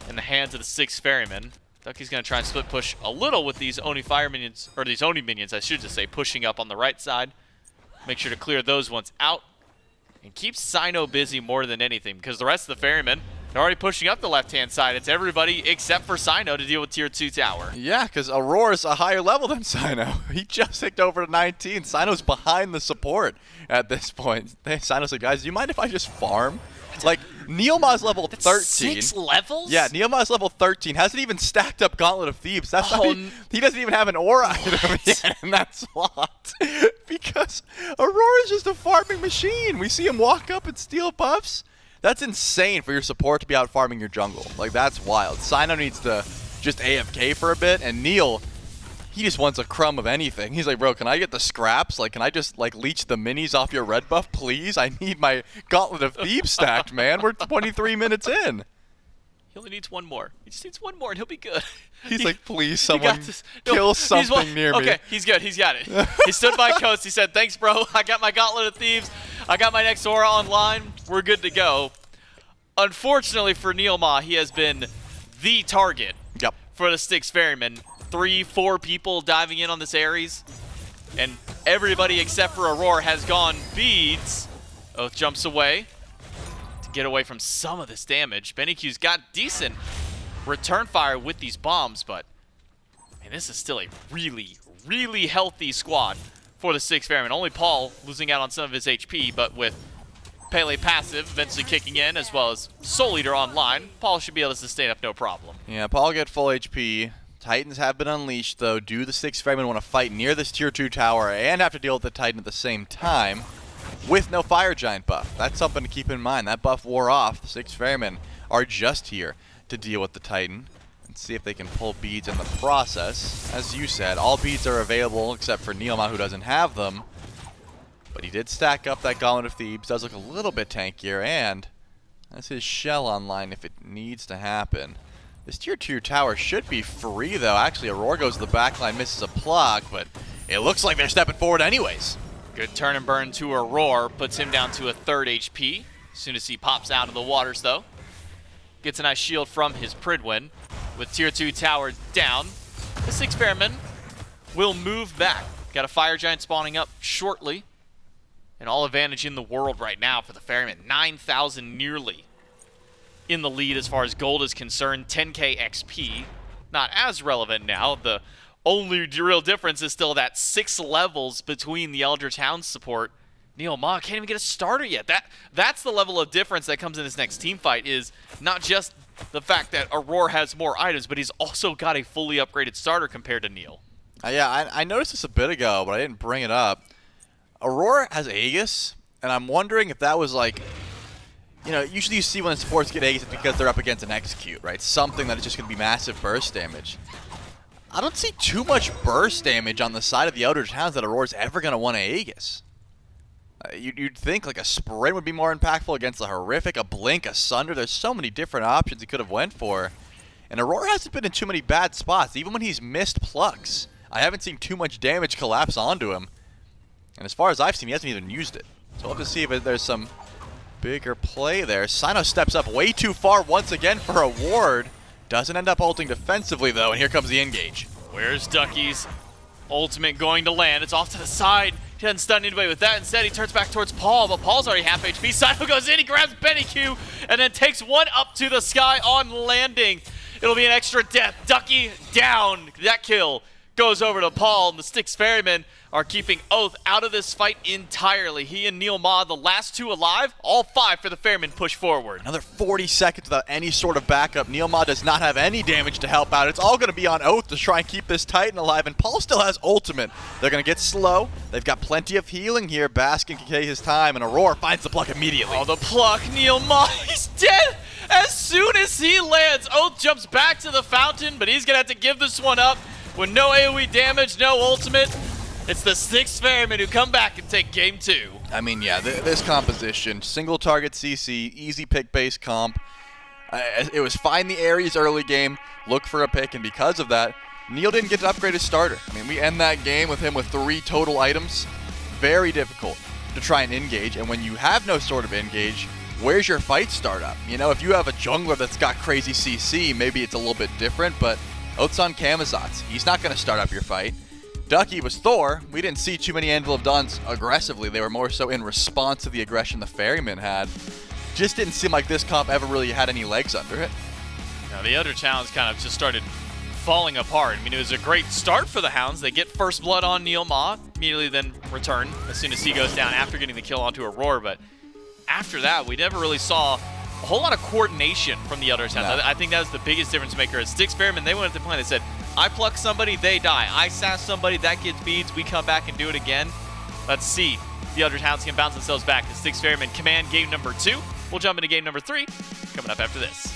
in the hands of the Styx Ferrymen. Ducky's going to try and split push a little with these Oni Fire minions, or these Oni minions, I should just say, pushing up on the right side. Make sure to clear those ones out. And keep Cyno busy more than anything, because the rest of the Ferrymen are already pushing up the left-hand side. It's everybody except for Cyno to deal with tier 2 tower. Yeah, because Aurora's a higher level than Cyno. He just ticked over to 19. Cyno's behind the support at this point. Cyno's like, guys, do you mind if I just farm? Like, NeilMah's level 13. 6 levels? Yeah, NeilMah's level 13. Hasn't even stacked up Gauntlet of Thebes. That's he doesn't even have an aura item yet in that slot. Because Aurora's just a farming machine. We see him walk up and steal buffs. That's insane for your support to be out farming your jungle. Like, that's wild. Cyno needs to just AFK for a bit, and Neil, he just wants a crumb of anything. He's like, bro, can I get the scraps? Like, can I just, like, leech the minis off your red buff, please? I need my Gauntlet of Thebes stacked, man. We're 23 minutes in. He only needs one more. He just needs one more, and he'll be good. He's like, please, someone kill something near me. Okay, he's good. He's got it. He stood by Coast. He said, thanks, bro. I got my Gauntlet of Thebes. I got my next aura online. We're good to go. Unfortunately for NeilMah, he has been the target for the Styx Ferrymen. 3-4 people diving in on this Ares, and everybody except for Aror has gone beads. Oathhh jumps away to get away from some of this damage. BennyQ's got decent return fire with these bombs, but man, this is still a really, really healthy squad for the Styx Ferrymen. Only Paul losing out on some of his HP, but with Pele passive eventually kicking in, as well as Soul Eater online, Paul should be able to sustain up no problem. Yeah, Paul get full HP. Titans have been unleashed, though. Do the Styx Ferrymen want to fight near this tier 2 tower and have to deal with the Titan at the same time with no Fire Giant buff? That's something to keep in mind. That buff wore off. The Styx Ferrymen are just here to deal with the Titan and see if they can pull beads in the process. As you said, all beads are available except for NeilMah, who doesn't have them. But he did stack up that Gauntlet of Thebes. Does look a little bit tankier, and that's his shell online if it needs to happen. This tier 2 tower should be free, though. Actually, Aror goes to the backline, misses a block, but it looks like they're stepping forward anyways. Good turn and burn to Aror, puts him down to a 3rd HP. As soon as he pops out of the waters, though. Gets a nice shield from his Pridwin. With tier 2 tower down, the Styx Ferrymen will move back. Got a Fire Giant spawning up shortly. And all advantage in the world right now for the Ferrymen. 9,000 nearly. in the lead as far as gold is concerned. 10k XP, not as relevant now. The only real difference is still that 6 levels between the Eldritch Hounds support. NeilMah can't even get a starter yet. That's the level of difference that comes in this next team fight, is not just the fact that Aror has more items, but he's also got a fully upgraded starter compared to Neil. Yeah, I noticed this a bit ago, but I didn't bring it up. Aror has Aegis, and I'm wondering if that was like, you know, usually you see when supports get Aegis, it's because they're up against an Execute, right? Something that is just going to be massive burst damage. I don't see too much burst damage on the side of the Eldritch Hounds that Auror's ever going to want to Aegis. You'd think like a Sprint would be more impactful against a Horrific, a Blink, a Sunder. There's so many different options he could have went for. And Aror hasn't been in too many bad spots. Even when he's missed plucks, I haven't seen too much damage collapse onto him. And as far as I've seen, he hasn't even used it. So we'll have to see if there's some bigger play there. Cyno steps up way too far once again for a ward. Doesn't end up ulting defensively though, and here comes the engage. Where's Ducky's ultimate going to land? It's off to the side. He doesn't stun anybody with that. Instead, he turns back towards Paul, but Paul's already half HP. Cyno goes in, he grabs BennyQ, and then takes one up to the sky on landing. It'll be an extra death. Ducky down. That kill goes over to Paul, and the Styx Ferrymen are keeping Oathhh out of this fight entirely. He and NeilMah, the last 2 alive, all 5 for the Ferrymen push forward. Another 40 seconds without any sort of backup. NeilMah does not have any damage to help out. It's all going to be on Oathhh to try and keep this Titan alive, and Paul still has ultimate. They're going to get slow. They've got plenty of healing here. Baskin can take his time, and Aror finds the pluck immediately. Oh, the pluck. NeilMah, he's dead as soon as he lands. Oathhh jumps back to the fountain, but he's going to have to give this one up with no AoE damage, no ultimate. It's the Styx Ferrymen who come back and take game 2. I mean, yeah, this composition, single target CC, easy pick-based comp. It was find the Ares early game, look for a pick, and because of that, Neil didn't get to upgrade his starter. I mean, we end that game with him with 3 total items. Very difficult to try and engage, and when you have no sort of engage, where's your fight startup? You know, if you have a jungler that's got crazy CC, maybe it's a little bit different, but Oathhh's on Camazotz. He's not going to start up your fight. Ducky was Thor. We didn't see too many Anvil of Dawns aggressively. They were more so in response to the aggression the Ferrymen had. Just didn't seem like this comp ever really had any legs under it. Now, the other Hounds kind of just started falling apart. I mean, it was a great start for the Hounds. They get first blood on NeilMah, immediately then return as soon as he goes down after getting the kill onto Aror. But after that, we never really saw a whole lot of coordination from the other Hounds. No. I think that was the biggest difference maker. As Styx Ferrymen, they went at the plan. They said, I pluck somebody, they die. I sass somebody, that gets beads. We come back and do it again. Let's see. The other Hounds can bounce themselves back. The Styx Ferrymen command game number 2. We'll jump into game number 3 coming up after this.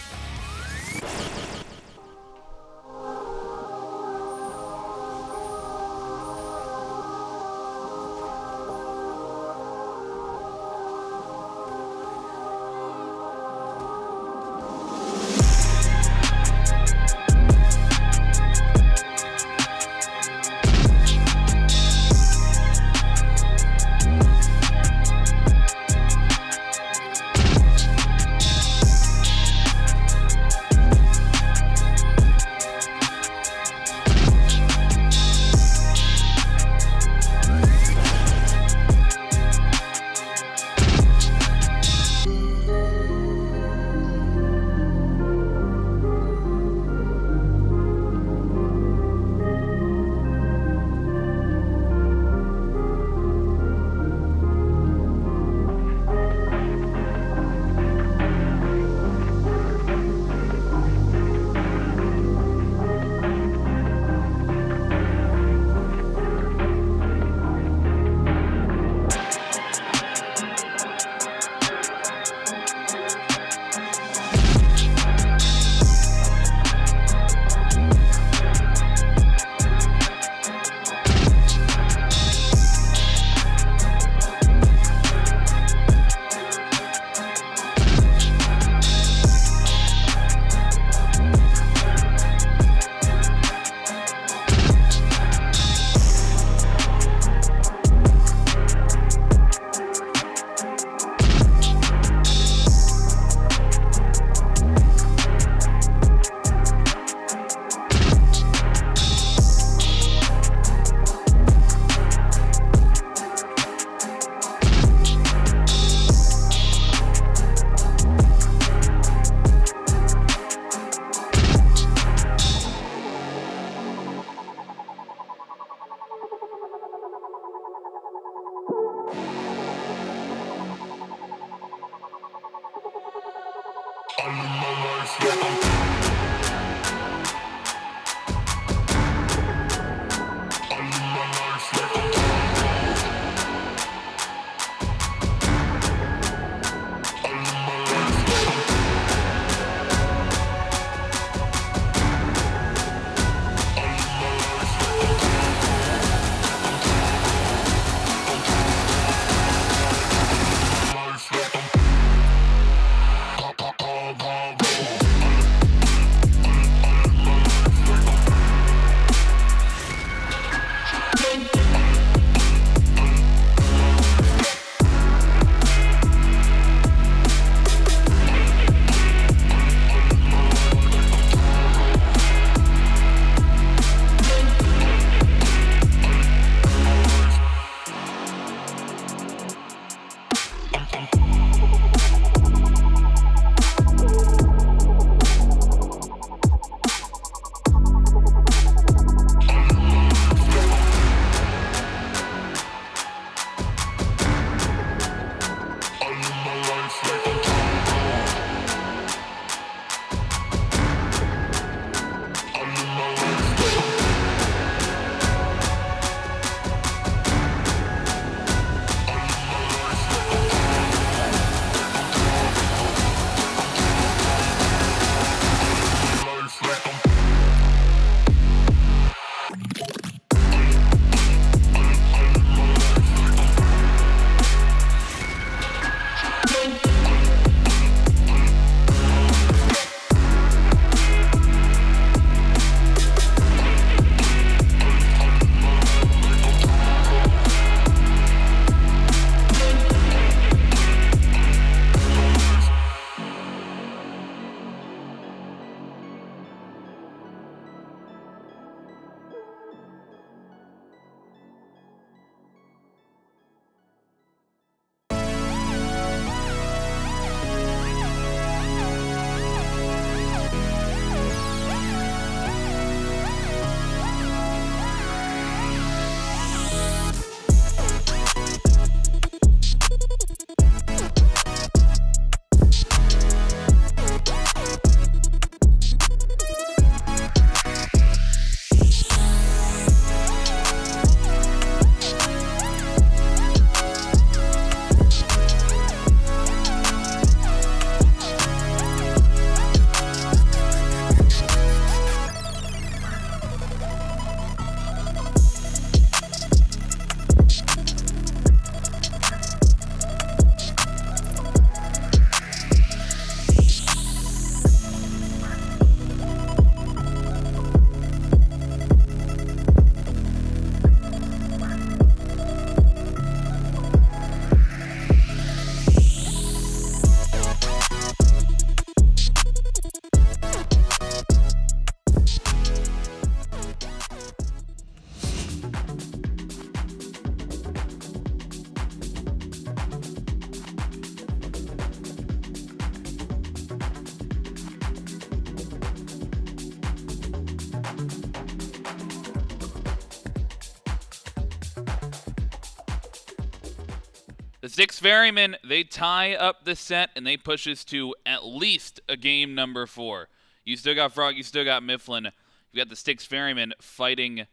The Styx Ferrymen, they tie up the set, and they push us to at least a game number 4. You still got Frog, you still got Mifflin. You got the Styx Ferrymen fighting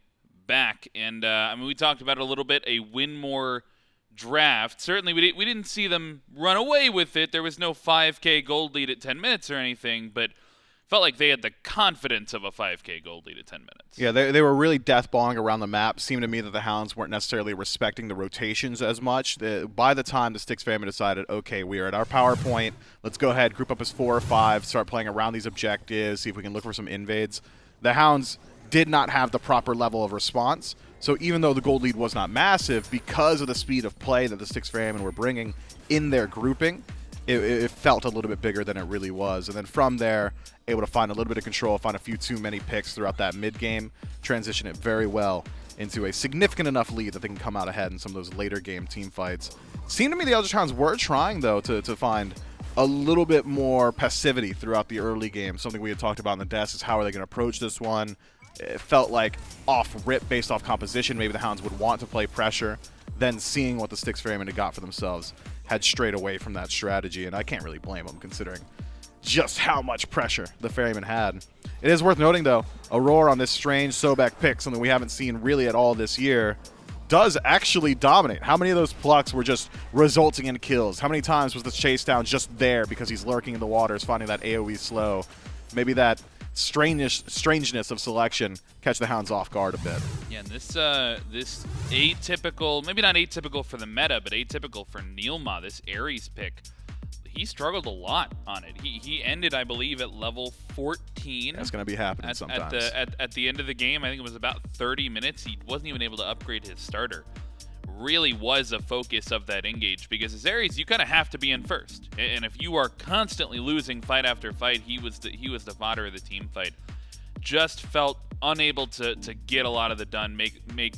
back. And, I mean, we talked about it a little bit, a win-more draft. Certainly, we didn't see them run away with it. There was no 5K gold lead at 10 minutes or anything, but felt like they had the confidence of a 5K gold lead at 10 minutes. Yeah, they were really death-balling around the map. Seemed to me that the Hounds weren't necessarily respecting the rotations as much. By the time the Styx Ferrymen decided, okay, we are at our power point, let's go ahead, group up as 4 or 5, start playing around these objectives, see if we can look for some invades. The Hounds did not have the proper level of response. So even though the gold lead was not massive, because of the speed of play that the Styx Ferrymen were bringing in their grouping, it felt a little bit bigger than it really was. And then from there, able to find a little bit of control, find a few too many picks throughout that mid-game, transition it very well into a significant enough lead that they can come out ahead in some of those later game team fights. Seemed to me the Eldritch Hounds were trying, though, to find a little bit more passivity throughout the early game. Something we had talked about on the desk is how are they going to approach this one. It felt like off-rip based off composition, maybe the Hounds would want to play pressure. Then seeing what the Styx Ferrymen had got for themselves, had strayed away from that strategy, and I can't really blame them considering just how much pressure the Ferrymen had. It is worth noting, though, Aror on this strange Sobek pick, something we haven't seen really at all this year, does actually dominate. How many of those plucks were just resulting in kills? How many times was the chase down just there because he's lurking in the waters, finding that AoE slow? Maybe that strangeness of selection catch the Hounds off guard a bit. Yeah, and this atypical, maybe not atypical for the meta, but atypical for NeilMah, this Ares pick, he struggled a lot on it. He ended, I believe, at level 14. That's going to be happening sometimes. At the end of the game, I think it was about 30 minutes, he wasn't even able to upgrade his starter. Really was a focus of that engage, because as Ares, you kind of have to be in first. And if you are constantly losing fight after fight, he was the fodder of the team fight. Just felt unable to get a lot of the done,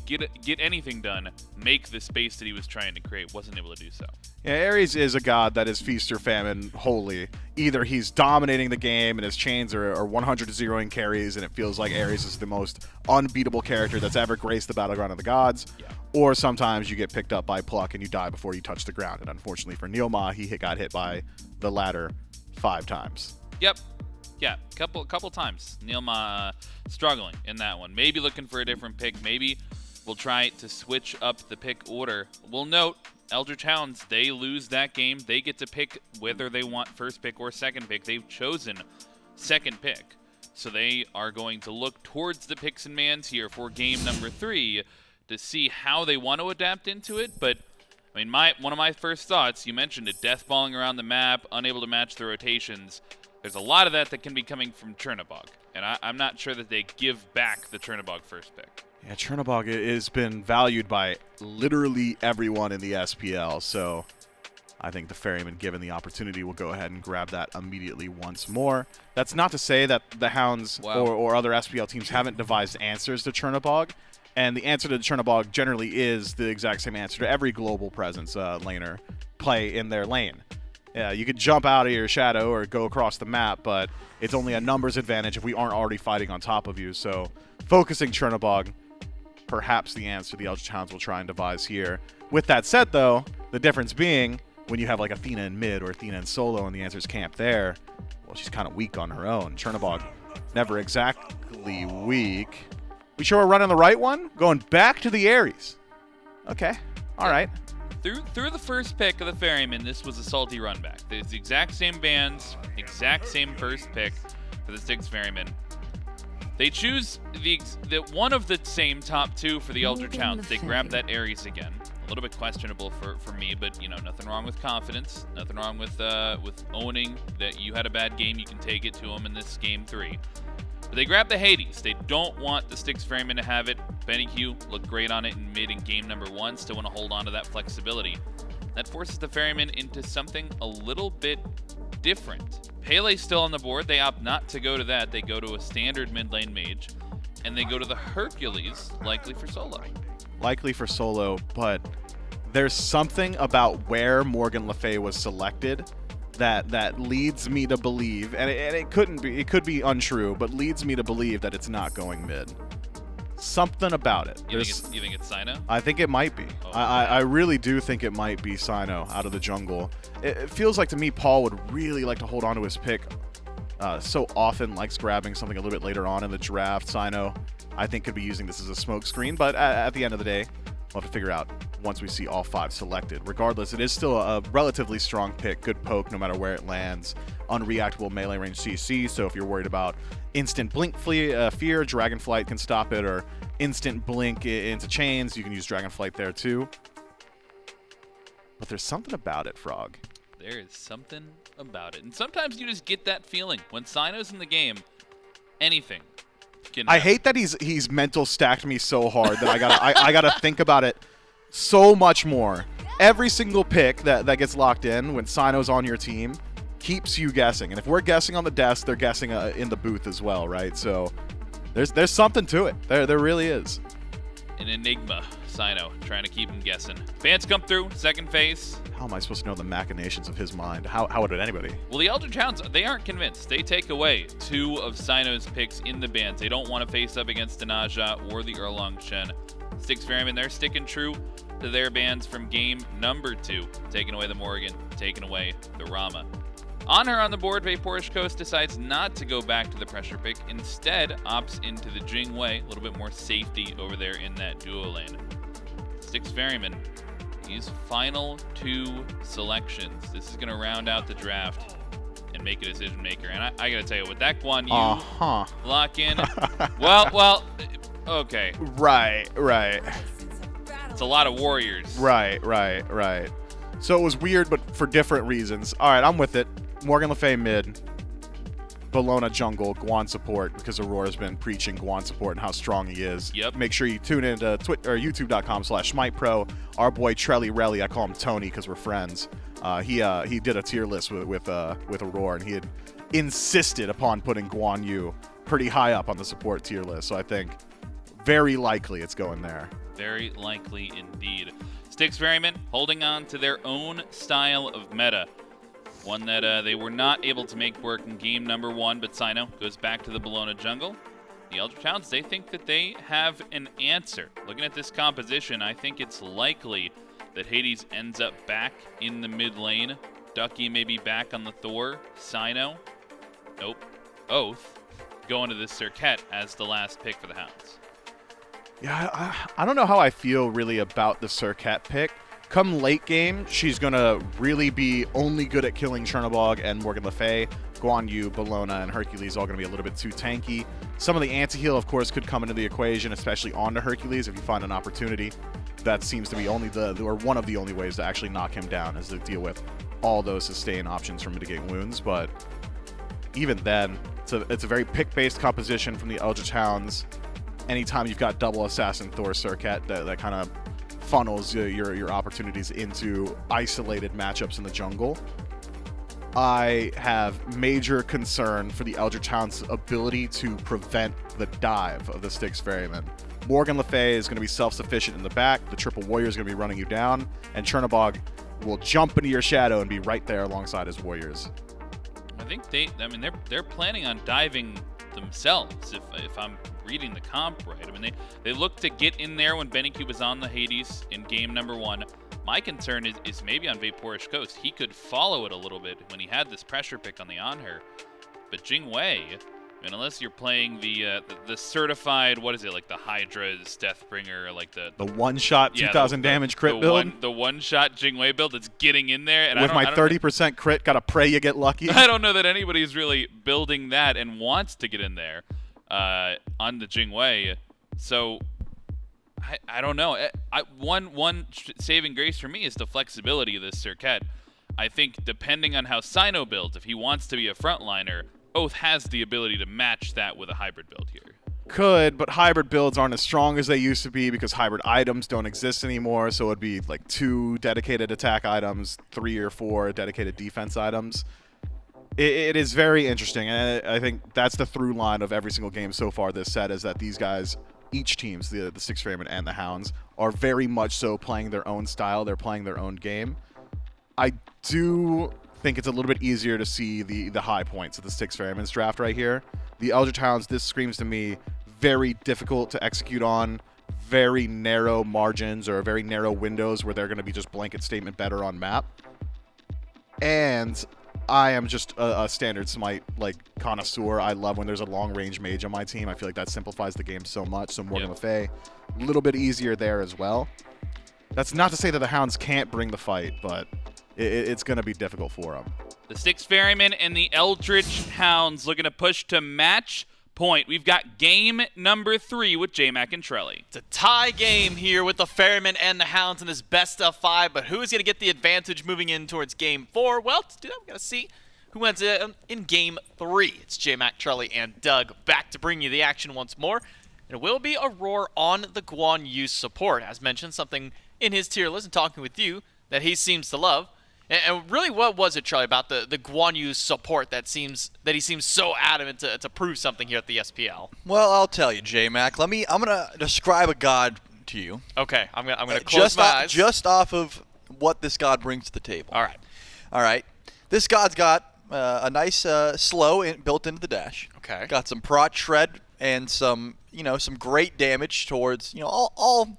get anything done, make the space that he was trying to create. Wasn't able to do so. Yeah, Ares is a god that is feast or famine wholly. Either he's dominating the game and his chains are 100 zeroing carries, and it feels like Ares is the most unbeatable character that's ever graced the battleground of the gods, or sometimes you get picked up by pluck and you die before you touch the ground. And unfortunately for NeilMah, he got hit by the latter 5 times. Yep. Yeah, couple times. NeilMah struggling in that one. Maybe looking for a different pick. Maybe we'll try to switch up the pick order. We'll note, Eldritch Hounds, they lose that game. They get to pick whether they want first pick or second pick. They've chosen second pick. So they are going to look towards the picks and mans here for game number 3 to see how they want to adapt into it. But I mean, one of my first thoughts, you mentioned it, deathballing around the map, unable to match the rotations. There's a lot of that can be coming from Chernobog, and I'm not sure that they give back the Chernobog first pick. Yeah, Chernobog has been valued by literally everyone in the SPL, so I think the Ferrymen, given the opportunity, will go ahead and grab that immediately once more. That's not to say that the Hounds or other SPL teams haven't devised answers to Chernobog, and the answer to Chernobog generally is the exact same answer to every global presence laner: play in their lane. Yeah, you could jump out of your shadow or go across the map, but it's only a numbers advantage if we aren't already fighting on top of you. So focusing Chernobog, perhaps the answer the Eldritch Hounds will try and devise here. With that said, though, the difference being when you have like Athena in mid or Athena in solo and the answer's camp there, well, she's kind of weak on her own. Chernobog never exactly weak. We sure we're running the right one? Going back to the Ares. Okay, all right. Through the first pick of the Ferrymen, this was a salty run back. It's the exact same bands, exact same first pick for the Styx Ferrymen. They choose the one of the same top 2 for the Eldritch Hounds. They grab that Ares again. A little bit questionable for me, but you know, nothing wrong with confidence. Nothing wrong with owning that you had a bad game. You can take it to them in this game 3. But they grab the Hades. They don't want the Styx Ferrymen to have it. BennyQ looked great on it in mid in game number 1. Still want to hold on to that flexibility. That forces the Ferrymen into something a little bit different. Pele's still on the board. They opt not to go to that. They go to a standard mid lane mage. And they go to the Hercules, likely for solo. Likely for solo, but there's something about where Morgan Le Fay was selected that leads me to believe, and it could be untrue, but leads me to believe that it's not going mid. Something about it. You think it's Cyno? I think it might be. Oh. I really do think it might be Cyno out of the jungle. It feels like to me Paul would really like to hold on to his pick. So often likes grabbing something a little bit later on in the draft. Cyno, I think, could be using this as a smoke screen, but at the end of the day, we'll have to figure out once we see all 5 selected. Regardless, it is still a relatively strong pick. Good poke no matter where it lands. Unreactable melee range CC, so if you're worried about instant blink fear, Dragonflight can stop it, or instant blink into chains, you can use Dragonflight there too. But there's something about it, Frog. There is something about it. And sometimes you just get that feeling. When Cyno's in the game, anything can I hate that he's mental stacked me so hard that I gotta think about it so much more. Every single pick that gets locked in when Cyno's on your team keeps you guessing. And if we're guessing on the desk, they're guessing in the booth as well, right? So there's something to it. There really is. An enigma, Cyno, trying to keep him guessing. Bans come through, second phase. How am I supposed to know the machinations of his mind? How would anybody? Well, the Eldritch Hounds, they aren't convinced. They take away 2 of Cyno's picks in the bans. They don't want to face up against Danaja or the Erlang Shen. Styx Ferrymen, they're sticking true to their bans from game number 2. Taking away the Morgan, taking away the Rama. Anhur on the board, VaporishCoast decides not to go back to the pressure pick. Instead, opts into the Jing Wei. A little bit more safety over there in that duo lane. Styx Ferrymen, these final 2 selections. This is going to round out the draft and make a decision maker. And I got to tell you, with that Guan Yu lock in, well, okay. Right. It's a lot of warriors. Right. So it was weird, but for different reasons. All right, I'm with it. Morgan Le Fay mid, Bellona jungle, Guan support, because Aurora's been preaching Guan support and how strong he is. Yep. Make sure you tune into youtube.com/SMITEPro. Our boy Trelly Relly, I call him Tony because we're friends. He did a tier list with Aurora, and he had insisted upon putting Guan Yu pretty high up on the support tier list. So I think very likely it's going there. Very likely indeed. Styx Ferrymen holding on to their own style of meta. One that they were not able to make work in game number 1, but Cyno goes back to the Bellona jungle. The Eldritch Hounds, they think that they have an answer. Looking at this composition, I think it's likely that Hades ends up back in the mid lane. Ducky may be back on the Thor. Cyno, nope. Oathhh going to the Serqet as the last pick for the Hounds. Yeah, I don't know how I feel really about the Serqet pick. Come late game, she's going to really be only good at killing Chernobog and Morgan Le Fay. Guan Yu, Bellona, and Hercules all going to be a little bit too tanky. Some of the anti-heal, of course, could come into the equation, especially onto Hercules if you find an opportunity. That seems to be only one of the only ways to actually knock him down, is to deal with all those sustain options from mitigating wounds. But even then, it's a very pick-based composition from the Eldritch Hounds. Anytime you've got double Assassin Thor Serqet, that kind of funnels your opportunities into isolated matchups in the jungle. I have major concern for the Eldritch Hounds' ability to prevent the dive of the Styx Ferrymen. Morgan Le Fay is going to be self-sufficient in the back, the triple warrior is going to be running you down, and Chernobog will jump into your shadow and be right there alongside his warriors. I think they're planning on diving themselves, if I'm reading the comp right. I mean, they look to get in there when BennyQ was on the Hades in game number 1. My concern is maybe on VaporishCoast. He could follow it a little bit when he had this pressure pick on the Anhur. But Jing Wei, I mean, unless you're playing the certified, what is it, like the hi-rez Deathbringer, like the one-shot 2,000 damage crit build? The one-shot Jing Wei build that's getting in there. And with my 30% crit, gotta pray you get lucky. I don't know that anybody's really building that and wants to get in there on the Jing Wei. So I don't know. One saving grace for me is the flexibility of this Serqet. I think depending on how Cyno builds, if he wants to be a frontliner, Oathhh has the ability to match that with a hybrid build here. Could, but hybrid builds aren't as strong as they used to be because hybrid items don't exist anymore, so it'd be like 2 dedicated attack items, 3 or 4 dedicated defense items. It is very interesting, and I think that's the through line of every single game so far this set, is that these guys, each teams, the Styx Ferrymen and the Hounds, are very much so playing their own style. They're playing their own game. I do think it's a little bit easier to see the high points of the Styx Ferrymen's draft right here. The Eldritch Hounds, this screams to me very difficult to execute on, very narrow margins or very narrow windows where they're going to be just blanket statement better on map. And I am just a standard Smite connoisseur. I love when there's a long-range mage on my team. I feel like that simplifies the game so much. So Morgan Le Fay, a little bit easier there as well. That's not to say that the Hounds can't bring the fight, but it's going to be difficult for them. The Styx Ferrymen and the Eldritch Hounds looking to push to match point. We've got game number 3 with JMac and Trelly. It's a tie game here with the Ferrymen and the Hounds in this best of 5, but who's going to get the advantage moving in towards game 4? Well, to do that, we're going to see who ends in game 3. It's JMac, Trelly, and Doug back to bring you the action once more. And it will be Aror on the Guan Yu support. As mentioned, something in his tier list and talking with you that he seems to love. And really, what was it, Charlie, about the Guan Yu support that he seems so adamant to prove something here at the SPL? Well, I'll tell you, J-Mac. I'm gonna describe a god to you. Okay, I'm gonna close my eyes. Just off of what this god brings to the table. All right. This god's got a nice slow built into the dash. Okay. Got some prot shred and some great damage towards all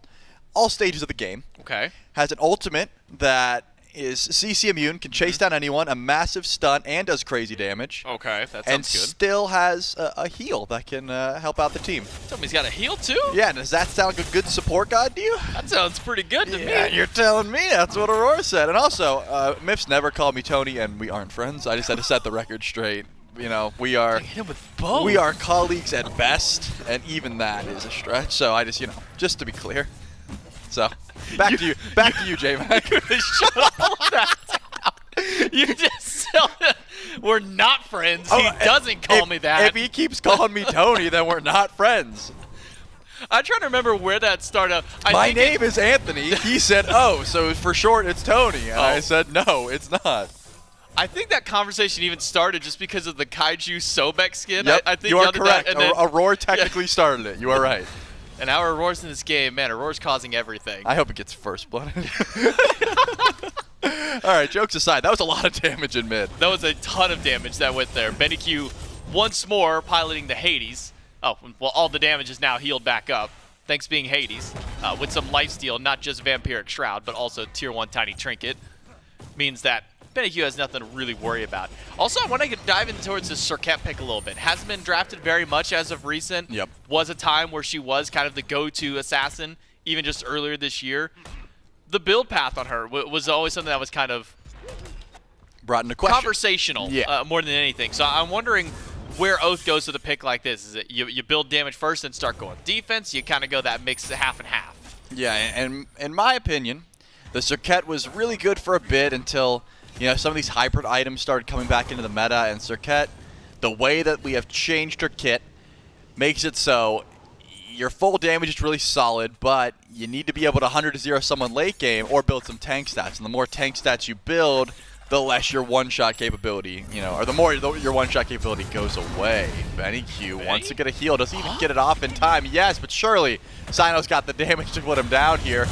stages of the game. Okay. Has an ultimate that is CC immune, can chase down anyone, a massive stun, and does crazy damage. Okay, that sounds and good. still has a heal that can help out the team. Tell me he's got a heal too? Yeah, does that sound like a good support guide to you? That sounds pretty good to Yeah, me. you're telling me. That's what Aurora said. And also, Miffs never called me Tony, and we aren't friends. I just had to set the record straight. You know, we are colleagues at best, and even that is a stretch. So I just, just to be clear. So back to you, J-Mac. Shut all that down. You just tell him we're not friends. He doesn't call me that. If he keeps calling me Tony, then we're not friends. I'm trying to remember where that started. My name is Anthony. He said, "Oh, so for short, it's Tony," and I said, "No, it's not." I think that conversation even started just because of the Kaiju Sobek skin. Yep, I think you are did correct. That, and then, Aurora technically started it. You are right. And now Aurora's in this game. Man, Aurora's causing everything. I hope it gets first blood. All right, jokes aside, that was a lot of damage in mid. That was a ton of damage that went there. BennyQ once more piloting the Hades. Oh, well, all the damage is now healed back up. Thanks being Hades. With some lifesteal, not just Vampiric Shroud, but also Tier 1 Tiny Trinket. Means that BennyQ has nothing to really worry about. Also, I want to dive in towards this Serqet pick a little bit. Hasn't been drafted very much as of recent. Yep. Was a time where she was kind of the go-to assassin, even just earlier this year. The build path on her was always something that was kind of brought into question. Conversational, more than anything. So I'm wondering where Oathhh goes with a pick like this. Is it you build damage first and start going defense? You kind of go that mix half and half. Yeah, and in my opinion, the Serqet was really good for a bit until some of these hybrid items started coming back into the meta, and Serqet, the way that we have changed her kit, makes it so your full damage is really solid, but you need to be able to 100-0 someone late game or build some tank stats. And the more tank stats you build, the less your one-shot capability, or the more your one-shot capability goes away. BennyQ wants to get a heal. Does he even get it off in time? Yes, but surely Cyno's got the damage to put him down here.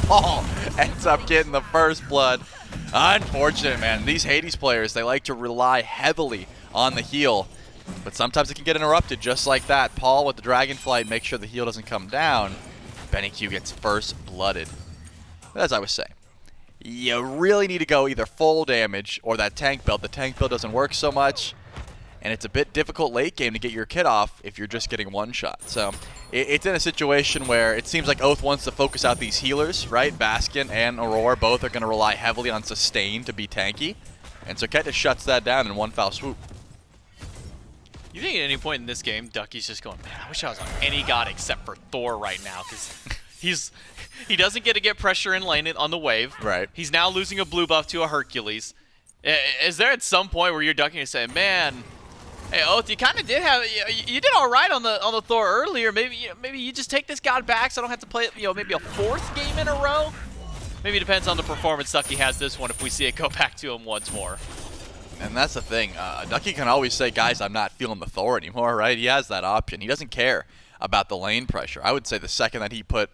Ends up getting the first blood. Unfortunate, man. These Hades players, they like to rely heavily on the heal, but sometimes it can get interrupted just like that. Paul with the Dragonflight makes sure the heal doesn't come down. BennyQ gets first blooded. But as I was saying, you really need to go either full damage or that tank build. The tank build doesn't work so much, and it's a bit difficult late game to get your kit off if you're just getting one shot. So it's in a situation where it seems like Oathhh wants to focus out these healers, right? Baskin and Aror both are going to rely heavily on sustain to be tanky, and Serqet just shuts that down in one foul swoop. You think at any point in this game, Ducky's just going, man, I wish I was on any god except for Thor right now, because he doesn't get to get pressure in lane on the wave. Right. He's now losing a blue buff to a Hercules. Is there at some point where you're Ducking and saying, man, hey Oathhh, you kind of did have you did all right on the Thor earlier. Maybe you just take this god back so I don't have to play it, maybe a fourth game in a row. Maybe it depends on the performance Ducky has this one if we see it go back to him once more. And that's the thing. Ducky can always say, guys, I'm not feeling the Thor anymore, right? He has that option. He doesn't care about the lane pressure. I would say the second that he put,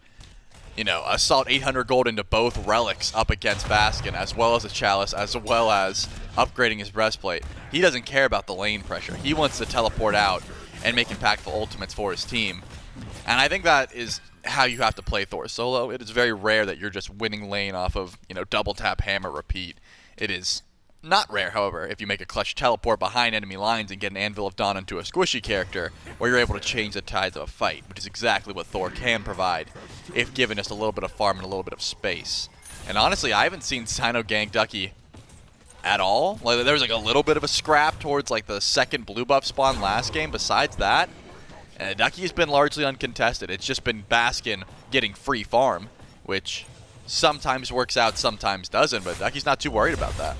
a solid 800 gold into both relics up against Baskin, as well as a chalice, as well as upgrading his breastplate, he doesn't care about the lane pressure. He wants to teleport out and make impactful ultimates for his team. And I think that is how you have to play Thor solo. It is very rare that you're just winning lane off of, double tap, hammer, repeat. It is not rare, however, if you make a clutch teleport behind enemy lines and get an Anvil of Dawn into a squishy character, where you're able to change the tides of a fight, which is exactly what Thor can provide, if given just a little bit of farm and a little bit of space. And honestly, I haven't seen Cyno gank Ducky at all. Like, there was a little bit of a scrap towards the second blue buff spawn last game. Besides that, Ducky's been largely uncontested. It's just been Baskin getting free farm, which sometimes works out, sometimes doesn't, but Ducky's not too worried about that.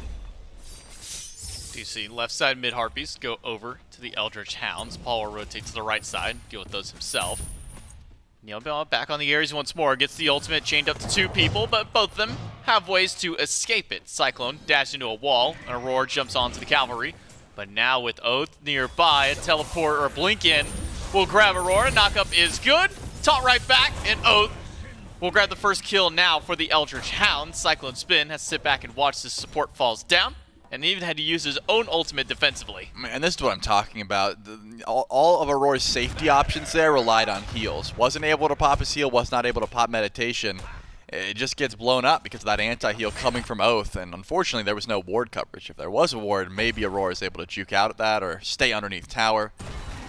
You see left side mid Harpies go over to the Eldritch Hounds. Paul will rotate to the right side, deal with those himself. NeilMah back on the Ares once more, gets the ultimate chained up to two people, but both of them have ways to escape it. Cyclone dashes into a wall, and Aror jumps onto the cavalry. But now with Oathhh nearby, a teleport or a blink in will grab Aror. Knockup is good. Taught right back, and Oathhh will grab the first kill now for the Eldritch Hounds. CycloneSpin has to sit back and watch this support falls down, and even had to use his own ultimate defensively. And this is what I'm talking about. All of Auror's safety options there relied on heals. Wasn't able to pop his heal, was not able to pop meditation. it just gets blown up because of that anti-heal coming from Oathhh, and unfortunately there was no ward coverage. If there was a ward, maybe Aror is able to juke out at that or stay underneath tower.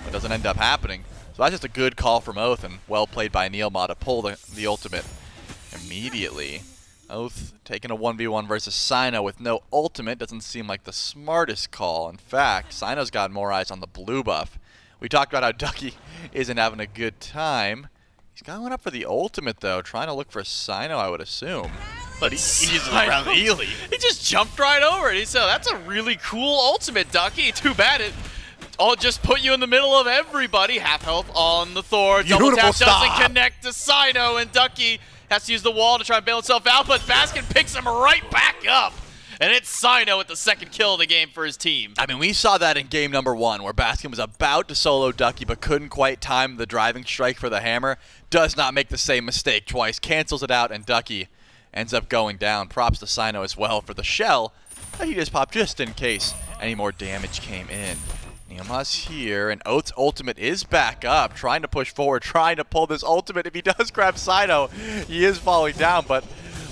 It doesn't end up happening. So that's just a good call from Oathhh, and well played by NeilMah to pull the ultimate immediately. Oathhh taking a 1v1 versus Cyno with no ultimate doesn't seem like the smartest call. In fact, Cyno's got more eyes on the blue buff. We talked about how Ducky isn't having a good time. He's got one up for the ultimate, though, trying to look for Cyno, I would assume. But he's around Ely. He just jumped right over it. He said, that's a really cool ultimate, Ducky. Too bad it just put you in the middle of everybody. Half health on the Thor. Double tap doesn't connect to Cyno, and Ducky has to use the wall to try and bail himself out, but Baskin picks him right back up. And it's Cyno with the second kill of the game for his team. I mean, we saw that in game number 1, where Baskin was about to solo Ducky, but couldn't quite time the driving strike for the hammer. Does not make the same mistake twice. Cancels it out, and Ducky ends up going down. Props to Cyno as well for the shell that he just popped just in case any more damage came in. NeilMah's here, and Oath's ultimate is back up, trying to push forward, trying to pull this ultimate. If he does grab Cyno, he is falling down, but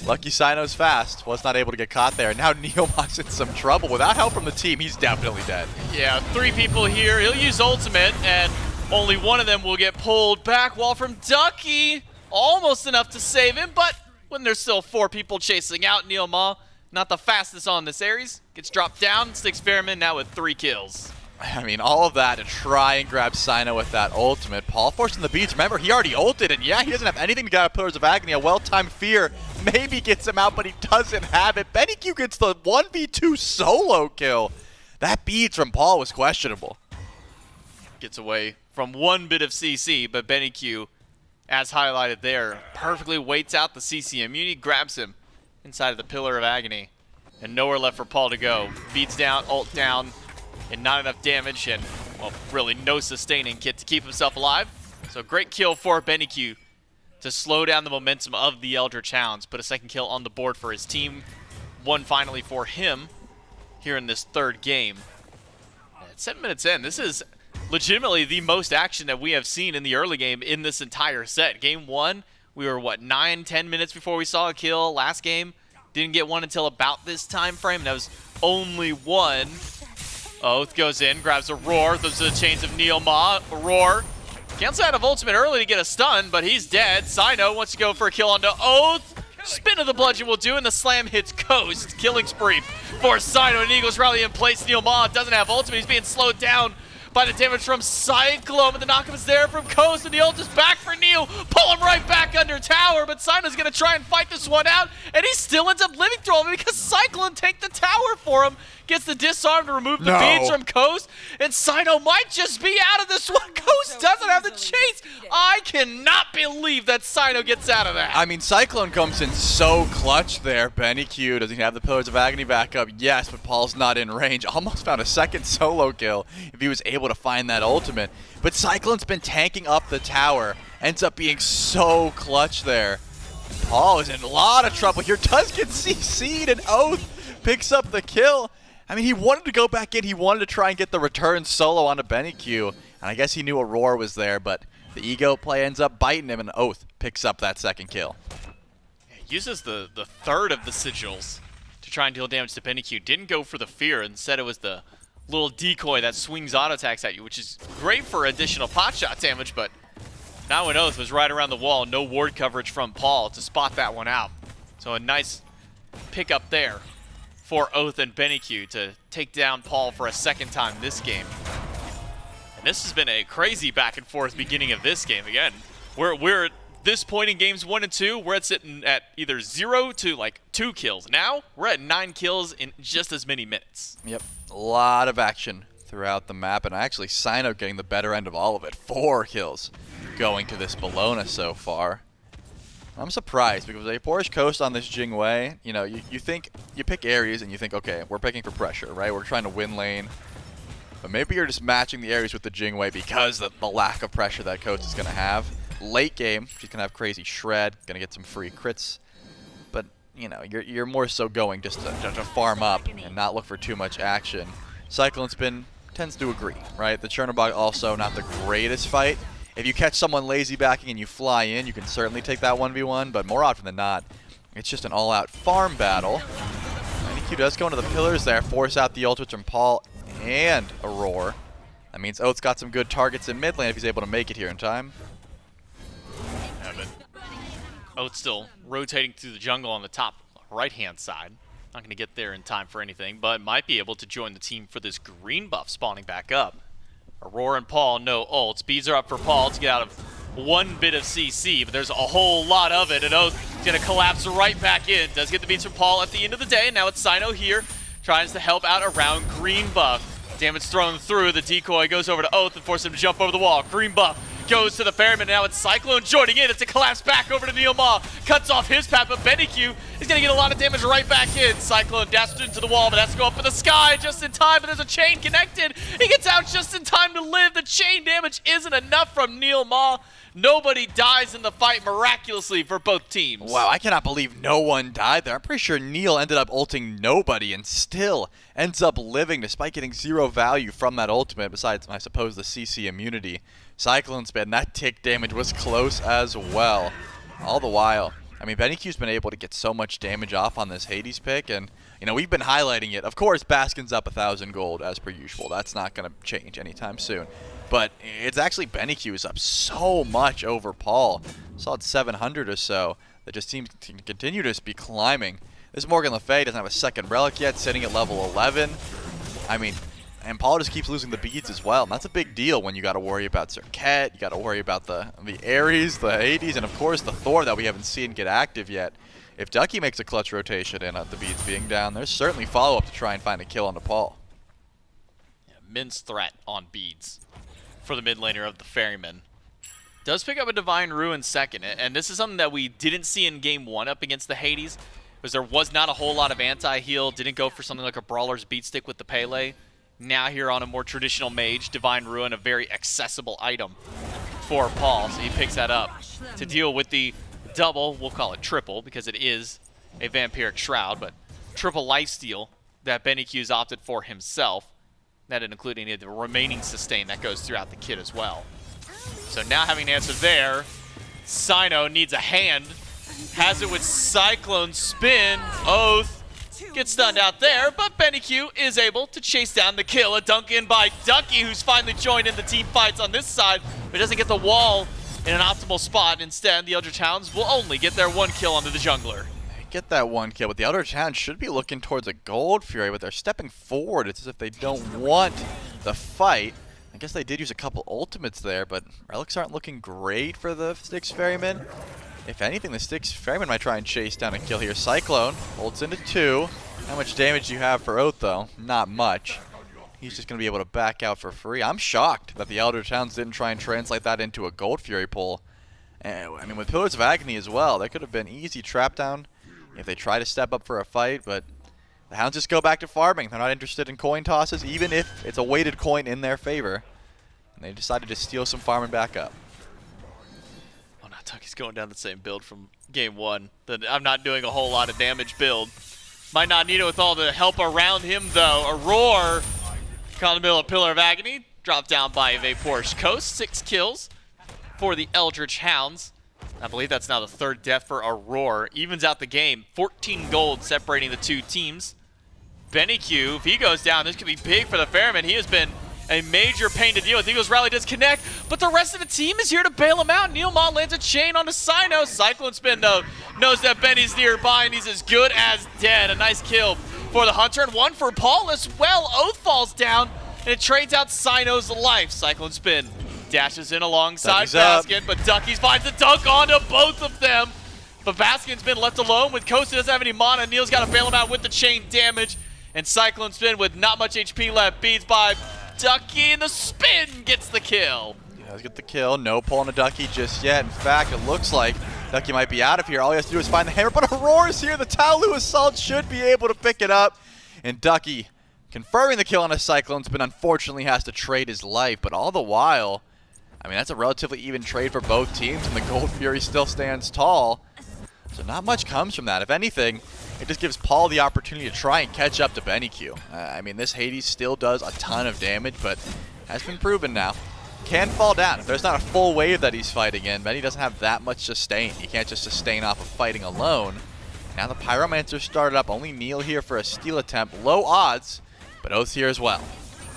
lucky Cyno's fast. Was not able to get caught there. Now NeilMah's in some trouble. Without help from the team, he's definitely dead. Yeah, 3 people here. He'll use ultimate, and only one of them will get pulled back. Wall from Ducky, almost enough to save him, but when there's still 4 people chasing out, NeilMah, not the fastest on this Ares, gets dropped down. Styx Ferrymen now with 3 kills. I mean, all of that to try and grab Cyno with that ultimate. Paul forcing the beats. Remember, he already ulted, and yeah, he doesn't have anything to get out of Pillars of Agni. A well-timed fear maybe gets him out, but he doesn't have it. BennyQ gets the 1v2 solo kill. That beats from Paul was questionable. Gets away from one bit of CC, but BennyQ, as highlighted there, perfectly waits out the CC immunity, grabs him inside of the Pillar of Agony, and nowhere left for Paul to go. Beats down, ult down, and not enough damage, and, well, really no sustaining kit to keep himself alive. So great kill for BennyQ to slow down the momentum of the Eldritch Hounds. Put a second kill on the board for his team. One finally for him here in this 3rd game. At 7 minutes in, this is legitimately the most action that we have seen in the early game in this entire set. Game 1, we were, what, 9-10 minutes before we saw a kill. Last game, didn't get one until about this time frame. That was only one. Oathhh goes in, grabs Aror. Those are the chains of NeilMah. Aror cancels out of ultimate early to get a stun, but he's dead. Cyno wants to go for a kill onto Oathhh. Spin of the bludgeon will do, and the slam hits Coast. Killing spree for Cyno, and Eagles rally in place. NeilMah doesn't have ultimate. He's being slowed down by the damage from Cyclone, but the knockup is there from Coast, and the ult is back for Neil. Pull him right back under tower, but Cyno's going to try and fight this one out, and he still ends up living through him because Cyclone take the tower for him. Gets the disarm to remove the beads from Coast, and Cyno might just be out of this one. Coast doesn't have the chase. I cannot believe that Cyno gets out of that. I mean, Cyclone comes in so clutch there. BennyQ, does he have the Pillars of Agony back up? Yes, but Paul's not in range. Almost found a second solo kill if he was able to find that ultimate. But Cyclone's been tanking up the tower. Ends up being so clutch there. And Paul is in a lot of trouble here. Does get CC'd, and Oathhh picks up the kill. I mean, he wanted to go back in. He wanted to try and get the return solo onto BennyQ. And I guess he knew Aror was there, but the ego play ends up biting him, and Oathhh picks up that second kill. He uses the 3rd of the sigils to try and deal damage to BennyQ. Didn't go for the fear. Instead, it was the little decoy that swings auto attacks at you, which is great for additional pot shot damage, but not when Oathhh was right around the wall. No ward coverage from Paul to spot that one out. So a nice pick up there for Oathhh and BennyQ to take down Paul for a 2nd time this game. And this has been a crazy back and forth beginning of this game. Again, we're at this point in games 1 and 2, we're sitting at either 0 to like 2 kills. Now we're at 9 kills in just as many minutes. Yep, a lot of action throughout the map, and actually Cyno getting the better end of all of it. 4 kills going to this Bellona so far. I'm surprised because VaporishCoast on this Jing way, you know, you think, you pick Ares and you think, okay, we're picking for pressure, right? We're trying to win lane. But maybe you're just matching the Ares with the Jing way because of the lack of pressure that Coast is going to have. Late game, she's going to have crazy shred, going to get some free crits. But, you know, you're more so going just to farm up and not look for too much action. CycloneSpin tends to agree, right? The Chernobog also not the greatest fight. If you catch someone lazy backing and you fly in, you can certainly take that 1v1, but more often than not, It's just an all-out farm battle. BennyQ does go into the pillars there, force out the ultimates from Paul and Aror. That means Oathh's got some good targets in mid lane if he's able to make it here in time. Yeah, but Oathh's still rotating through the jungle on the top right-hand side. Not going to get there in time for anything, but might be able to join the team for this green buff spawning back up. Aror and Paul, no ult. Speeds are up for Paul to get out of one bit of CC, but there's a whole lot of it, and Oathh's going to collapse right back in. Does get the beats from Paul at the end of the day, and now it's Cyno here, tries to help out around green buff. Damage thrown through, the decoy goes over to Oathhh and forces him to jump over the wall. Green buff goes to the Ferryman, now it's Cyclone joining in. It's a collapse back over to NeilMah. Cuts off his path, but BennyQ is going to get a lot of damage right back in. Cyclone dashes into the wall, but has to go up in the sky just in time, but there's a chain connected. He gets out just in time to live. The chain damage isn't enough from NeilMah. Nobody dies in the fight miraculously for both teams. Wow, I cannot believe no one died there. I'm pretty sure Neil ended up ulting nobody and still ends up living despite getting 0 value from that ultimate, besides, I suppose, the CC immunity. CycloneSpin, that tick damage was close as well. All the while, I mean, BennyQ's been able to get so much damage off on this Hades pick, and, you know, we've been highlighting it. Of course, Baskin's up 1,000 gold, as per usual. That's not going to change anytime soon. But it's actually BennyQ is up so much over Paul. Saw it 700 or so. That just seems to continue to be climbing. This Morgan Le Fay doesn't have a second relic yet, sitting at level 11. I mean, and Paul just keeps losing the beads as well. And that's a big deal when you got to worry about Serqet, you got to worry about the Ares, the Hades, and of course the Thor that we haven't seen get active yet. If Ducky makes a clutch rotation in the beads being down, there's certainly follow-up to try and find a kill onto Paul. Yeah, Min's threat on beads for the mid laner of the Ferrymen. Does pick up a Divine Ruin second, and this is something that we didn't see in Game 1 up against the Hades, because there was not a whole lot of anti-heal, didn't go for something like a Brawler's Beat Stick with the Pele. Now here on a more traditional mage, Divine Ruin, a very accessible item for Paul, so he picks that up to deal with the double, we'll call it triple, because it is a Vampiric Shroud, but triple lifesteal that BennyQ's opted for himself. That didn't include any of the remaining sustain that goes throughout the kit as well. So now having an answer there, Cyno needs a hand. Has it with CycloneSpin. Oathhh gets stunned out there, but BennyQ is able to chase down the kill. A dunk in by Ducky, who's finally joined in the team fights on this side, but doesn't get the wall in an optimal spot. Instead, the Eldritch Hounds will only get their 1 kill onto the jungler. Get that 1 kill, but the Eldritch Hounds should be looking towards a Gold Fury, but they're stepping forward. It's as if they don't want the fight. I guess they did use a couple ultimates there, but relics aren't looking great for the Styx Ferrymen. If anything, the Styx Ferrymen might try and chase down a kill here. Cyclone holds into 2. How much damage do you have for Oathhh, though? Not much. He's just going to be able to back out for free. I'm shocked that the Eldritch Hounds didn't try and translate that into a Gold Fury pull. And, I mean, with Pillars of Agni as well, that could have been easy trap down if they try to step up for a fight, but the Hounds just go back to farming. They're not interested in coin tosses, even if it's a weighted coin in their favor. And they decided to steal some farm and back up. Oh, no, Tucky's going down the same build from Game 1. I'm not doing a whole lot of damage build. Might not need it with all the help around him, though. Aror, caught in the middle of Pillar of Agony, dropped down by VaporishCoast. 6 kills for the Eldritch Hounds. I believe that's now the 3rd death for Aror. Evens out the game. 14 gold separating the two teams. BennyQ, if he goes down, this could be big for the Ferryman. He has been a major pain to deal with. Eagles Rally does connect, but the rest of the team is here to bail him out. NeilMah lands a chain onto Cyno. CycloneSpin, though, knows that Benny's nearby, and he's as good as dead. A nice kill for the Hunter, and 1 for Paul as well. Oathhh falls down, and it trades out Cyno's life. CycloneSpin dashes in alongside Baskin, but Ducky finds the dunk onto both of them. But Baskin's been left alone with Coast. He doesn't have any mana. Neil's got to bail him out with the chain damage. And CycloneSpin with not much HP left beats by Ducky, and the spin gets the kill. He does get the kill. No pull on a Ducky just yet. In fact, it looks like Ducky might be out of here. All he has to do is find the hammer, but Aror is here. The Talu Assault should be able to pick it up. And Ducky, confirming the kill on a CycloneSpin, unfortunately has to trade his life. But all the while, I mean, that's a relatively even trade for both teams, and the Gold Fury still stands tall. So not much comes from that. If anything, it just gives Paul the opportunity to try and catch up to BennyQ. I mean, this Hades still does a ton of damage, but has been proven now. Can fall down. If there's not a full wave that he's fighting in, Benny doesn't have that much sustain. He can't just sustain off of fighting alone. Now the Pyromancer started up. Only Neil here for a steal attempt. Low odds, but Oathhh here as well.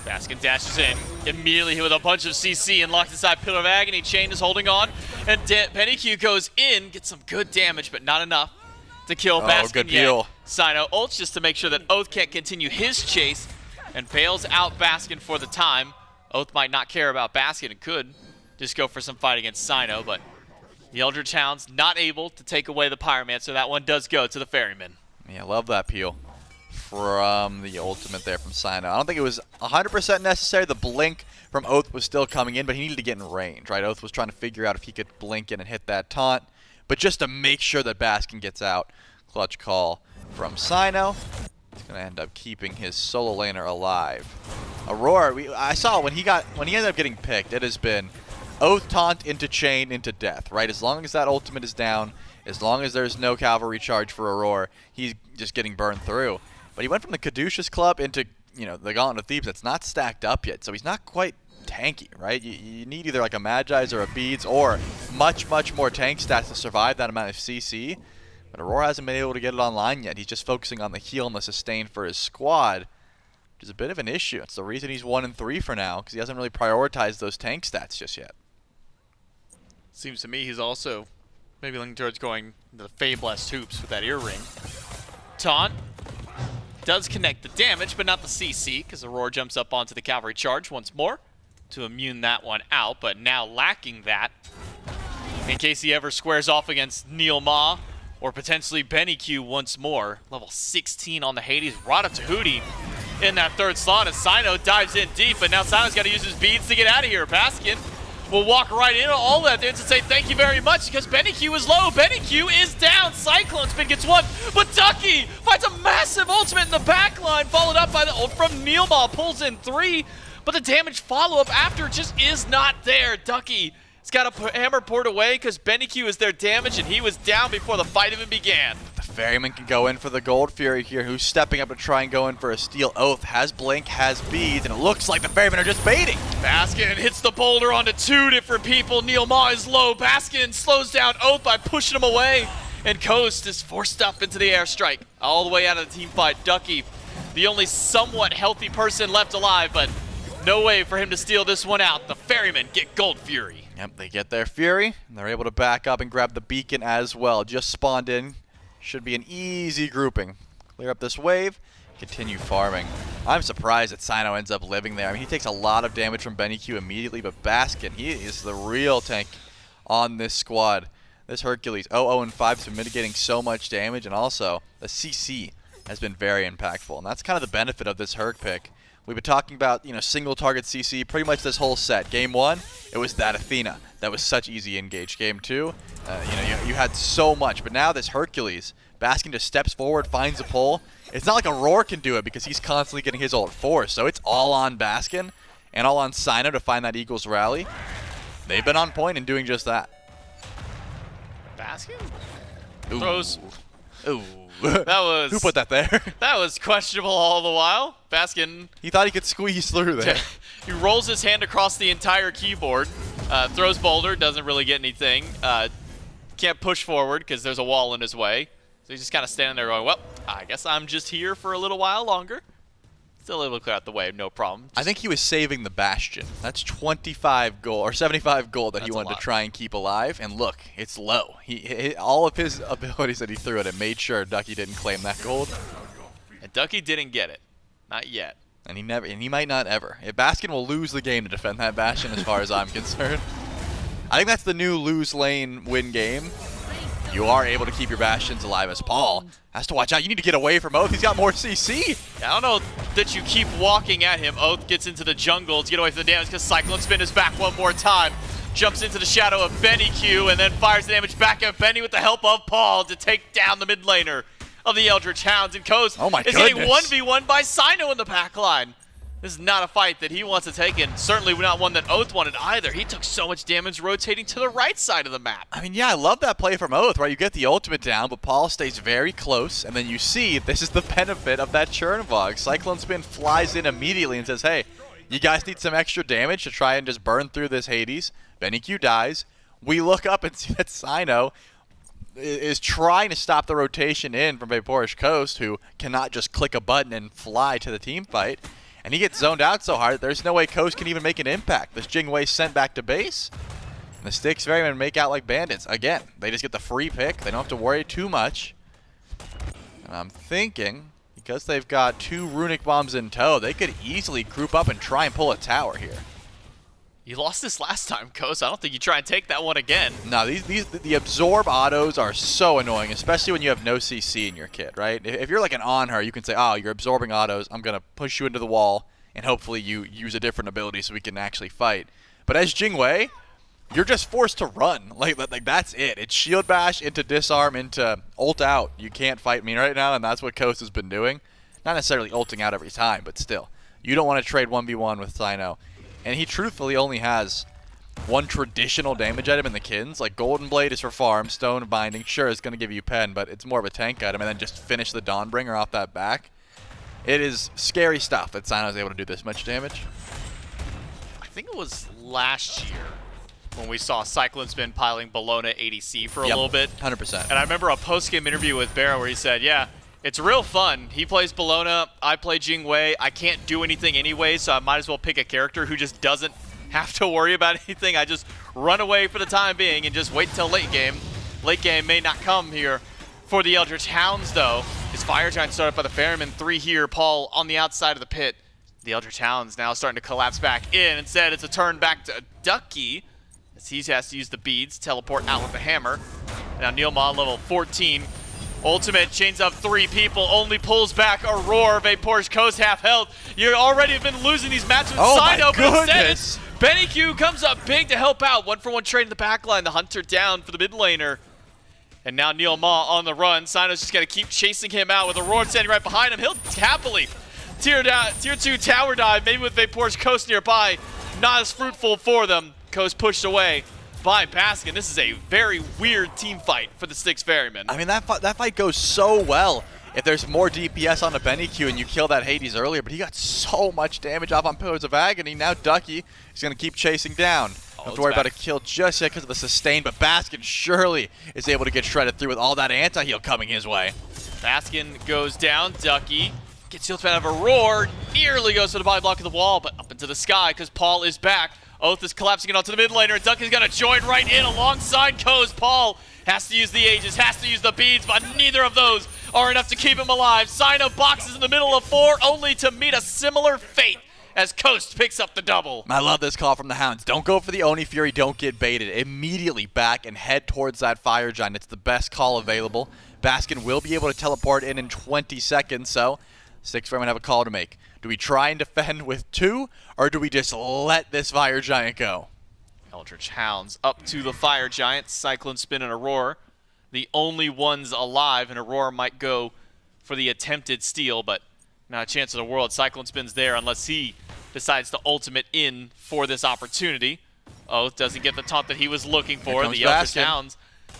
Baskin dashes in, immediately hit with a bunch of CC and locked inside Pillar of Agni. Chain is holding on, and BennyQ goes in, gets some good damage, but not enough to kill Baskin good yet. peel. Cyno ults just to make sure that Oathhh can't continue his chase and bails out Baskin for the time. Oathhh might not care about Baskin and could just go for some fight against Cyno, but the Eldritch Hounds not able to take away the Pyromancer. That one does go to the Ferrymen. Yeah, love that peel from the ultimate there from Cyno. I don't think it was 100% necessary. The blink from Oathhh was still coming in, but he needed to get in range, right? Oathhh was trying to figure out if he could blink in and hit that taunt. But just to make sure that Baskin gets out, clutch call from Cyno. He's going to end up keeping his solo laner alive. Aror, I saw when he ended up getting picked, it has been Oathhh taunt into chain into death, right? As long as that ultimate is down, as long as there's no cavalry charge for Aror, he's just getting burned through. But he went from the Caduceus Club into, the Gauntlet of Thebes that's not stacked up yet, so he's not quite tanky, right? You need either like a Magi's or a Beads or much, much more tank stats to survive that amount of CC. But Aror hasn't been able to get it online yet. He's just focusing on the heal and the sustain for his squad, which is a bit of an issue. It's the reason he's 1-3 for now, because he hasn't really prioritized those tank stats just yet. Seems to me he's also maybe looking towards going the Fabless hoops with that earring. Taunt does connect the damage, but not the CC, because Aror jumps up onto the cavalry charge once more to immune that one out, but now lacking that in case he ever squares off against NeilMah or potentially BennyQ once more. Level 16 on the Hades, right up to Hootie in that third slot as Cyno dives in deep, but now Cyno's got to use his beads to get out of here. Baskin will walk right into all that there to say thank you very much because BennyQ is low. BennyQ is down. CycloneSpin gets one, but Ducky finds a massive ultimate in the back line, followed up by the ult from NeilMah, pulls in 3, but the damage follow-up after just is not there. Ducky has got a hammer poured away because BennyQ is their damage, and he was down before the fight even began. The Ferryman can go in for the Gold Fury here, who's stepping up to try and go in for a steal. Oathhh has Blink, has Beads, and it looks like the Ferrymen are just baiting. Baskin hits the boulder onto 2 different people. NeilMah is low. Baskin slows down Oathhh by pushing him away, and Coast is forced up into the airstrike. All the way out of the team fight. Ducky, the only somewhat healthy person left alive, but no way for him to steal this one out. The Ferrymen get Gold Fury. Yep, they get their Fury, and they're able to back up and grab the beacon as well. Just spawned in. Should be an easy grouping. Clear up this wave, continue farming. I'm surprised that Cyno ends up living there. I mean, he takes a lot of damage from BennyQ immediately, but Baskin, he is the real tank on this squad. This Hercules, 0-0-5, has been mitigating so much damage, and also the CC has been very impactful. And that's kind of the benefit of this Herc pick. We've been talking about, single target CC pretty much this whole set. Game 1, it was that Athena. That was such easy engage. Game 2, you had so much. But now this Hercules, Baskin just steps forward, finds a pull. It's not like Aror can do it because he's constantly getting his ult forced. So it's all on Baskin and all on Cyno to find that Eagles rally. They've been on point in doing just that. Baskin? Ooh. Throws. Ooh. That was... Who put that there? That was questionable all the while. Baskin... He thought he could squeeze through there. He rolls his hand across the entire keyboard, throws boulder, doesn't really get anything. Can't push forward because there's a wall in his way. So he's just kind of standing there going, well, I guess I'm just here for a little while longer. Still able to clear out the wave, no problem. I think he was saving the Bastion. That's 25 gold, or 75 gold that he wanted to try and keep alive. And look, it's low. All of his abilities that he threw at it made sure Ducky didn't claim that gold. And Ducky didn't get it. Not yet. And he might not ever. If Baskin will lose the game to defend that Bastion as far as I'm concerned. I think that's the new lose lane win game. You are able to keep your Bastions alive as Paul has to watch out. You need to get away from Oathhh. He's got more CC. I don't know that you keep walking at him. Oathhh gets into the jungle to get away from the damage because CycloneSpin is back one more time. Jumps into the shadow of BennyQ and then fires the damage back at Benny with the help of Paul to take down the mid laner of the Eldritch Hounds. And Coast is getting 1v1 by Cyno in the back line. This is not a fight that he wants to take, and certainly not one that Oathhh wanted either. He took so much damage rotating to the right side of the map. I mean, yeah, I love that play from Oathhh, right? You get the ultimate down, but Paul stays very close, and then you see this is the benefit of that Chernobog. CycloneSpin flies in immediately and says, hey, you guys need some extra damage to try and just burn through this Hades. BennyQ dies. We look up and see that Cyno is trying to stop the rotation in from VaporishCoast, who cannot just click a button and fly to the team fight. And he gets zoned out so hard, there's no way Coast can even make an impact. This Jing Wei sent back to base. And the Styx Ferrymen make out like bandits. Again, they just get the free pick. They don't have to worry too much. And I'm thinking, because they've got 2 runic bombs in tow, they could easily group up and try and pull a tower here. You lost this last time, Coast. I don't think you try and take that one again. No, the absorb autos are so annoying, especially when you have no CC in your kit, right? If you're like an Anhur, you can say, oh, you're absorbing autos, I'm going to push you into the wall, and hopefully you use a different ability so we can actually fight. But as Jing Wei, you're just forced to run. Like that's it. It's shield bash into disarm into ult out. You can't fight me right now, and that's what Coast has been doing. Not necessarily ulting out every time, but still. You don't want to trade 1v1 with Cyno. And he truthfully only has 1 traditional damage item in the Kins. Like Golden Blade is for farm, Stone Binding, sure, is going to give you pen, but it's more of a tank item, and then just finish the Dawnbringer off that back. It is scary stuff that Cyno is able to do this much damage. I think it was last year when we saw CycloneSpin piling Bellona ADC for a little bit. 100%. And I remember a post-game interview with Barra where he said, yeah, it's real fun. He plays Bellona, I play Jing Wei. I can't do anything anyway, so I might as well pick a character who just doesn't have to worry about anything. I just run away for the time being and just wait until late game. Late game may not come here for the Eldritch Hounds, though. His Fire Giant started by the Ferryman. 3 here, Paul on the outside of the pit. The Eldritch Hounds now starting to collapse back in. Instead, it's a turn back to Ducky, as he has to use the beads, teleport out with the hammer. Now NeilMah level 14. Ultimate chains up 3 people, only pulls back Aror. VaporishCoast half health. You already have been losing these matches with Cyno, but instead, BennyQ comes up big to help out. 1-for-1 trade in the backline. The Hunter down for the mid laner. And now NeilMah on the run. Cyno's just got to keep chasing him out with Aror standing right behind him. He'll happily tier 2 tower dive, maybe with VaporishCoast nearby. Not as fruitful for them. Coast pushed away by Baskin. This is a very weird team fight for the Styx Ferrymen. I mean, that fight goes so well if there's more DPS on the BennyQ and you kill that Hades earlier, but he got so much damage off on Pillars of Agni. Now Ducky is going to keep chasing down. Don't have to worry about a kill just yet because of the sustain, but Baskin surely is able to get shredded through with all that anti-heal coming his way. Baskin goes down. Ducky gets healed out of Aror. Nearly goes to the body block of the wall, but up into the sky because Paul is back. Oathhh is collapsing it onto the mid laner, and Ducky's gonna join right in alongside Coast. Paul has to use the Aegis, has to use the beads, but neither of those are enough to keep him alive. Cyno boxes in the middle of 4, only to meet a similar fate as Coast picks up the double. I love this call from the Hounds. Don't go for the Oni Fury, don't get baited. Immediately back and head towards that Fire Giant. It's the best call available. Baskin will be able to teleport in 20 seconds, so Styx Ferrymen have a call to make. Do we try and defend with 2, or do we just let this Fire Giant go? Eldritch Hounds up to the Fire Giant. CycloneSpin and Aror, the only ones alive, and Aror might go for the attempted steal, but not a chance in the world. CycloneSpin's there unless he decides to ultimate in for this opportunity. Oathhh doesn't get the taunt that he was looking for. The Eldritch Hounds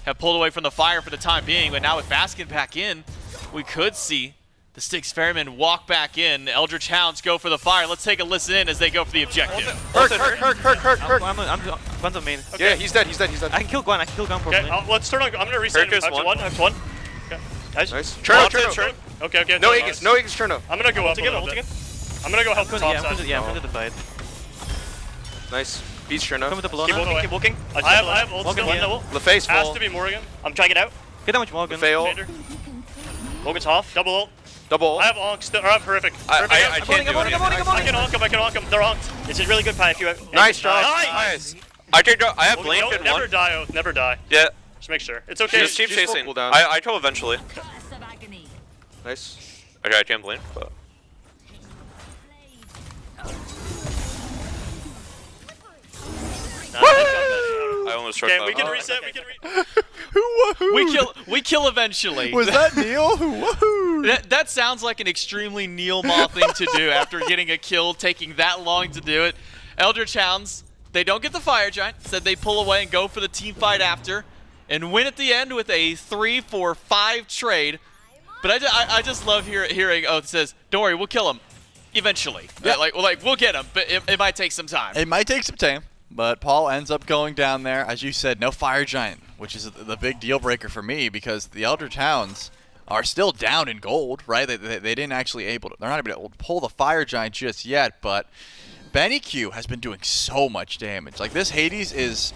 have pulled away from the fire for the time being, but now with Baskin back in, we could see the Styx Ferrymen walk back in. The Eldritch Hounds go for the fire. Let's take a listen in as they go for the objective. Herc. I'm Guan's main. Okay. Yeah, he's dead. I can kill Guan. Okay, let's turn on. I'm gonna reset. Herc is one. I have 1. Okay. Nice. Cherno. Okay. No Aegis. No Aegis. Cherno. I'm gonna go up a little bit. I'm gonna go help the top side. Yeah, I'm into the fight. Nice. Beats Cherno. Come with the Bellona. Keep walking. I have ult still. LaFace has to be Morgan. I'm trying to get out. Get that much Morgan. Morgan's off. Double ult. Double. I have onk still. I have horrific. I can't do anything. I can onk him. They're onked. This is really good, Pat. If you have. Nice job. Nice. I have blink in 1. Never die, Oathhh. Never die. Yeah. Just make sure. It's okay. Just keep chasing. I kill eventually. Agni. Nice. Okay, I can't blink, but. I almost struck that. We can reset. We kill eventually. Was that Neil? Woohoo! That sounds like an extremely NeilMah thing to do after getting a kill, taking that long to do it. Eldritch Hounds, they don't get the Fire Giant. Instead, they pull away and go for the team fight after, and win at the end with a 3-4-5 trade. But I just love hearing Oathhh says, "Don't worry, we'll kill him eventually." Yeah. Like we'll get him, but it might take some time. It might take some time. But Paul ends up going down there. As you said, no Fire Giant, which is the big deal breaker for me because the Eldritch Hounds are still down in gold, right? They didn't actually they're not able to pull the Fire Giant just yet, but BennyQ has been doing so much damage. Like, this Hades is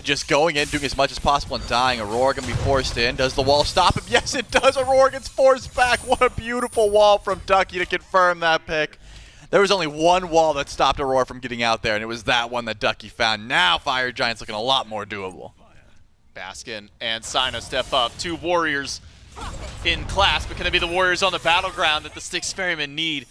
just going in, doing as much as possible and dying. Aror gonna be forced in. Does the wall stop him? Yes, it does. Aror gets forced back. What a beautiful wall from Ducky to confirm that pick. There was only one wall that stopped Aror from getting out there, and it was that one that Ducky found. Now Fire Giant's looking a lot more doable. Baskin and Cyno step up. 2 warriors in class, but can they be the warriors on the battleground that the Styx Ferrymen need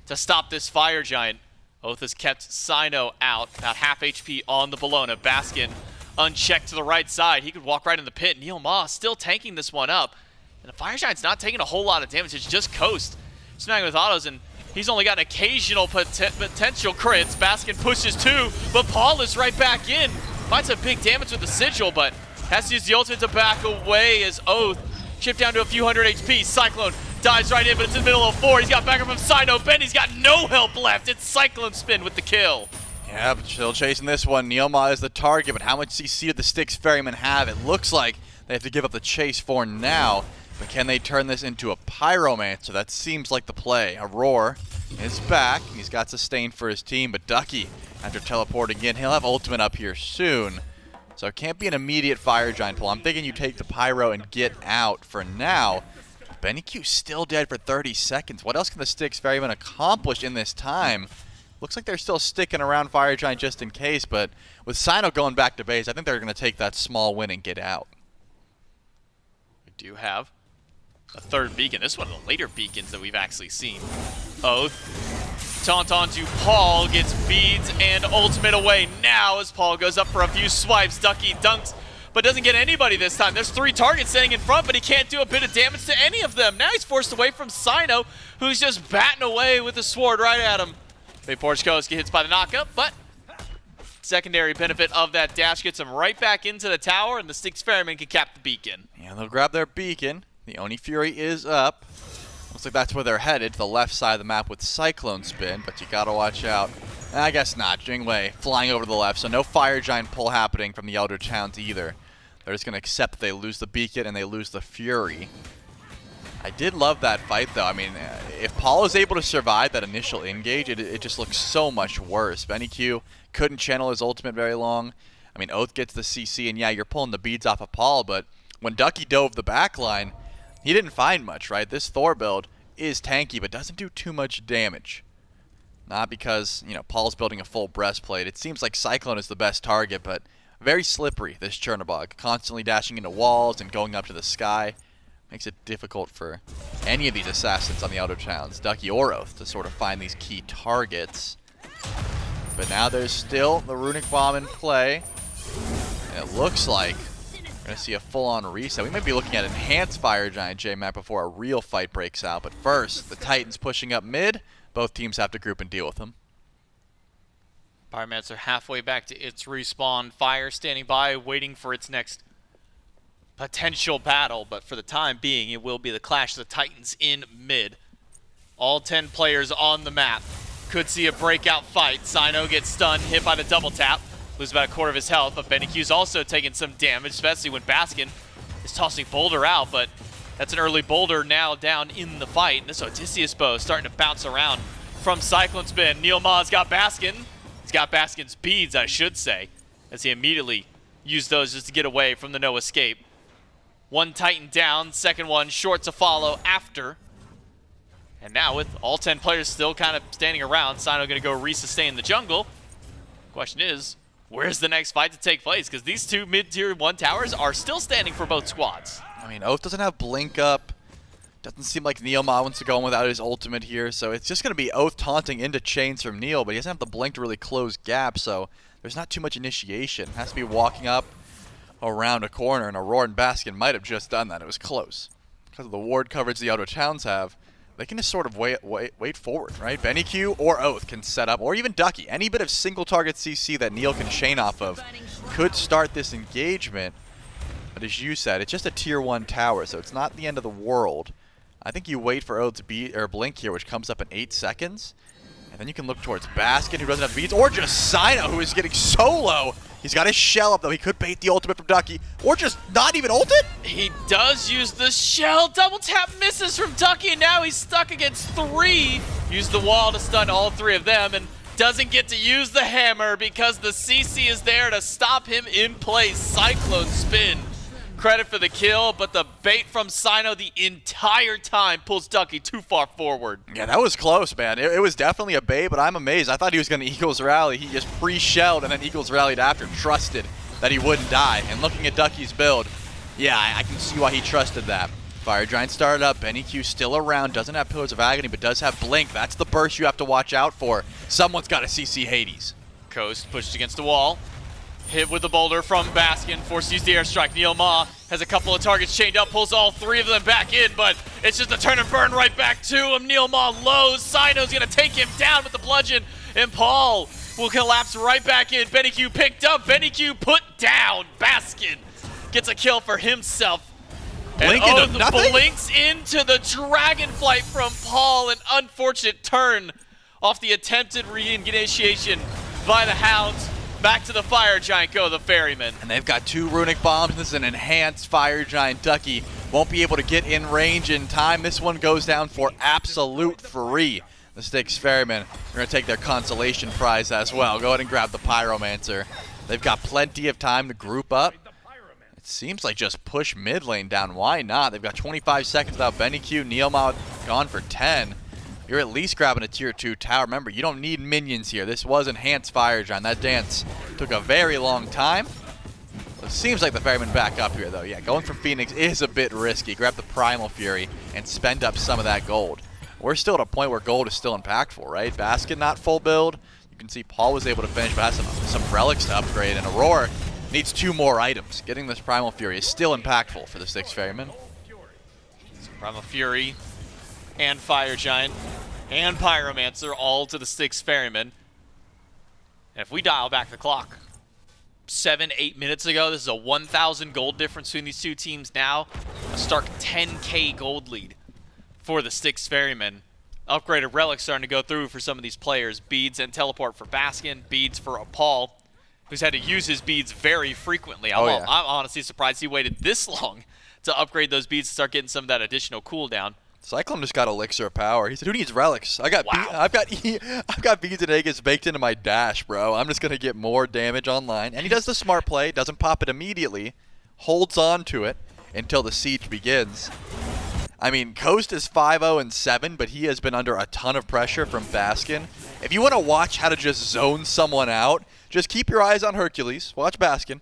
to stop this Fire Giant? Oathhh has kept Cyno out, about half HP on the Bellona. Baskin unchecked to the right side. He could walk right in the pit. NeilMah still tanking this one up. And the Fire Giant's not taking a whole lot of damage. It's just coast. Smacking with autos, and he's only got an occasional potential crits. Baskin pushes 2, but Paul is right back in. Finds some big damage with the Sigil, but has to use the ultimate to back away as Oathhh chipped down to a few hundred HP. Cyclone dives right in, but it's in the middle of 4. He's got backup from Cyno. Benny's got no help left. It's CycloneSpin with the kill. Yeah, but still chasing this one. NeilMah is the target, but how much CC did the Styx Ferrymen have? It looks like they have to give up the chase for now. But can they turn this into a Pyromancer? That seems like the play. Aror is back. He's got sustain for his team, but Ducky, after teleporting in, he'll have ultimate up here soon. So it can't be an immediate Fire Giant pull. I'm thinking you take the Pyro and get out for now. BennyQ still dead for 30 seconds. What else can the Styx Ferrymen accomplish in this time? Looks like they're still sticking around Fire Giant just in case, but with Cyno going back to base, I think they're going to take that small win and get out. We do have a 3rd beacon. This is one of the later beacons that we've actually seen. Oathhh, taunt onto Paul, gets beads and ultimate away now as Paul goes up for a few swipes. Ducky dunks, but doesn't get anybody this time. There's 3 targets standing in front, but he can't do a bit of damage to any of them. Now he's forced away from Cyno, who's just batting away with the sword right at him. VaporishCoast gets hit by the knockup, but secondary benefit of that dash gets him right back into the tower, and the Styx Ferrymen can cap the beacon. Yeah, they'll grab their beacon. The Oni Fury is up. Looks like that's where they're headed, to the left side of the map with CycloneSpin, but you gotta watch out. I guess not. Jing flying over to the left, so no Fire Giant pull happening from the Eldritch Hounds either. They're just gonna accept that they lose the beacon and they lose the Fury. I did love that fight, though. I mean, if Paul is able to survive that initial engage, it just looks so much worse. BennyQ couldn't channel his ultimate very long. I mean, Oathhh gets the CC, and yeah, you're pulling the beads off of Paul, but when Ducky dove the backline, he didn't find much, right? This Thor build is tanky, but doesn't do too much damage. Not because, you know, Paul's building a full breastplate. It seems like Cyclone is the best target, but very slippery, this Chernobog. Constantly dashing into walls and going up to the sky. Makes it difficult for any of these assassins on the Eldritch Hounds, Ducky or Oathhh, to sort of find these key targets. But now there's still the Runic Bomb in play. And it looks like we're going to see a full-on reset. We might be looking at Enhanced Fire Giant J-Mac before a real fight breaks out. But first, the Titans pushing up mid. Both teams have to group and deal with them. Pyromancer halfway back to its respawn. Fire standing by, waiting for its next potential battle, but for the time being, it will be the clash of the Titans in mid. All 10 players on the map. Could see a breakout fight. Cyno gets stunned, hit by the double tap, loses about a quarter of his health, but BennyQ's also taking some damage, especially when Baskin is tossing Boulder out, but that's an early Boulder now down in the fight. And this Odysseus bow starting to bounce around from CycloneSpin. NeilMah's got Baskin. He's got Baskin's beads, I should say, as he immediately used those just to get away from the no escape. One Titan down, second one short to follow after. And now with all 10 players still kind of standing around, Cyno going to go resustain the jungle. Question is, where's the next fight to take place? Because these 2 mid-tier 1 towers are still standing for both squads. I mean, Oathhh doesn't have Blink up. Doesn't seem like NeilMah wants to go in without his ultimate here. So it's just going to be Oathhh taunting into chains from Neil, but he doesn't have the Blink to really close gaps. So there's not too much initiation. Has to be walking up around a corner, and Aror and Baskin might have just done that. It was close. Because of the ward coverage the Eldritch Hounds have, they can just sort of wait forward, right? BennyQ or Oathhh can set up, or even Ducky. Any bit of single target CC that Neil can chain off of could start this engagement. But as you said, it's just a tier 1 tower, so it's not the end of the world. I think you wait for Oathh's beat or Blink here, which comes up in 8 seconds. And then you can look towards Baskin, who doesn't have beats, or just Cyno, who is getting so low. He's got his shell up, though. He could bait the ultimate from Ducky, or just not even ult it. He does use the shell. Double tap misses from Ducky, and now he's stuck against 3. Use the wall to stun all 3 of them, and doesn't get to use the hammer because the CC is there to stop him in place. CycloneSpin. Credit for the kill, but the bait from Cyno the entire time pulls Ducky too far forward. Yeah, that was close, man. It was definitely a bait, but I'm amazed. I thought he was going to Eagles rally. He just pre-shelled and then Eagles rallied after, trusted that he wouldn't die. And looking at Ducky's build, yeah, I can see why he trusted that. Fire Giant started up. BennyQ still around. Doesn't have Pillars of Agony, but does have Blink. That's the burst you have to watch out for. Someone's got to CC Hades. Coast pushed against the wall. Hit with the boulder from Baskin, forced to use the airstrike. NeilMah has a couple of targets chained up, pulls all 3 of them back in, but it's just a turn and burn right back to him. NeilMah lows. Cyno's gonna take him down with the bludgeon, and Paul will collapse right back in. BennyQ picked up. BennyQ put down. Baskin gets a kill for himself. Blink and into nothing? Blinks into the dragon flight from Paul. An unfortunate turn off the attempted re-initiation by the Hounds. Back to the Fire Giant go the Ferrymen. And they've got 2 runic bombs. This is an enhanced Fire Giant. Ducky won't be able to get in range in time. This one goes down for absolute free. The Styx Ferrymen are going to take their consolation prize as well. Go ahead and grab the Pyromancer. They've got plenty of time to group up. It seems like just push mid lane down. Why not? They've got 25 seconds without BennyQ. NeilMah gone for 10. You're at least grabbing a tier 2 tower. Remember, you don't need minions here. This was enhanced Fire Giant. That dance took a very long time. It seems like the Ferrymen back up here, though. Yeah, going for Phoenix is a bit risky. Grab the Primal Fury and spend up some of that gold. We're still at a point where gold is still impactful, right? Baskin not full build. You can see Paul was able to finish, but has some relics to upgrade. And Aror needs 2 more items. Getting this Primal Fury is still impactful for the Styx Ferrymen. Primal Fury and Fire Giant and Pyromancer all to the Styx Ferrymen. And if we dial back the clock 7-8 minutes ago, this is a 1,000 gold difference between these 2 teams now. A stark 10k gold lead for the Styx Ferrymen. Upgraded relics starting to go through for some of these players. Beads and teleport for Baskin, beads for Paul, who's had to use his beads very frequently. I'm honestly surprised he waited this long to upgrade those beads to start getting some of that additional cooldown. Cyclone just got Elixir of Power. He said, "Who needs relics? I got I've got beads and Aegis baked into my dash, bro. I'm just gonna get more damage online." And he does the smart play, doesn't pop it immediately, holds on to it until the siege begins. I mean, Coast is 5-0-7, but he has been under a ton of pressure from Baskin. If you want to watch how to just zone someone out, just keep your eyes on Hercules. Watch Baskin.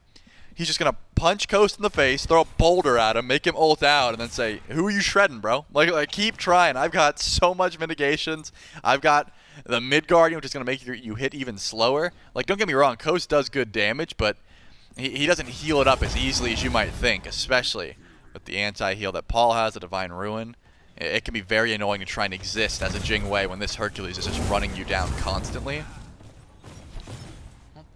He's just going to punch Coast in the face, throw a boulder at him, make him ult out, and then say, "Who are you shredding, bro?" Like keep trying. I've got so much mitigations. I've got the mid guardian, which is going to make you hit even slower. Like, don't get me wrong, Coast does good damage, but he doesn't heal it up as easily as you might think, especially with the anti-heal that Paul has, the Divine Ruin. It can be very annoying to try and exist as a Jing Wei when this Hercules is just running you down constantly.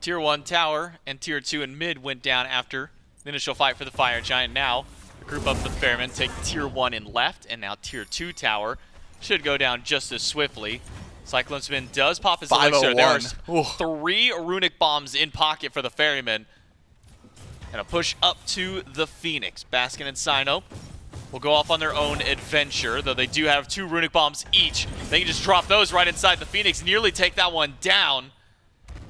Tier 1 tower and Tier 2 and mid went down after the initial fight for the Fire Giant. Now, the group up for the Ferrymen take Tier 1 in left, and now Tier 2 tower should go down just as swiftly. CycloneSpin does pop his Elixir. There are 3 runic bombs in pocket for the Ferrymen. And a push up to the Phoenix. Baskin and Cyno will go off on their own adventure, though they do have 2 runic bombs each. They can just drop those right inside the Phoenix, nearly take that one down.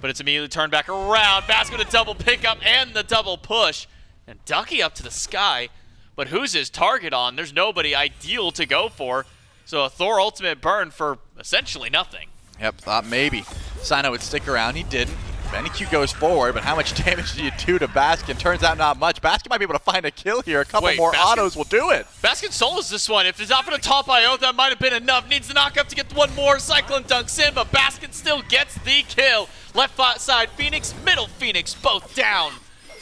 But it's immediately turned back around. Baskin with a double pickup and the double push. And Ducky up to the sky. But who's his target on? There's nobody ideal to go for. So a Thor ultimate burn for essentially nothing. Yep, thought maybe Cyno would stick around. He didn't. BennyQ goes forward, but how much damage do you do to Baskin? Turns out not much. Baskin might be able to find a kill here. A couple more autos will do it. Baskin solos this one. If it's not for the top IO, that might have been enough. Needs the knock up to get one more. Cyclone dunks in, but Baskin still gets the kill. Left side Phoenix, middle Phoenix, both down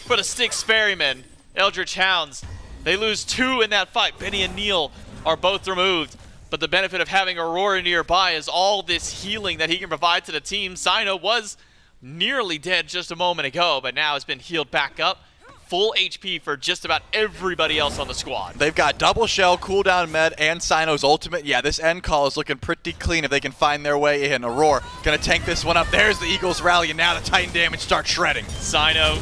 for the Styx Ferrymen. Eldritch Hounds, they lose 2 in that fight. Benny and Neil are both removed. But the benefit of having Aurora nearby is all this healing that he can provide to the team. Cyno was nearly dead just a moment ago, but now has been healed back up. full HP for just about everybody else on the squad. They've got double shell, cooldown med, and Cyno's ultimate. Yeah, this end call is looking pretty clean if they can find their way in. Aror gonna tank this one up. There's the Eagles rally, and now the Titan damage starts shredding. Cyno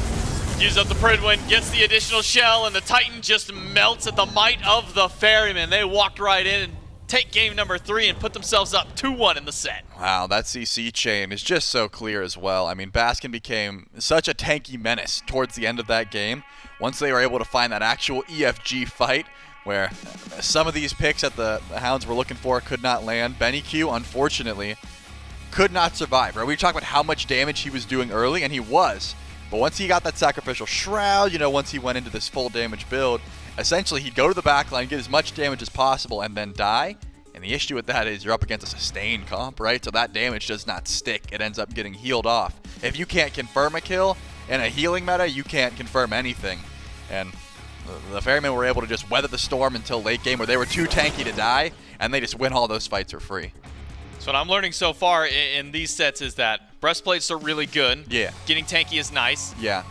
uses up the Pridwin, gets the additional shell, and the Titan just melts at the might of the Ferrymen. They walked right in and take game number 3 and put themselves up 2-1 in the set. Wow, that CC chain is just so clear as well. I mean, Baskin became such a tanky menace towards the end of that game. Once they were able to find that actual EFG fight, where some of these picks that the Hounds were looking for could not land. BennyQ, unfortunately, could not survive. Right? We talked about how much damage he was doing early, and he was. But once he got that Sacrificial Shroud, you know, once he went into this full damage build, essentially he'd go to the backline, get as much damage as possible, and then die. And the issue with that is you're up against a sustain comp, right? So that damage does not stick. It ends up getting healed off. If you can't confirm a kill in a healing meta, you can't confirm anything. And the Ferrymen were able to just weather the storm until late game where they were too tanky to die, and they just win all those fights for free. So what I'm learning so far in these sets is that breastplates are really good. Yeah. Getting tanky is nice. Yeah.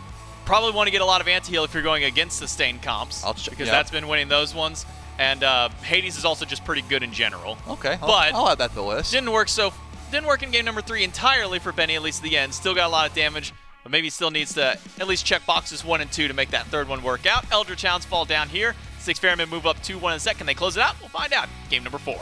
Probably want to get a lot of anti-heal if you're going against sustained comps, because that's been winning those ones. And Hades is also just pretty good in general. Okay, but I'll add that to the list. Didn't work in game number 3 entirely for Benny, at least at the end. Still got a lot of damage, but maybe still needs to at least check boxes 1 and 2 to make that third one work out. Eldritch Hounds fall down here. Styx Ferrymen move up 2-1 in a sec. Can they close it out? We'll find out. Game number 4.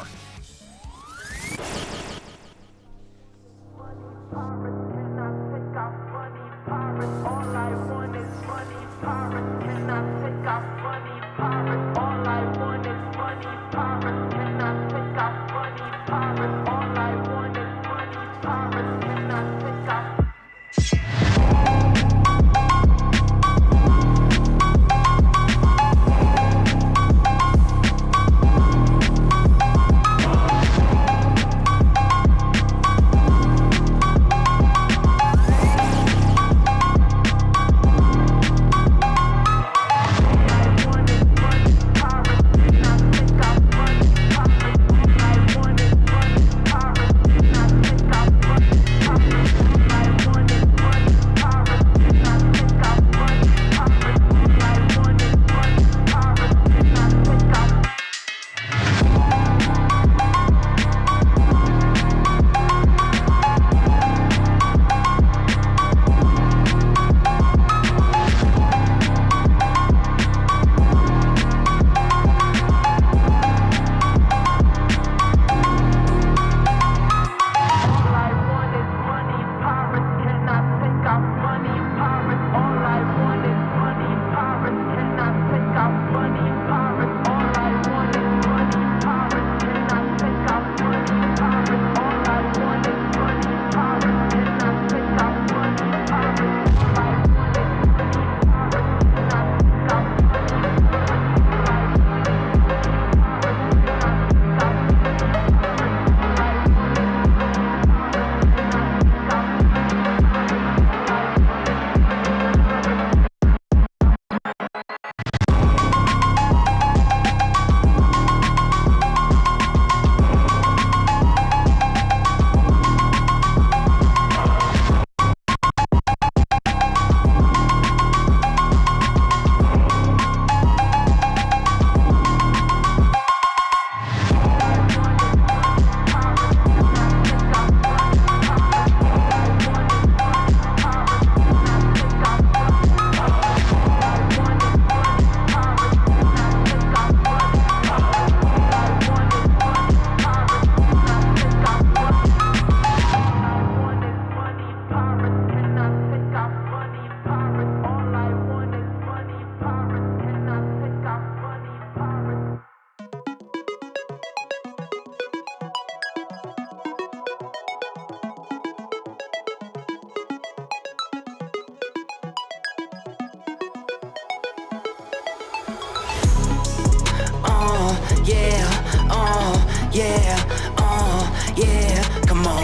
yeah, come on.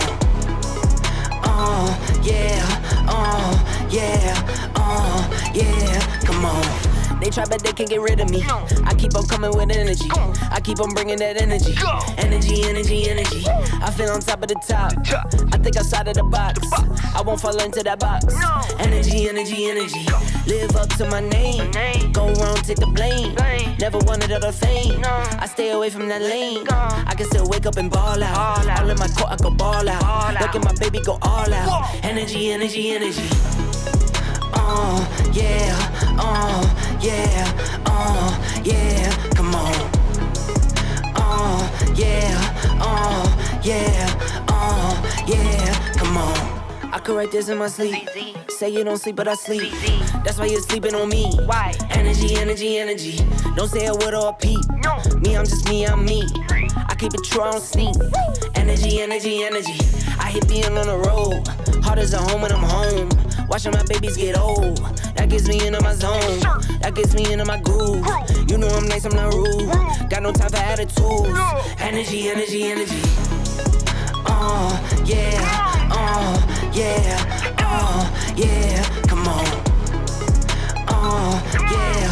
Yeah, yeah, come on. They try, but they can't get rid of me. I keep on coming with energy. I keep on bringing that energy. Energy, energy, energy. I feel on top of the top. I think outside of the box. I won't fall into that box. Energy, energy, energy. Live up to my name. Go wrong, take the blame. Never wanted other fame. I stay away from that lane. I can still wake up and ball out. All in my court, I go ball out. Look at my baby go all out. Energy, energy, energy. Yeah, yeah, yeah, come on. Yeah, yeah, come on. I could write this in my sleep. Say you don't sleep, but I sleep. That's why you're sleeping on me. Why? Energy, energy, energy. Don't say a word or a peep. Me, I'm just me, I'm me. I keep it true, I don't sneak. Energy, energy, energy. I hate being on the road. Hard as a home when I'm home. Watching my babies get old. That gets me into my zone. That gets me into my groove. You know I'm nice, I'm not rude. Got no time for attitudes. Energy, energy, energy. Yeah, yeah, yeah, come on. Yeah,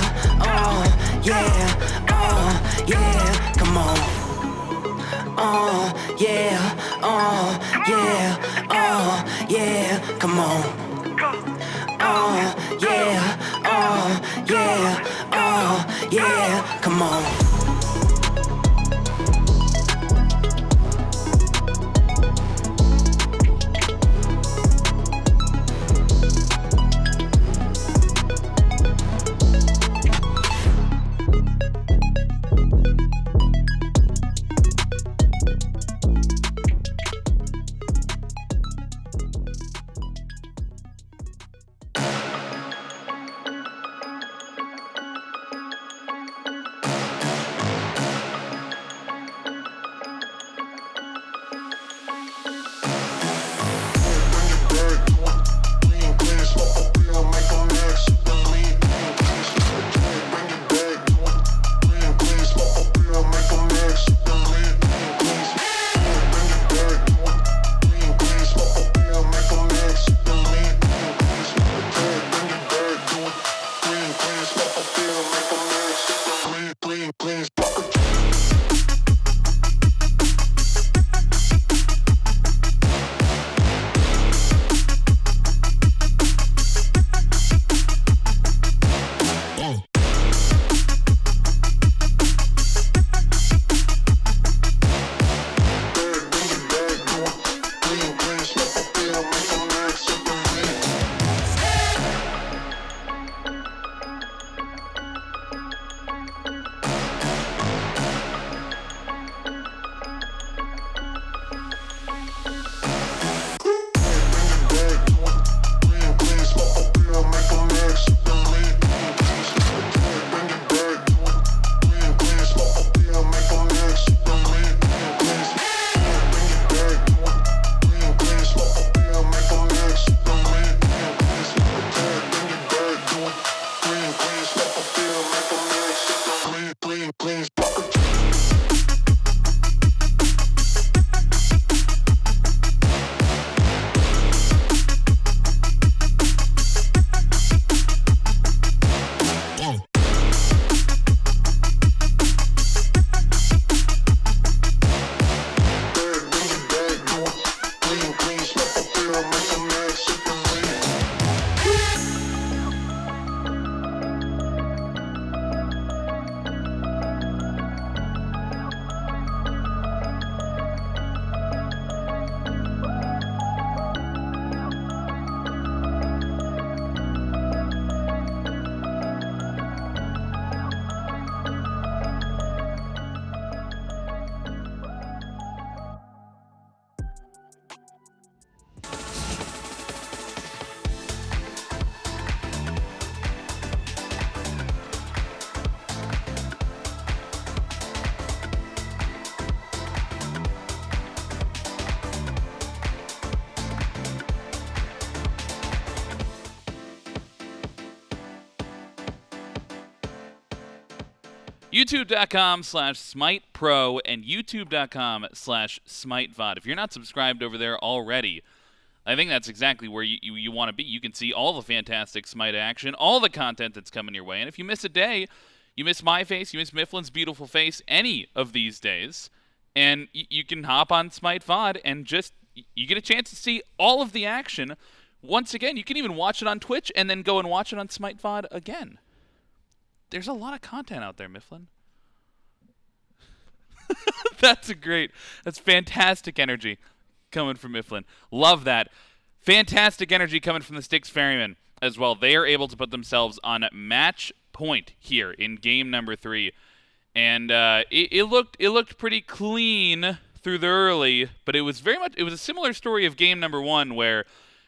yeah, yeah, come on. Yeah, yeah, come on. Yeah, come on. YouTube.com/SmitePro and YouTube.com/SmiteVod. If you're not subscribed over there already, I think that's exactly where you want to be. You can see all the fantastic Smite action, all the content that's coming your way. And if you miss a day, you miss my face, you miss Mifflin's beautiful face, any of these days, and you can hop on Smite VOD and just, you get a chance to see all of the action. Once again, you can even watch it on Twitch and then go and watch it on Smite VOD again. There's a lot of content out there, Mifflin. That's fantastic energy coming from Mifflin. Love that. Fantastic energy coming from the Styx Ferrymen as well. They are able to put themselves on match point here in game number 3. And it looked pretty clean through the early, but it was a similar story of game number 1 where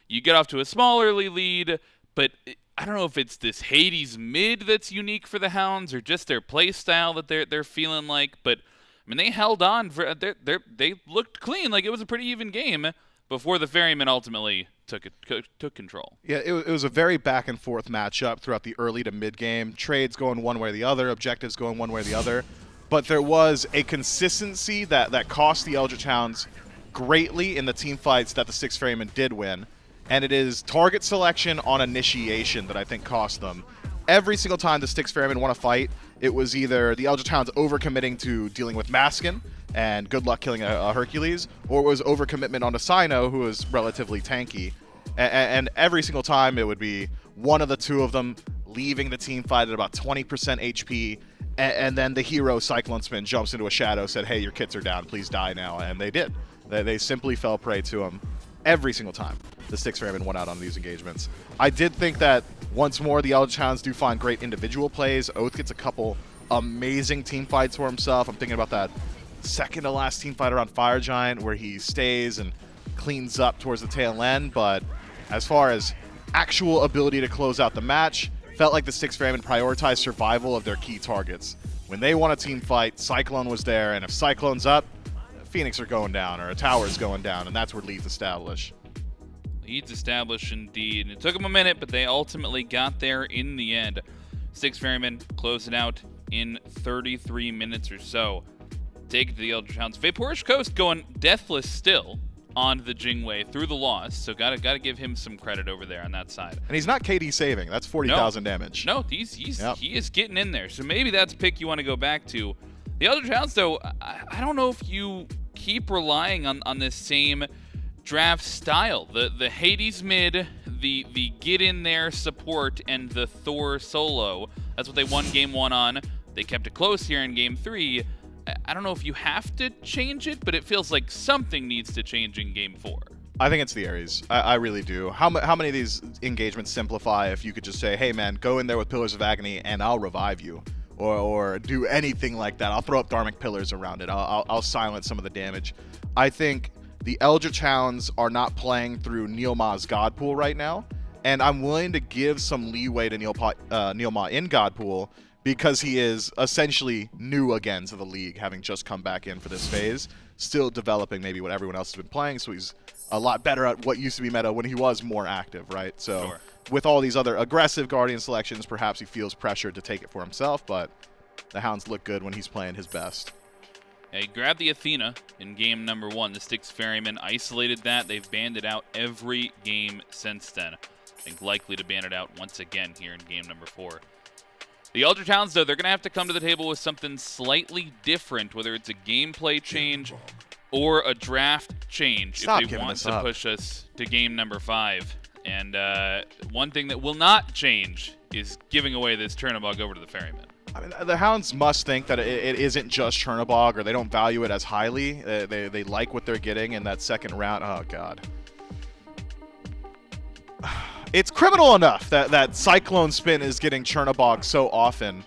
you get off to a small early lead, but I don't know if it's this Hades mid that's unique for the Hounds or just their play style that they're feeling like, but I mean, they held on. They looked clean, like it was a pretty even game before the Ferrymen ultimately took control. Yeah, it was a very back and forth matchup throughout the early to mid game. Trades going one way or the other, objectives going one way or the other. But there was a consistency that cost the Eldritch Hounds greatly in the team fights that the Styx Ferrymen did win. And it is target selection on initiation that I think cost them. Every single time the Styx Ferrymen won a fight, it was either the Eldritch Hounds overcommitting to dealing with Baskin, and good luck killing a Hercules, or it was overcommitment onto Cyno, who was relatively tanky. And every single time it would be one of the two of them leaving the team fight at about 20% HP, and then the hero CycloneSpin jumps into a shadow, said, hey, your kits are down, please die now, and they did. They simply fell prey to him every single time the Styx Ferrymen went out on these engagements. I did think that once more the Eldritch Hounds do find great individual plays. Oathhh gets a couple amazing team fights for himself. I'm thinking about that second to last team fight around Fire Giant where he stays and cleans up towards the tail end, but as far as actual ability to close out the match, felt like the Styx Ferrymen prioritized survival of their key targets. When they won a team fight, Cyclone was there, and if Cyclone's up, Phoenix are going down, or a tower's going down, and that's where Leeds establish. Leeds established indeed. It took them a minute, but they ultimately got there in the end. Styx Ferrymen close it out in 33 minutes or so. Take it to the Eldritch Hounds. VaporishCoast going deathless still on the Jing way through the loss, so gotta give him some credit over there on that side. And he's not KD saving. That's 40,000 damage. No, he is getting in there. So maybe that's a pick you want to go back to. The Eldritch Hounds, though, I don't know if you keep relying on this same draft style. The Hades mid, the get in there support, and the Thor solo. That's what they won game 1 on. They kept it close here in game 3. I don't know if you have to change it, but it feels like something needs to change in game 4. I think it's the Ares. I really do. How many of these engagements simplify if you could just say, hey man, go in there with Pillars of Agni and I'll revive you. Or do anything like that. I'll throw up Dharmic Pillars around it. I'll silence some of the damage. I think the Eldritch Hounds are not playing through NeilMah's God Pool right now, and I'm willing to give some leeway to NeilMah in God Pool because he is essentially new again to the league, having just come back in for this phase, still developing maybe what everyone else has been playing, so he's a lot better at what used to be meta when he was more active, right? So sure. With all these other aggressive Guardian selections, perhaps he feels pressured to take it for himself, but the Hounds look good when he's playing his best. Yeah, he grabbed the Athena in game number 1. The Styx Ferrymen isolated that. They've banned it out every game since then. I think likely to ban it out once again here in game number 4. The Eldritch Hounds, though, they're going to have to come to the table with something slightly different, whether it's a gameplay change or a draft change if they want to push us to game number 5. And one thing that will not change is giving away this Chernobog over to the Ferrymen. I mean, the Hounds must think that it isn't just Chernobog, or they don't value it as highly. They like what they're getting in that second round. Oh, God. It's criminal enough that CycloneSpin is getting Chernobog so often.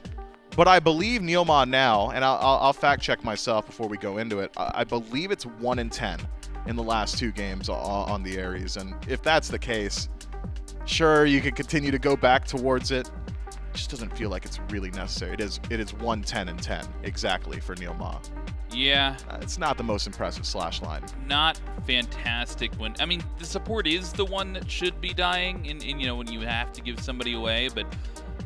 But I believe NeilMah now, and I'll fact-check myself before we go into it, I believe it's 1 in 10 in the last 2 games on the Ares. And if that's the case, sure, you could continue to go back towards it. It just doesn't feel like it's really necessary. It is 1 10 and 10 exactly for NeilMah. Yeah. It's not the most impressive slash line. Not fantastic when, I mean, the support is the one that should be dying in you know, when you have to give somebody away, but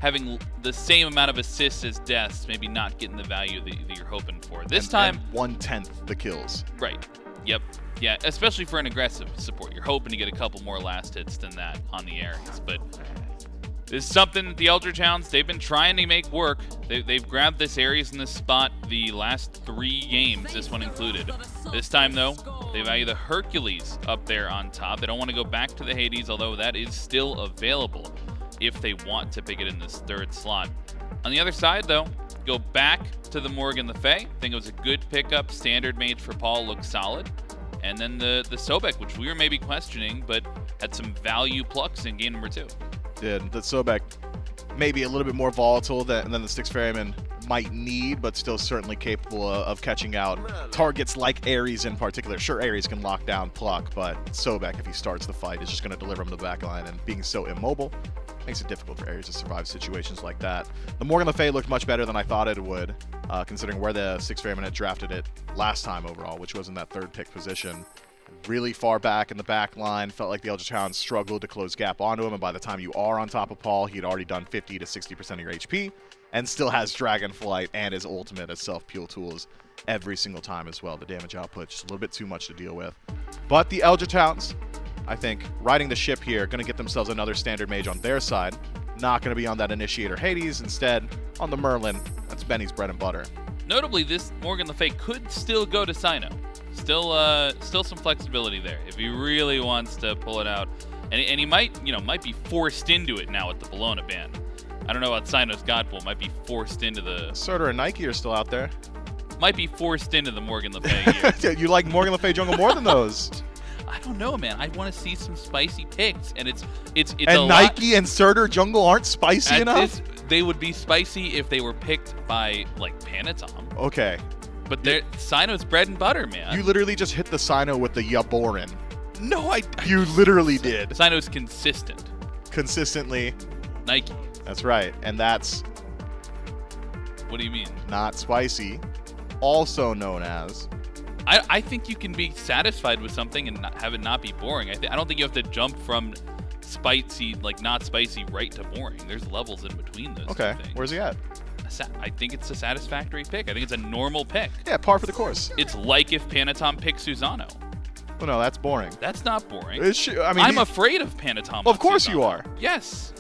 having the same amount of assists as deaths, maybe not getting the value that you're hoping for. This time, 1/10 the kills. Right. Yep. Yeah, especially for an aggressive support. You're hoping to get a couple more last hits than that on the Ares, but this is something that the Eldritch Hounds, they've been trying to make work. They've grabbed this Ares in this spot the last 3 games, this one included. This time, though, they value the Hercules up there on top. They don't want to go back to the Hades, although that is still available if they want to pick it in this 3rd slot. On the other side, though, go back to the Morgan Le Fay. I think it was a good pickup. Standard mage for Paul looks solid. And then the Sobek, which we were maybe questioning, but had some value plucks in game number 2. Did. The Sobek maybe a little bit more volatile than the Styx Ferrymen might need, but still certainly capable of catching out targets like Ares in particular. Sure, Ares can lock down Pluck, but Sobek, if he starts the fight, is just going to deliver him the back line, and being so immobile makes it difficult for Ares to survive situations like that. The Morgan Le Fay looked much better than I thought it would, considering where the Styx Ferrymen had drafted it last time overall, which was in that 3rd pick position. Really far back in the back line. Felt like the Eldritch Hounds struggled to close gap onto him, and by the time you are on top of Paul, he'd already done 50 to 60% of your HP, and still has Dragonflight and his ultimate as self-peel tools every single time as well. The damage output just a little bit too much to deal with. But the Eldritch Hounds, I think, riding the ship here, going to get themselves another standard mage on their side. Not going to be on that Initiator Hades, instead on the Merlin. That's Benny's bread and butter. Notably, this Morgan Le Fay could still go to Cyno. Still some flexibility there if he really wants to pull it out, and he might be forced into it now with the Bellona ban. I don't know about Cyno's God Pool. Might be forced into the. Surtur and Nike are still out there. Might be forced into the Morgan Le Fay here. You like Morgan Le Fay jungle more than those? I don't know, man. I want to see some spicy picks, and it's and a Nike lot. And Surtur jungle aren't spicy enough. They would be spicy if they were picked by like Panatom. Okay. But Cyno's bread and butter, man. You literally just hit the Cyno with the Yaborin. No, You literally did. Cyno's consistent. Consistently. Nike. That's right. And that's... What do you mean? Not spicy. Also known as... I think you can be satisfied with something and have it not be boring. I don't think you have to jump from spicy, like not spicy, right to boring. There's levels in between those two things. Where's he at? I think it's a satisfactory pick. I think it's a normal pick. Yeah, par for the course. It's like if Panatom picked Susano. Well, no, that's boring. That's not boring. I'm afraid of Panatom. Of course Susano. you are. Yes.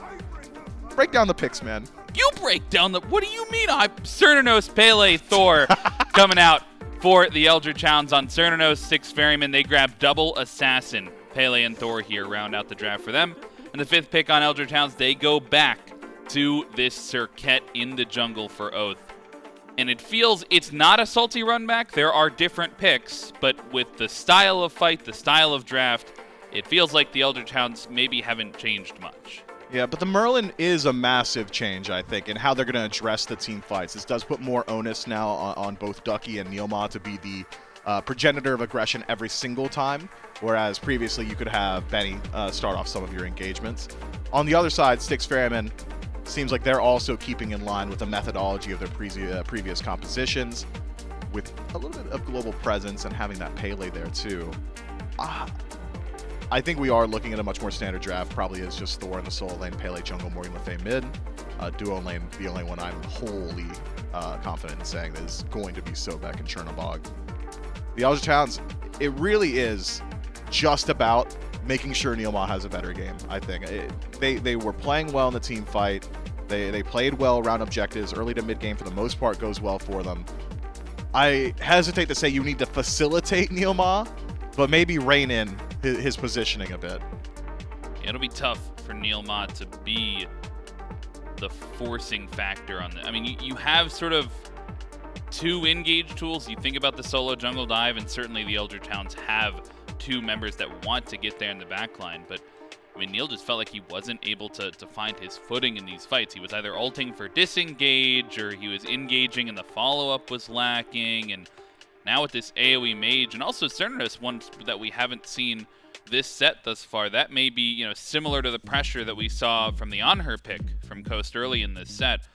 Break down the picks, man. You break down the... What do you mean? Cernunnos, Pele, Thor coming out for the Eldritch Hounds on Cernunnos, Styx Ferrymen. They grab double assassin. Pele and Thor here round out the draft for them. And the 5th pick on Eldritch Hounds, they go back to this Serqet in the jungle for Oathhh. And it feels it's not a salty run back. There are different picks, but with the style of fight, the style of draft, it feels like the Eldritch Hounds maybe haven't changed much. Yeah, but the Merlin is a massive change, I think, in how they're going to address the team fights. This does put more onus now on both Ducky and NeilMah to be the progenitor of aggression every single time, whereas previously you could have Benny start off some of your engagements. On the other side, Styx Ferrymen seems like they're also keeping in line with the methodology of their previous compositions, with a little bit of global presence and having that Pele there too. I think we are looking at a much more standard draft. Probably is just Thor in the solo lane, Pele jungle, Morgan Le Fay mid. Duo lane, the only one I'm wholly confident in saying is going to be Sobek and Chernobog. The Eldritch Hounds, it really is just about making sure NeilMah has a better game, I think. They were playing well in the team fight. They played well around objectives. Early to mid-game, for the most part, goes well for them. I hesitate to say you need to facilitate NeilMah, but maybe rein in his positioning a bit. It'll be tough for NeilMah to be the forcing factor on the... I mean, you have sort of 2 engage tools. You think about the solo jungle dive, and certainly the Eldritch Hounds have 2 members that want to get there in the backline, but I mean, Neil just felt like he wasn't able to find his footing in these fights. He was either ulting for disengage, or he was engaging and the follow-up was lacking, and now with this AoE mage, and also Cernunnos, one that we haven't seen this set thus far, that may be, similar to the pressure that we saw from the Anhur pick from Coast early in this set.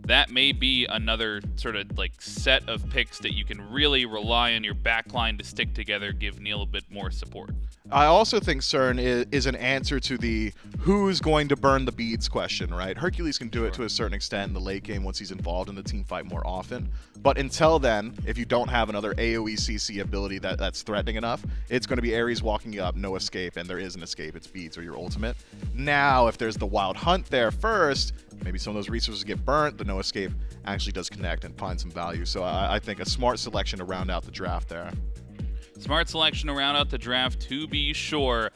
that may be another sort of like set of picks that you can really rely on your backline to stick together, give Neil a bit more support. I also think Cern is an answer to the who's going to burn the beads question, right? Hercules can do it to a certain extent in the late game once he's involved in the team fight more often. But until then, if you don't have another AoE CC ability that's threatening enough, it's going to be Ares walking up, no escape, and there is an escape. It's beads or your ultimate. Now, if there's the wild hunt there first, maybe some of those resources get burnt, the no escape actually does connect and find some value. So I think a smart selection to round out the draft there. Smart selection to round out the draft, to be sure.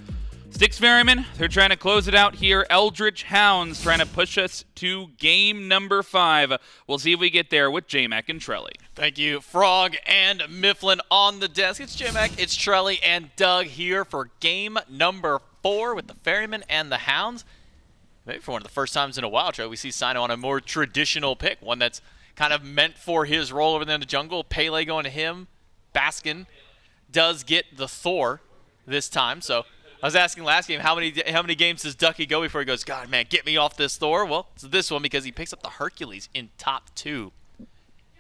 Styx Ferrymen, they're trying to close it out here. Eldritch Hounds trying to push us to game number 5. We'll see if we get there with J-Mac and Trelly. Thank you, Frog and Mifflin on the desk. It's J-Mac, it's Trelly, and Doug here for game number 4 with the Ferrymen and the Hounds. Maybe for one of the first times in a while, Trelly, we see Cyno on a more traditional pick, one that's kind of meant for his role over there in the jungle. Pele going to him. Baskin does get the Thor this time. So I was asking last game, how many games does Ducky go before he goes, God, man, get me off this Thor? Well, it's this one because he picks up the Hercules in top 2.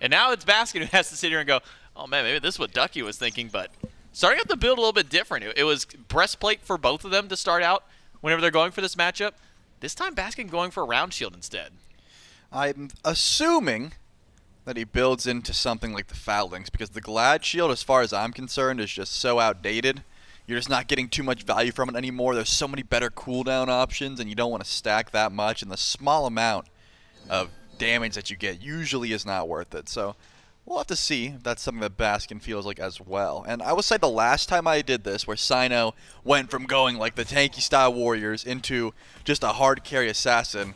And now it's Baskin who has to sit here and go, oh, man, maybe this is what Ducky was thinking. But starting out the build a little bit different. It was breastplate for both of them to start out whenever they're going for this matchup. This time Baskin going for a round shield instead. I'm assuming that he builds into something like the Foulings, because the Glad Shield, as far as I'm concerned, is just so outdated. You're just not getting too much value from it anymore. There's so many better cooldown options, and you don't want to stack that much, and the small amount of damage that you get usually is not worth it. So we'll have to see if that's something that Baskin feels like as well. And I will say the last time I did this, where Cyno went from going like the tanky style warriors into just a hard carry assassin,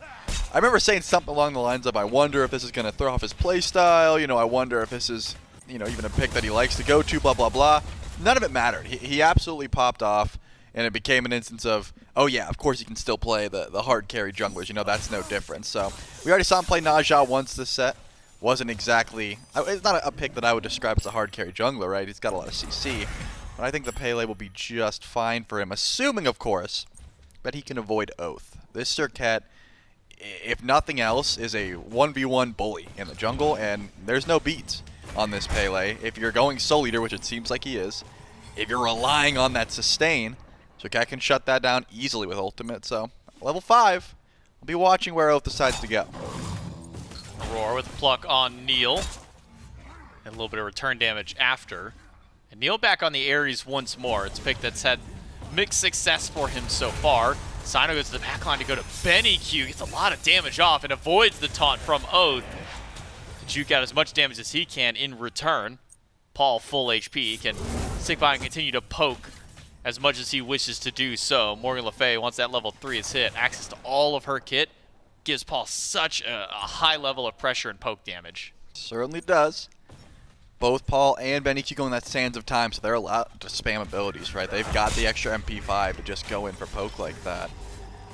I remember saying something along the lines of, I wonder if this is going to throw off his playstyle, you know, I wonder if this is, you know, even a pick that he likes to go to, blah, blah, blah. None of it mattered. He absolutely popped off, and it became an instance of, oh yeah, of course you can still play the hard carry junglers, you know, that's no difference. So we already saw him play Naja once this set. Wasn't exactly, it's not a pick that I would describe as a hard carry jungler, right? He's got a lot of CC, but I think the Pele will be just fine for him, assuming, of course, that he can avoid Oathhh. This Serqet, if nothing else, is a 1v1 bully in the jungle, and there's no beats on this Pele. If you're going Soul Leader, which it seems like he is, if you're relying on that sustain, Serqet can shut that down easily with ultimate. So, level 5, I'll be watching where Oathhh decides to go. Aror with pluck on Neil. And a little bit of return damage after. And Neil back on the Ares once more. It's a pick that's had mixed success for him so far. Cyno goes to the backline to go to BennyQ. Gets a lot of damage off and avoids the taunt from Oathhh. To juke out as much damage as he can in return. Paul, full HP, he can stick by and continue to poke as much as he wishes to do so. Morgan Le Fay, once that level 3 is hit, access to all of her kit, gives Paul such a high level of pressure and poke damage. Certainly does. Both Paul and BennyQ go in that Sands of Time, so they're allowed to spam abilities, right? They've got the extra MP5 to just go in for poke like that.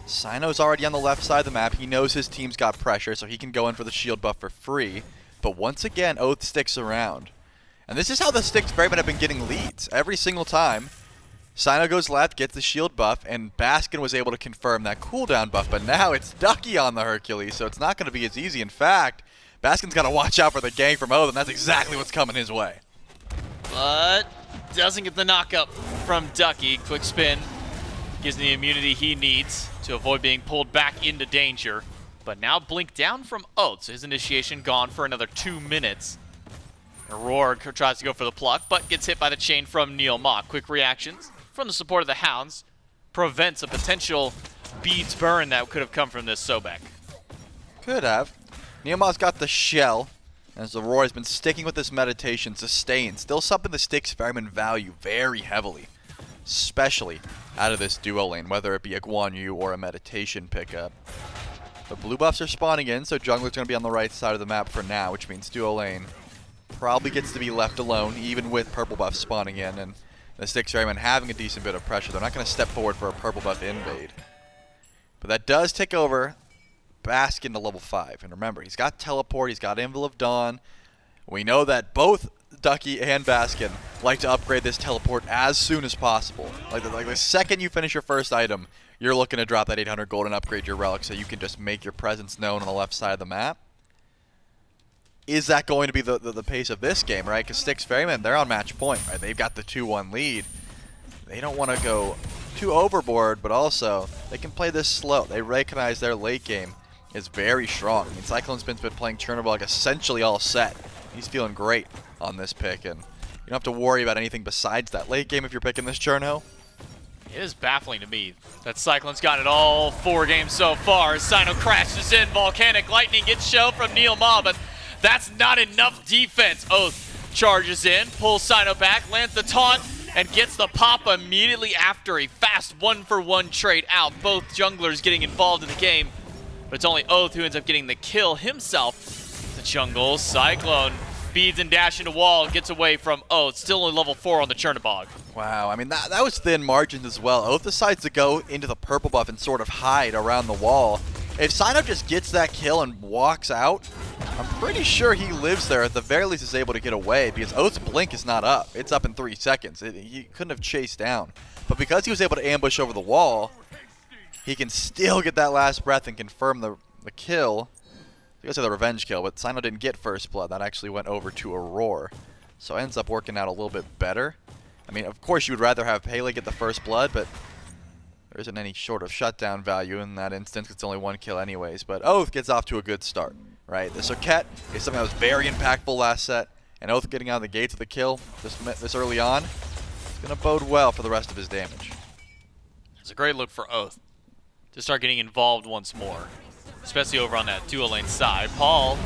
Cyno's already on the left side of the map. He knows his team's got pressure, so he can go in for the shield buff for free. But once again, Oathhh sticks around. And this is how the Styx Ferrymen have been getting leads. Every single time, Cyno goes left, gets the shield buff, and Baskin was able to confirm that cooldown buff. But now it's Ducky on the Hercules, so it's not going to be as easy. In fact, Baskin's got to watch out for the gang from Oathhh, and that's exactly what's coming his way. But doesn't get the knockup from Ducky. Quick spin gives him the immunity he needs to avoid being pulled back into danger. But now blink down from Oathhh, so his initiation gone for another 2 minutes. Aror tries to go for the pluck, but gets hit by the chain from NeilMah. Quick reactions from the support of the Hounds prevents a potential beads burn that could have come from this Sobek. Could have. NeilMah's got the shell, as Aror has been sticking with this meditation sustain. Still something the Styx Ferrymen value very heavily, especially out of this duo lane, whether it be a Guan Yu or a meditation pickup. The blue buffs are spawning in, so jungler's going to be on the right side of the map for now, which means duo lane probably gets to be left alone, even with purple buffs spawning in, and the Styx Ferrymen having a decent bit of pressure. They're not going to step forward for a purple buff invade. But that does take over Baskin to level 5. And remember, he's got teleport, he's got Anvil of Dawn. We know that both Ducky and Baskin like to upgrade this teleport as soon as possible. Like the second you finish your first item, you're looking to drop that 800 gold and upgrade your relic so you can just make your presence known on the left side of the map. is that going to be the pace of this game, right? Because Styx Ferrymen, they're on match point, right? They've got the 2-1 lead. They don't want to go too overboard, but also they can play this slow. They recognize their late game is very strong. I mean, CycloneSpin's been playing Chernobog essentially all set. He's feeling great on this pick, and you don't have to worry about anything besides that late game if you're picking this Cherno. It is baffling to me that Cyclone's got it all 4 games so far. Cyno crashes in, Volcanic Lightning gets shown from NeilMah, but that's not enough defense. Oathhh charges in, pulls Cyno back, lands the taunt, and gets the pop immediately after a fast 1-for-1 trade out. Both junglers getting involved in the game, but it's only Oathhh who ends up getting the kill himself. The jungle, Cyclone speeds and dash into wall, gets away from Oathhh, still only level 4 on the Chernobog. Wow, I mean, that was thin margins as well. Oathhh decides to go into the purple buff and sort of hide around the wall. If Cyno just gets that kill and walks out, I'm pretty sure he lives there. At the very least is able to get away because Oathh's blink is not up. It's up in 3 seconds. He couldn't have chased down. But because he was able to ambush over the wall, he can still get that last breath and confirm the kill. I was gonna say the revenge kill, but Cyno didn't get first blood. That actually went over to Aror. So it ends up working out a little bit better. I mean, of course you would rather have Pele get the first blood, but there isn't any short of shutdown value in that instance. It's only 1 kill anyways. But Oathhh gets off to a good start, right? The Serqet is something that was very impactful last set, and Oathhh getting out of the gates of the kill this early on is gonna bode well for the rest of his damage. It's a great look for Oathhh to start getting involved once more, especially over on that dual lane side. Paul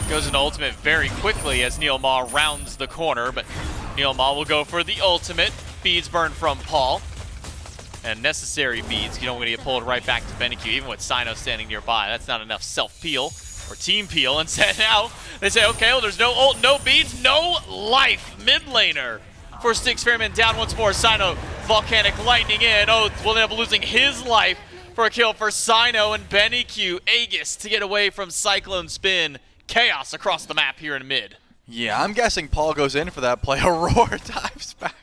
goes into ultimate very quickly as NeilMah rounds the corner, but NeilMah will go for the ultimate. Beads burn from Paul, and necessary beads. You don't want to get pulled right back to BennyQ, even with Cyno standing nearby. That's not enough self-peel or team peel. And so now they say, okay, well, there's no ult, no beads, no life. Mid laner for Styx Ferrymen down once more. Cyno, Volcanic Lightning in. Oathhh will end up losing his life for a kill for Cyno, and BennyQ, Aegis to get away from CycloneSpin. Chaos across the map here in mid. Yeah, I'm guessing Paul goes in for that play. Aror dives back.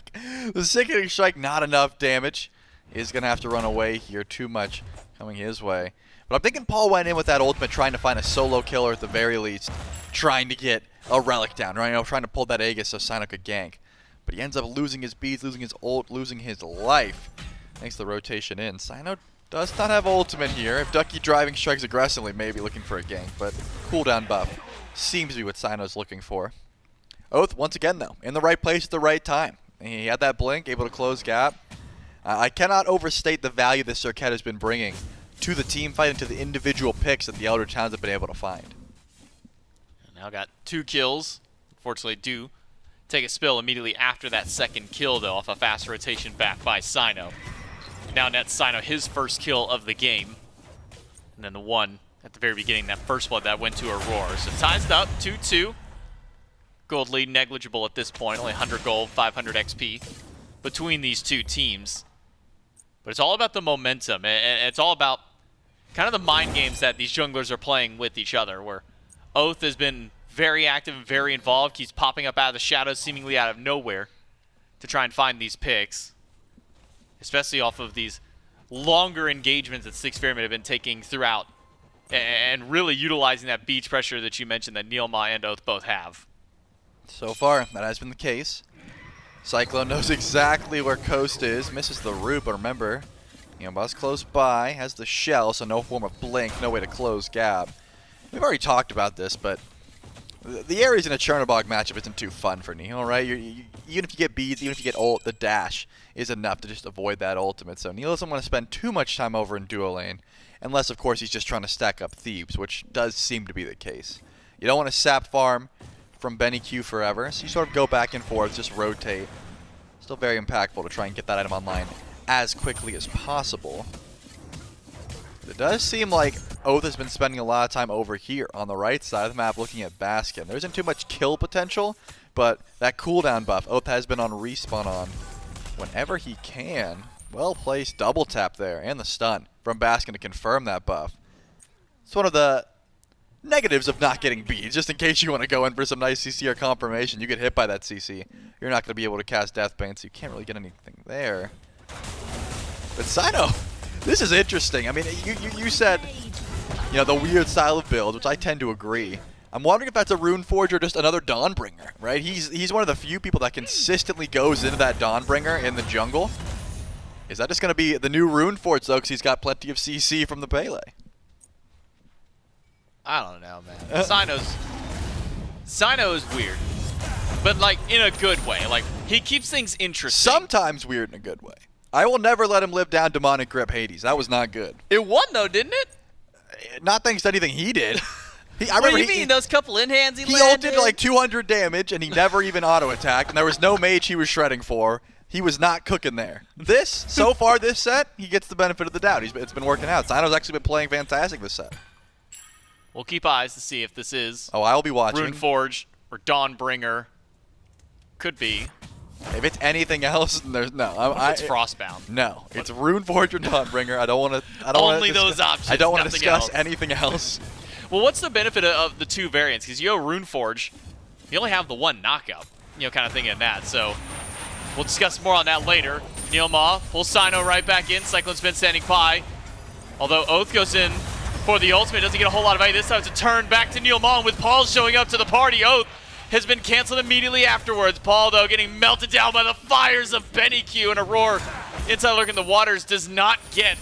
The sickening strike, not enough damage. Is going to have to run away here. Too much coming his way. But I'm thinking Paul went in with that ultimate trying to find a solo killer at the very least. Trying to get a relic down, right? You know, trying to pull that Aegis so Cyno could gank. But he ends up losing his beads, losing his ult, losing his life. Thanks to the rotation in. Cyno does not have ultimate here. If Ducky driving strikes aggressively, maybe looking for a gank, but cooldown buff seems to be what Cyno's looking for. Oathhh, once again though, in the right place at the right time. He had that blink, able to close gap. I cannot overstate the value this Serqet has been bringing to the team fight and to the individual picks that the Eldritch Hounds have been able to find. Now got 2 kills. Unfortunately, do take a spill immediately after that second kill, though, off a fast rotation back by Cyno. Now nets Cyno his first kill of the game. And then the one at the very beginning, that first blood that went to Aror. So ties it up, 2-2. Gold lead negligible at this point, only 100 gold, 500 XP between these two teams. But it's all about the momentum, and it's all about kind of the mind games that these junglers are playing with each other, where Oathhh has been very active and very involved, keeps popping up out of the shadows, seemingly out of nowhere, to try and find these picks, especially off of these longer engagements that Styx Ferrymen have been taking throughout, and really utilizing that beach pressure that you mentioned that NeilMah and Oathhh both have. So far, that has been the case. Cyclone knows exactly where Coast is, misses the root, but remember, NeilMah's close by, has the shell, so no form of blink, no way to close gap. We've already talked about this, but the areas in a Chernobog matchup isn't too fun for Neil, right? Even if you get beads, even if you get ult, the dash is enough to just avoid that ultimate. So Neil doesn't want to spend too much time over in duo lane, unless, of course, he's just trying to stack up Thebes, which does seem to be the case. You don't want to sap farm from BennyQ forever, so you sort of go back and forth, just rotate. Still very impactful to try and get that item online as quickly as possible. It does seem like Oathhh has been spending a lot of time over here on the right side of the map looking at Baskin. There isn't too much kill potential, but that cooldown buff Oathhh has been on respawn on whenever he can. Well placed double tap there, and the stun from Baskin to confirm that buff. It's one of the negatives of not getting beads, just in case you want to go in for some nice CC or confirmation. You get hit by that CC, you're not going to be able to cast Deathbane, so you can't really get anything there. But Cyno, this is interesting. I mean, you said, you know, the weird style of build, which I tend to agree. I'm wondering if that's a Runeforge or just another Dawnbringer, right? He's one of the few people that consistently goes into that Dawnbringer in the jungle. Is that just going to be the new Runeforge, though, because he's got plenty of CC from the Pele? I don't know, man. Cyno is weird, but like in a good way. Like he keeps things interesting. Sometimes weird in a good way. I will never let him live down Demonic Grip Hades. That was not good. It won though, didn't it? Not thanks to anything he did. What do you mean? Those couple in-hands he landed? Ulted like 200 damage, and he never even auto-attacked, and there was no mage he was shredding for. He was not cooking there. So far this set, he gets the benefit of the doubt. It's been working out. Cyno's actually been playing fantastic this set. We'll keep eyes to see if this is I'll be watching. Runeforge or Dawnbringer. Could be. If it's anything else, then there's no. It's Frostbound. No, it's Runeforge or Dawnbringer. I don't want to. Only those options. I don't want to discuss else. anything else. Well, what's the benefit of the two variants? Because you know Runeforge, you only have the one knockup. Kind of thing in that. So we'll discuss more on that later. NeilMah pulls Cyno right back in. CycloneSpin standing by. Although Oathhh goes in for the ultimate, doesn't get a whole lot of value. This time it's a turn back to NeilMah, and with Paul showing up to the party, Oathhh has been canceled immediately afterwards. Paul, though, getting melted down by the fires of BennyQ, and Aror inside lurking the waters does not get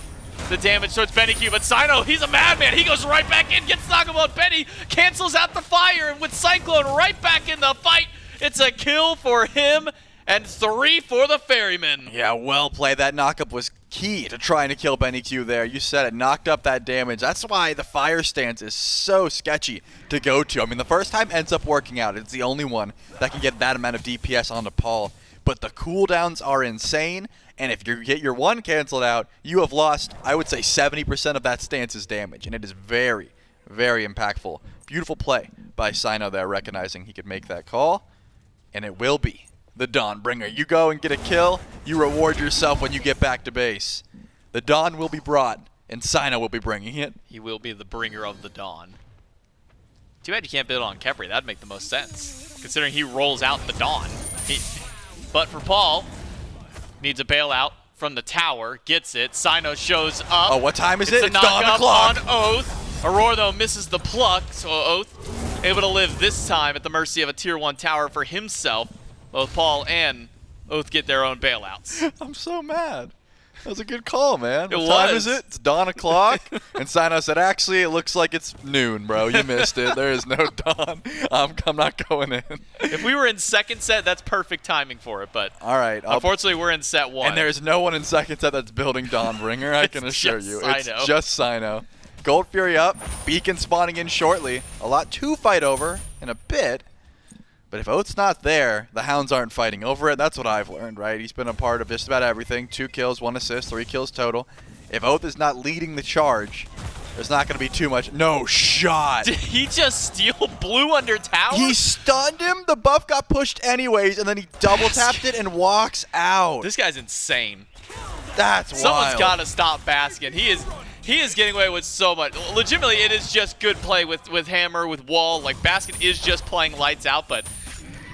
the damage towards BennyQ, but Cyno, he's a madman. He goes right back in, gets knocked out. Benny cancels out the fire, and with Cyclone right back in the fight, it's a kill for him and 3 for the Ferrymen. Yeah, well played. That knockup was key to trying to kill BennyQ there. You said it, knocked up that damage. That's why the fire stance is so sketchy to go to. I mean, the first time ends up working out. It's the only one that can get that amount of DPS onto Paul. But the cooldowns are insane, and if you get your one canceled out, you have lost, I would say, 70% of that stance's damage, and it is very, very impactful. Beautiful play by Cyno there, recognizing he could make that call, and it will be the Dawnbringer. You go and get a kill, you reward yourself when you get back to base. The Dawn will be brought, and Cyno will be bringing it. He will be the bringer of the Dawn. Too bad you can't build on Khepri. That'd make the most sense, considering he rolls out the Dawn. But for Paul, needs a bailout from the tower, gets it. Cyno shows up. Oh, what time is it? It's Dawn o'clock on Oathhh. Aror, though, misses the pluck, so Oathhh able to live this time at the mercy of a Tier 1 tower for himself. Both Paul and Oathhh get their own bailouts. I'm so mad. That was a good call, man. What time is it? It's dawn o'clock. And Cyno said, actually, it looks like it's noon, bro. You missed it. There is no dawn. I'm not going in. If we were in second set, that's perfect timing for it. But all right, unfortunately, we're in set 1. And there's no one in second set that's building Dawnbringer, I can assure you. It's just Cyno. Gold Fury up. Beacon spawning in shortly. A lot to fight over in a bit. But if Oathh's not there, the Hounds aren't fighting over it. That's what I've learned, right? He's been a part of just about everything. 2 kills, 1 assist, 3 kills total. If Oathhh is not leading the charge, there's not going to be too much. No shot. Did he just steal blue under tower? He stunned him. The buff got pushed anyways, and then he double tapped it and walks out. This guy's insane. That's wild. Someone's got to stop Baskin. He is getting away with so much. Legitimately, it is just good play with Hammer, with Wall. Like, Baskin is just playing lights out, but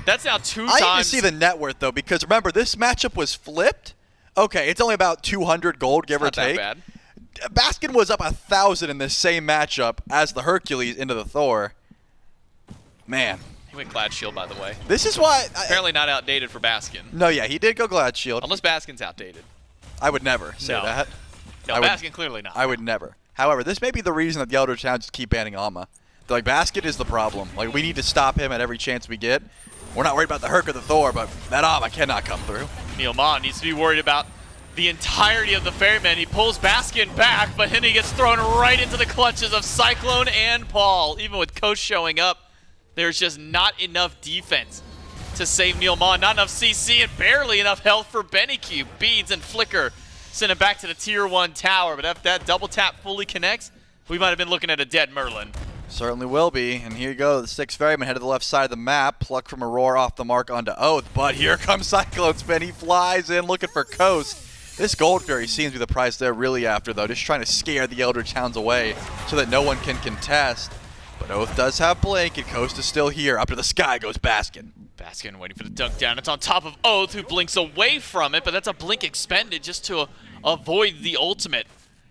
that's now 2 times. I need to see the net worth, though, because remember, this matchup was flipped. Okay, it's only about 200 gold, give or take. Not that bad. Baskin was up 1,000 in this same matchup as the Hercules into the Thor. Man. He went Glad Shield, by the way. This is why... Apparently not outdated for Baskin. No, yeah, he did go Glad Shield. Unless Baskin's outdated. I would never say that. No, Baskin clearly not. I would never. However, this may be the reason that the Eldritch Hounds keep banning NeilMah. Like, Baskin is the problem. Like, we need to stop him at every chance we get. We're not worried about the Herc or the Thor, but that NeilMah cannot come through. NeilMah needs to be worried about the entirety of the Ferrymen. He pulls Baskin back, but then he gets thrown right into the clutches of Cyclone and Paul. Even with Coach showing up, there's just not enough defense to save NeilMah. Not enough CC and barely enough health for BennyQ. Beads and Flicker send him back to the Tier 1 tower, but if that double tap fully connects, we might have been looking at a dead Merlin. Certainly will be, and here you go, the Styx Ferrymen head to the left side of the map, pluck from Aror off the mark onto Oathhh, but here comes CycloneSpin, he flies in looking for Coast. This Gold Fury seems to be the prize they're really after, though, just trying to scare the Eldritch Hounds away so that no one can contest. But Oathhh does have Blink, and Coast is still here. Up to the sky goes Baskin. Baskin waiting for the dunk down. It's on top of Oathhh, who blinks away from it, but that's a blink expended just to avoid the ultimate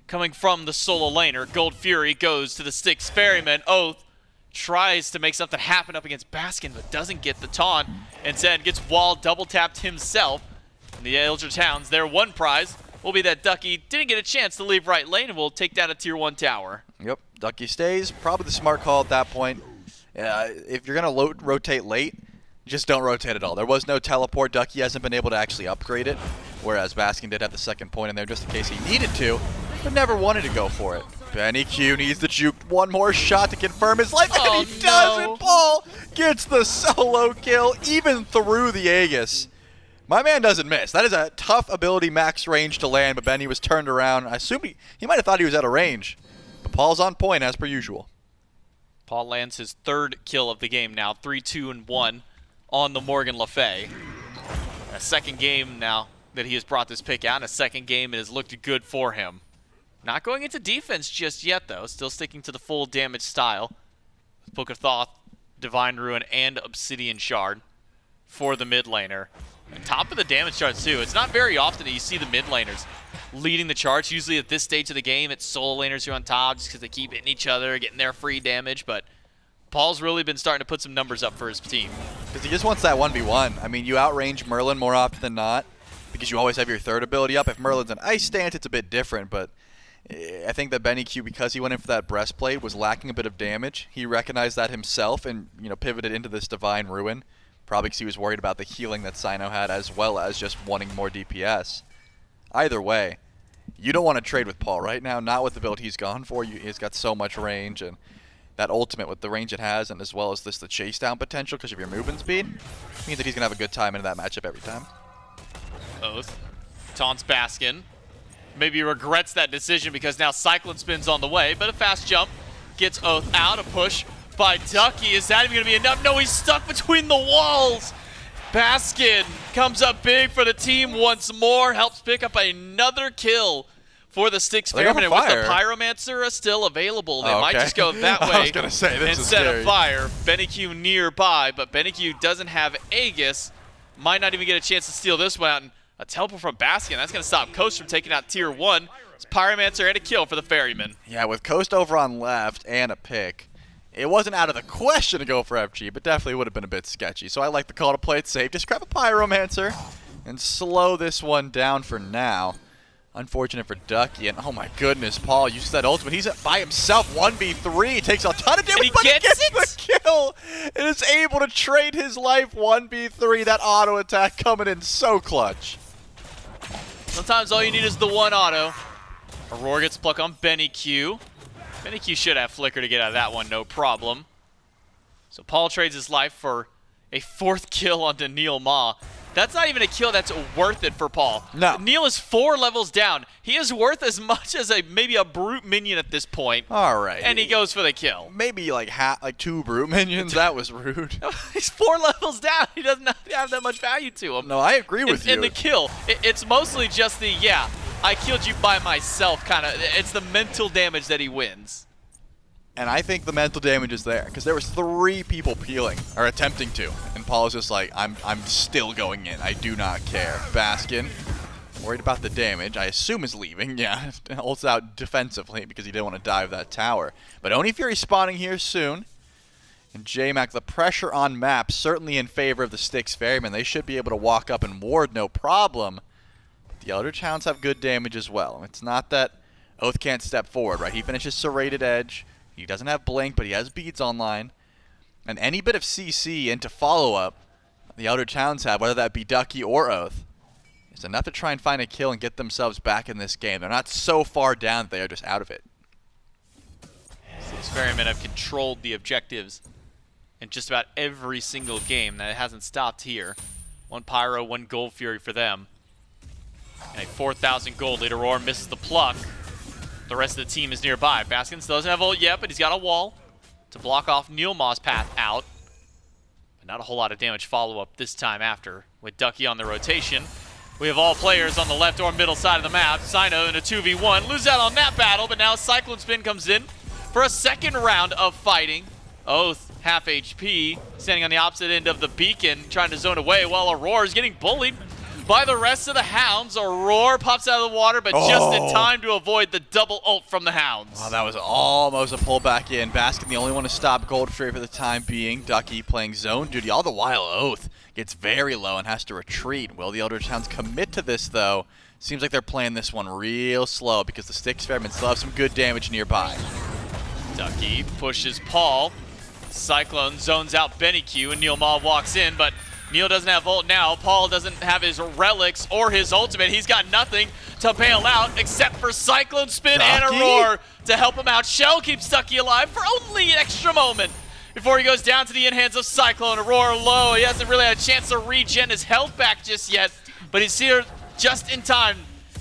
coming from the solo laner. Gold Fury goes to the Styx Ferrymen. Oathhh tries to make something happen up against Baskin, but doesn't get the taunt. Instead, gets wall double tapped himself. And the Eldritch Hounds, their one prize will be that Ducky didn't get a chance to leave right lane and will take down a tier 1 tower. Yep, Ducky stays. Probably the smart call at that point. If you're going to rotate late, just don't rotate at all. There was no teleport. Ducky hasn't been able to actually upgrade it, whereas Baskin did have the second point in there just in case he needed to, but never wanted to go for it. BennyQ needs the juke. One more shot to confirm his life, and he does it! Paul gets the solo kill, even through the Aegis. My man doesn't miss. That is a tough ability max range to land, but Benny was turned around. I assume he might have thought he was out of range, but Paul's on point as per usual. Paul lands his 3rd kill of the game now, 3-2-1 on the Morgan Le Fay. A 2nd game now that he has brought this pick out, and a 2nd game it has looked good for him. Not going into defense just yet, though. Still sticking to the full damage style. Book of Thoth, Divine Ruin, and Obsidian Shard for the mid laner. And top of the damage charts, too. It's not very often that you see the mid laners leading the charts. Usually at this stage of the game, it's solo laners who are on top just because they keep hitting each other, getting their free damage. But Paul's really been starting to put some numbers up for his team. Because he just wants that 1v1. I mean, you outrange Merlin more often than not because you always have your 3rd ability up. If Merlin's an ice stance, it's a bit different, but I think that BennyQ, because he went in for that breastplate, was lacking a bit of damage. He recognized that himself and, pivoted into this Divine Ruin, probably because he was worried about the healing that Cyno had, as well as just wanting more DPS. Either way, you don't want to trade with Paul right now, not with the build he's gone for. He's got so much range, and that ultimate with the range it has, and as well as the chase down potential because of your movement speed, means that he's going to have a good time into that matchup every time. Oathhh taunts Baskin. Maybe regrets that decision because now CycloneSpin's on the way, but a fast jump gets Oathhh out. A push by Ducky. Is that even going to be enough? No, he's stuck between the walls. Baskin comes up big for the team once more, helps pick up another kill for the Styx Ferrymen. And with the Pyromancer still available, they might just go that way I was gonna say, this instead is of fire. BennyQ nearby, but BennyQ doesn't have Aegis. Might not even get a chance to steal this one out. And a teleport from Baskin. That's going to stop Coast from taking out tier 1. It's Pyromancer and a kill for the Ferrymen. Yeah, with Coast over on left and a pick, it wasn't out of the question to go for FG, but definitely would have been a bit sketchy. So I like the call to play it safe. Just grab a Pyromancer and slow this one down for now. Unfortunate for Ducky, and oh my goodness, Paul uses that ultimate. He's by himself, 1v3, takes a ton of damage, but he gets the kill and is able to trade his life 1v3. That auto attack coming in so clutch. Sometimes all you need is the one auto. Aror gets plucked on BennyQ. BennyQ should have Flicker to get out of that one, no problem. So Paul trades his life for a 4th kill onto NeilMah. That's not even a kill that's worth it for Paul. No. Neil is 4 levels down. He is worth as much as maybe a brute minion at this point. All right. And he goes for the kill. Maybe like 2 brute minions. That was rude. He's 4 levels down. He doesn't have that much value to him. No, I agree with you. In the kill, it's mostly just the, I killed you by myself kind of. It's the mental damage that he wins. And I think the mental damage is there because there was 3 people peeling or attempting to, and Paul is just like, I'm still going in. I do not care. Baskin, worried about the damage. I assume is leaving. Yeah, ults out defensively because he didn't want to dive that tower. But Oni Fury spawning here soon. And JMac, the pressure on map certainly in favor of the Styx Ferrymen. They should be able to walk up and ward no problem. The Eldritch Hounds have good damage as well. It's not that Oathhh can't step forward, right? He finishes Serrated Edge. He doesn't have Blink, but he has beads online. And any bit of CC into follow-up the Eldritch Hounds have, whether that be Ducky or Oathhh, is enough to try and find a kill and get themselves back in this game. They're not so far down that they are just out of it. Styx Ferrymen have controlled the objectives in just about every single game. That hasn't stopped here. 1 Pyro, 1 Gold Fury for them. And a 4,000 gold lead. Aror misses the pluck. The rest of the team is nearby. Baskin still doesn't have ult yet, but he's got a wall to block off NeilMah's path out. But not a whole lot of damage follow-up this time after. With Ducky on the rotation, we have all players on the left or middle side of the map. Cyno in a 2v1. Lose out on that battle, but now CycloneSpin comes in for a 2nd round of fighting. Oathhh, half HP, standing on the opposite end of the beacon, trying to zone away while Aror is getting bullied by the rest of the Hounds. Aror pops out of the water, but just in time to avoid the double ult from the Hounds. Wow, that was almost a pullback in. Baskin the only one to stop Goldfrey for the time being. Ducky playing zone duty. All the while, Oathhh gets very low and has to retreat. Will the Eldritch Hounds commit to this, though? Seems like they're playing this one real slow because the Styx Ferrymen still have some good damage nearby. Ducky pushes Paul. Cyclone zones out BennyQ, and NeilMah walks in, but Neil doesn't have ult now. Paul doesn't have his relics or his ultimate. He's got nothing to bail out except for CycloneSpin and Aror to help him out. Shell keeps Ducky alive for only an extra moment before he goes down to the in-hands of Cyclone. Aror low. He hasn't really had a chance to regen his health back just yet, but he's here just in time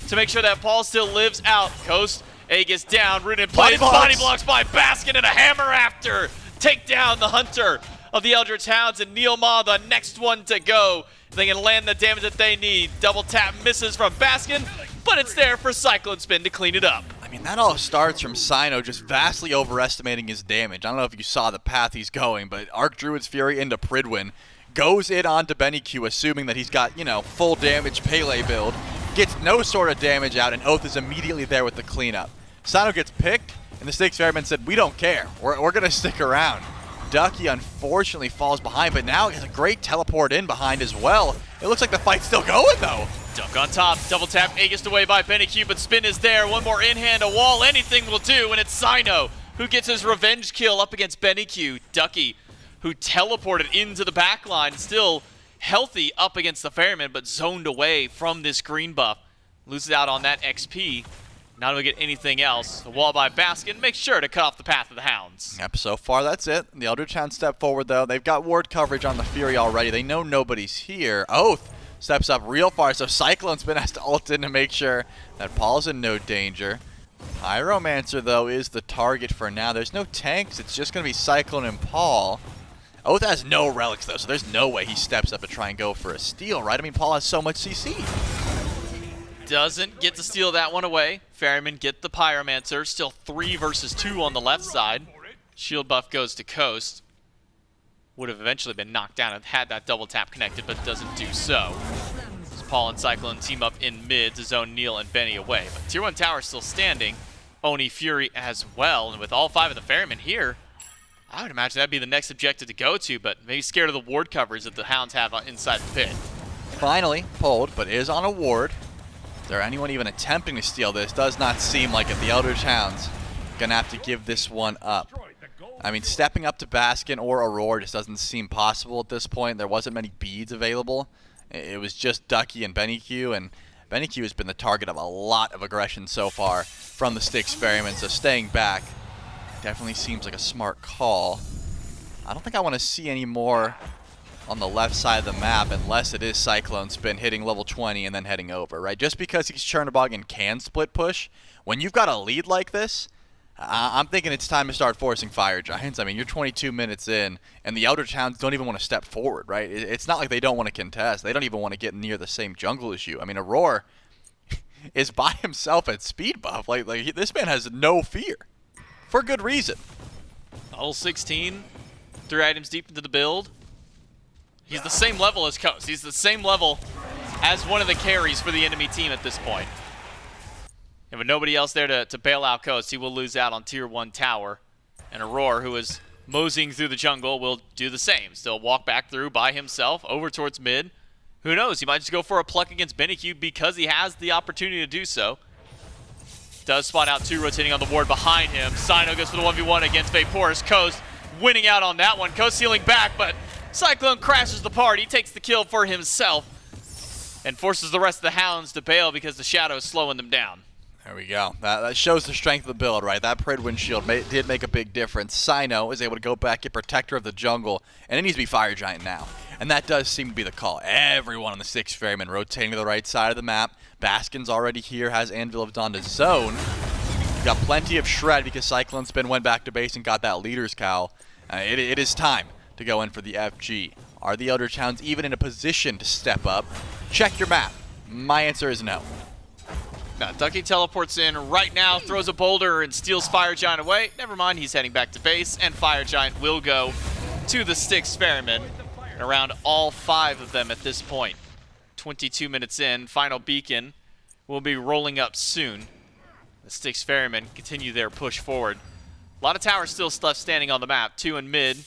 to make sure that Paul still lives out. Coast, A gets down, rooted in place. Body blocks by Baskin and a hammer after. Take down the Hunter of the Eldritch Hounds, and NeilMah, the next one to go. They can land the damage that they need. Double tap misses from Baskin, but it's there for CycloneSpin to clean it up. I mean, that all starts from Cyno just vastly overestimating his damage. I don't know if you saw the path he's going, but Archdruid's Fury into Pridwin goes in onto BennyQ, assuming that he's got, you know, full damage Pele build. Gets no sort of damage out, and Oathhh is immediately there with the cleanup. Cyno gets picked, and the Styx Ferrymen said, we don't care. We're going to stick around. Ducky unfortunately falls behind, but now he has a great teleport in behind as well. It looks like the fight's still going, though. Dunk on top, double tap, Aegis away by BennyQ, but Spin is there. One more in-hand, a wall, anything will do, and it's Cyno who gets his revenge kill up against BennyQ. Ducky, who teleported into the backline, still healthy up against the Ferryman, but zoned away from this green buff. Loses out on that XP. Not able to get anything else. The wall by Baskin makes sure to cut off the path of the Hounds. Yep, so far that's it. The Eldritch Hounds step forward, though. They've got ward coverage on the Fury already. They know nobody's here. Oathhh steps up real far, so CycloneSpin has to ult in to make sure that Paul's in no danger. Pyromancer, though, is the target for now. There's no tanks. It's just going to be Cyclone and Paul. Oathhh has no relics, though, so there's no way he steps up to try and go for a steal, right? I mean, Paul has so much CC. Doesn't get to steal that one away. Ferryman get the Pyromancer. Still 3 versus 2 on the left side. Shield buff goes to Coast. Would have eventually been knocked down and had that double tap connected, but doesn't do so. As Paul and Cyclone team up in mid to zone Neil and Benny away. But Tier 1 tower still standing. Oni Fury as well. And with all 5 of the Ferrymen here, I would imagine that'd be the next objective to go to, but maybe scared of the ward coverage that the Hounds have inside the pit. Finally pulled, but is on a ward. Is there anyone even attempting to steal this? Does not seem like it. The Eldritch Hounds gonna have to give this one up. I mean, stepping up to Baskin or Aror just doesn't seem possible at this point. There wasn't many beads available. It was just Ducky and BennyQ, and BennyQ has been the target of a lot of aggression so far from the Styx Ferrymen, so staying back definitely seems like a smart call. I don't think I want to see any more on the left side of the map unless it is CycloneSpin hitting level 20 and then heading over, right? Just because he's Chernobog and can split push, when you've got a lead like this, I'm thinking it's time to start forcing Fire Giants. I mean, you're 22 minutes in, and the Eldritch Hounds don't even want to step forward, right? It's not like they don't want to contest. They don't even want to get near the same jungle as you. I mean, Aror is by himself at speed buff. Like this man has no fear, for good reason. Level 16, 3 items deep into the build. He's the same level as Coast. He's the same level as one of the carries for the enemy team at this point. And with nobody else there to bail out Coast, he will lose out on Tier 1 tower. And Aror, who is moseying through the jungle, will do the same. Still walk back through by himself over towards mid. Who knows? He might just go for a pluck against BennyQ because he has the opportunity to do so. Does spot out 2 rotating on the ward behind him. Cyno goes for the 1v1 against VaporishCoast, winning out on that one. Coast healing back, but Cyclone crashes the party, takes the kill for himself, and forces the rest of the Hounds to bail because the Shadow is slowing them down. There we go. That shows the strength of the build, right? That Pridwin shield did make a big difference. Cyno is able to go back, get Protector of the Jungle, and it needs to be Fire Giant now. And that does seem to be the call. Everyone on the Styx Ferrymen rotating to the right side of the map. Baskin's already here, has Anvil of Dawn to zone. Got plenty of shred because CycloneSpin went back to base and got that Leader's Cowl. It is time to go in for the FG. Are the Eldritch Hounds even in a position to step up? Check your map. My answer is no. Now, Ducky teleports in right now, throws a boulder, and steals Fire Giant away. Never mind, he's heading back to base, and Fire Giant will go to the Styx Ferrymen. And around all 5 of them at this point. 22 minutes in. Final beacon will be rolling up soon. The Styx Ferrymen continue their push forward. A lot of towers still left standing on the map. 2 in mid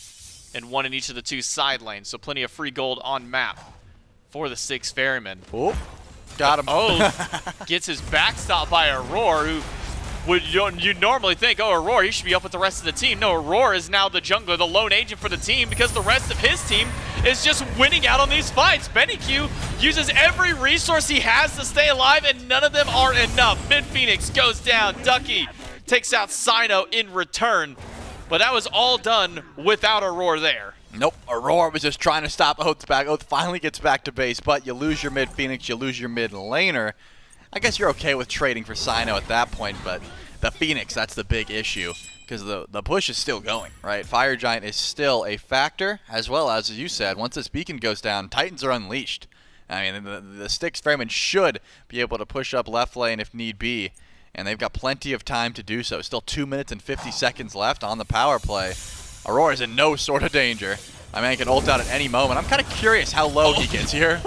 and 1 in each of the 2 side lanes. So plenty of free gold on map for the Styx Ferrymen. Oh, got him. Oathhh gets his backstop by Aror, who would you normally think, oh, Aror, he should be up with the rest of the team. No, Aror is now the jungler, the lone agent for the team, because the rest of his team is just winning out on these fights. BennyQ uses every resource he has to stay alive, and none of them are enough. Mid Phoenix goes down. Ducky takes out Cyno in return, but that was all done without Aror there. Nope, Aror was just trying to stop Oathh's back. Oathh finally gets back to base, but you lose your mid Phoenix, you lose your mid laner. I guess you're okay with trading for Cyno at that point, but the Phoenix, that's the big issue, because the push is still going, right? Fire Giant is still a factor, as well as you said, once this beacon goes down, Titans are unleashed. I mean, the Styx Ferrymen should be able to push up left lane if need be, and they've got plenty of time to do so. Still 2 minutes and 50 seconds left on the power play. Aror is in no sort of danger. My man can ult out at any moment. I'm kind of curious how low he gets here.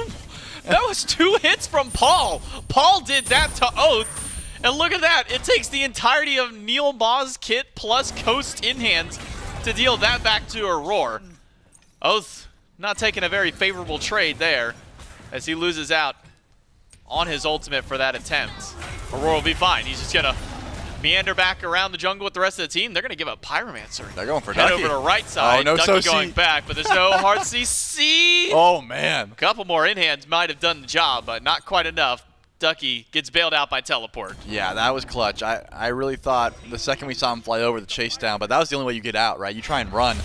That was 2 hits from Paul. Paul did that to Oathh. And look at that. It takes the entirety of NeilMah's kit plus Coast in hands to deal that back to Aror. Oathh not taking a very favorable trade there as he loses out on his ultimate for that attempt. Aror will be fine. He's just going to meander back around the jungle with the rest of the team. They're going to give up Pyromancer. They're going for Head Ducky. over to right side. Oh, no Ducky so going back, but there's no hard CC. Oh, man. A couple more in-hands might have done the job, but not quite enough. Ducky gets bailed out by teleport. Yeah, that was clutch. I really thought the second we saw him fly over the chase down, but that was the only way you get out, right? You try and run.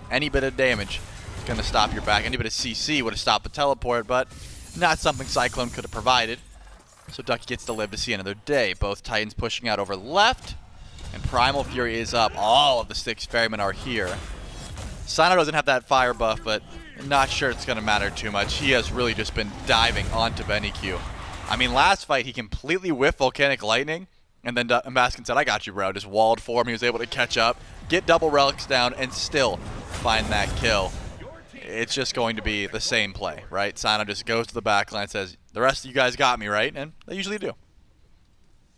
Any bit of damage is going to stop your back. Any bit of CC would have stopped the teleport, but not something Cyclone could have provided. So Ducky gets to live to see another day. Both Titans pushing out over left, and Primal Fury is up. All of the Styx Ferrymen are here. Cyno doesn't have that fire buff, but not sure it's going to matter too much. He has really just been diving onto BennyQ. I mean, last fight, he completely whiffed Volcanic Lightning, and then Baskin said, I got you, bro. Just walled for him. He was able to catch up, get double relics down, and still find that kill. It's just going to be the same play, right? Cyno just goes to the backline, says, the rest of you guys got me, right? And they usually do.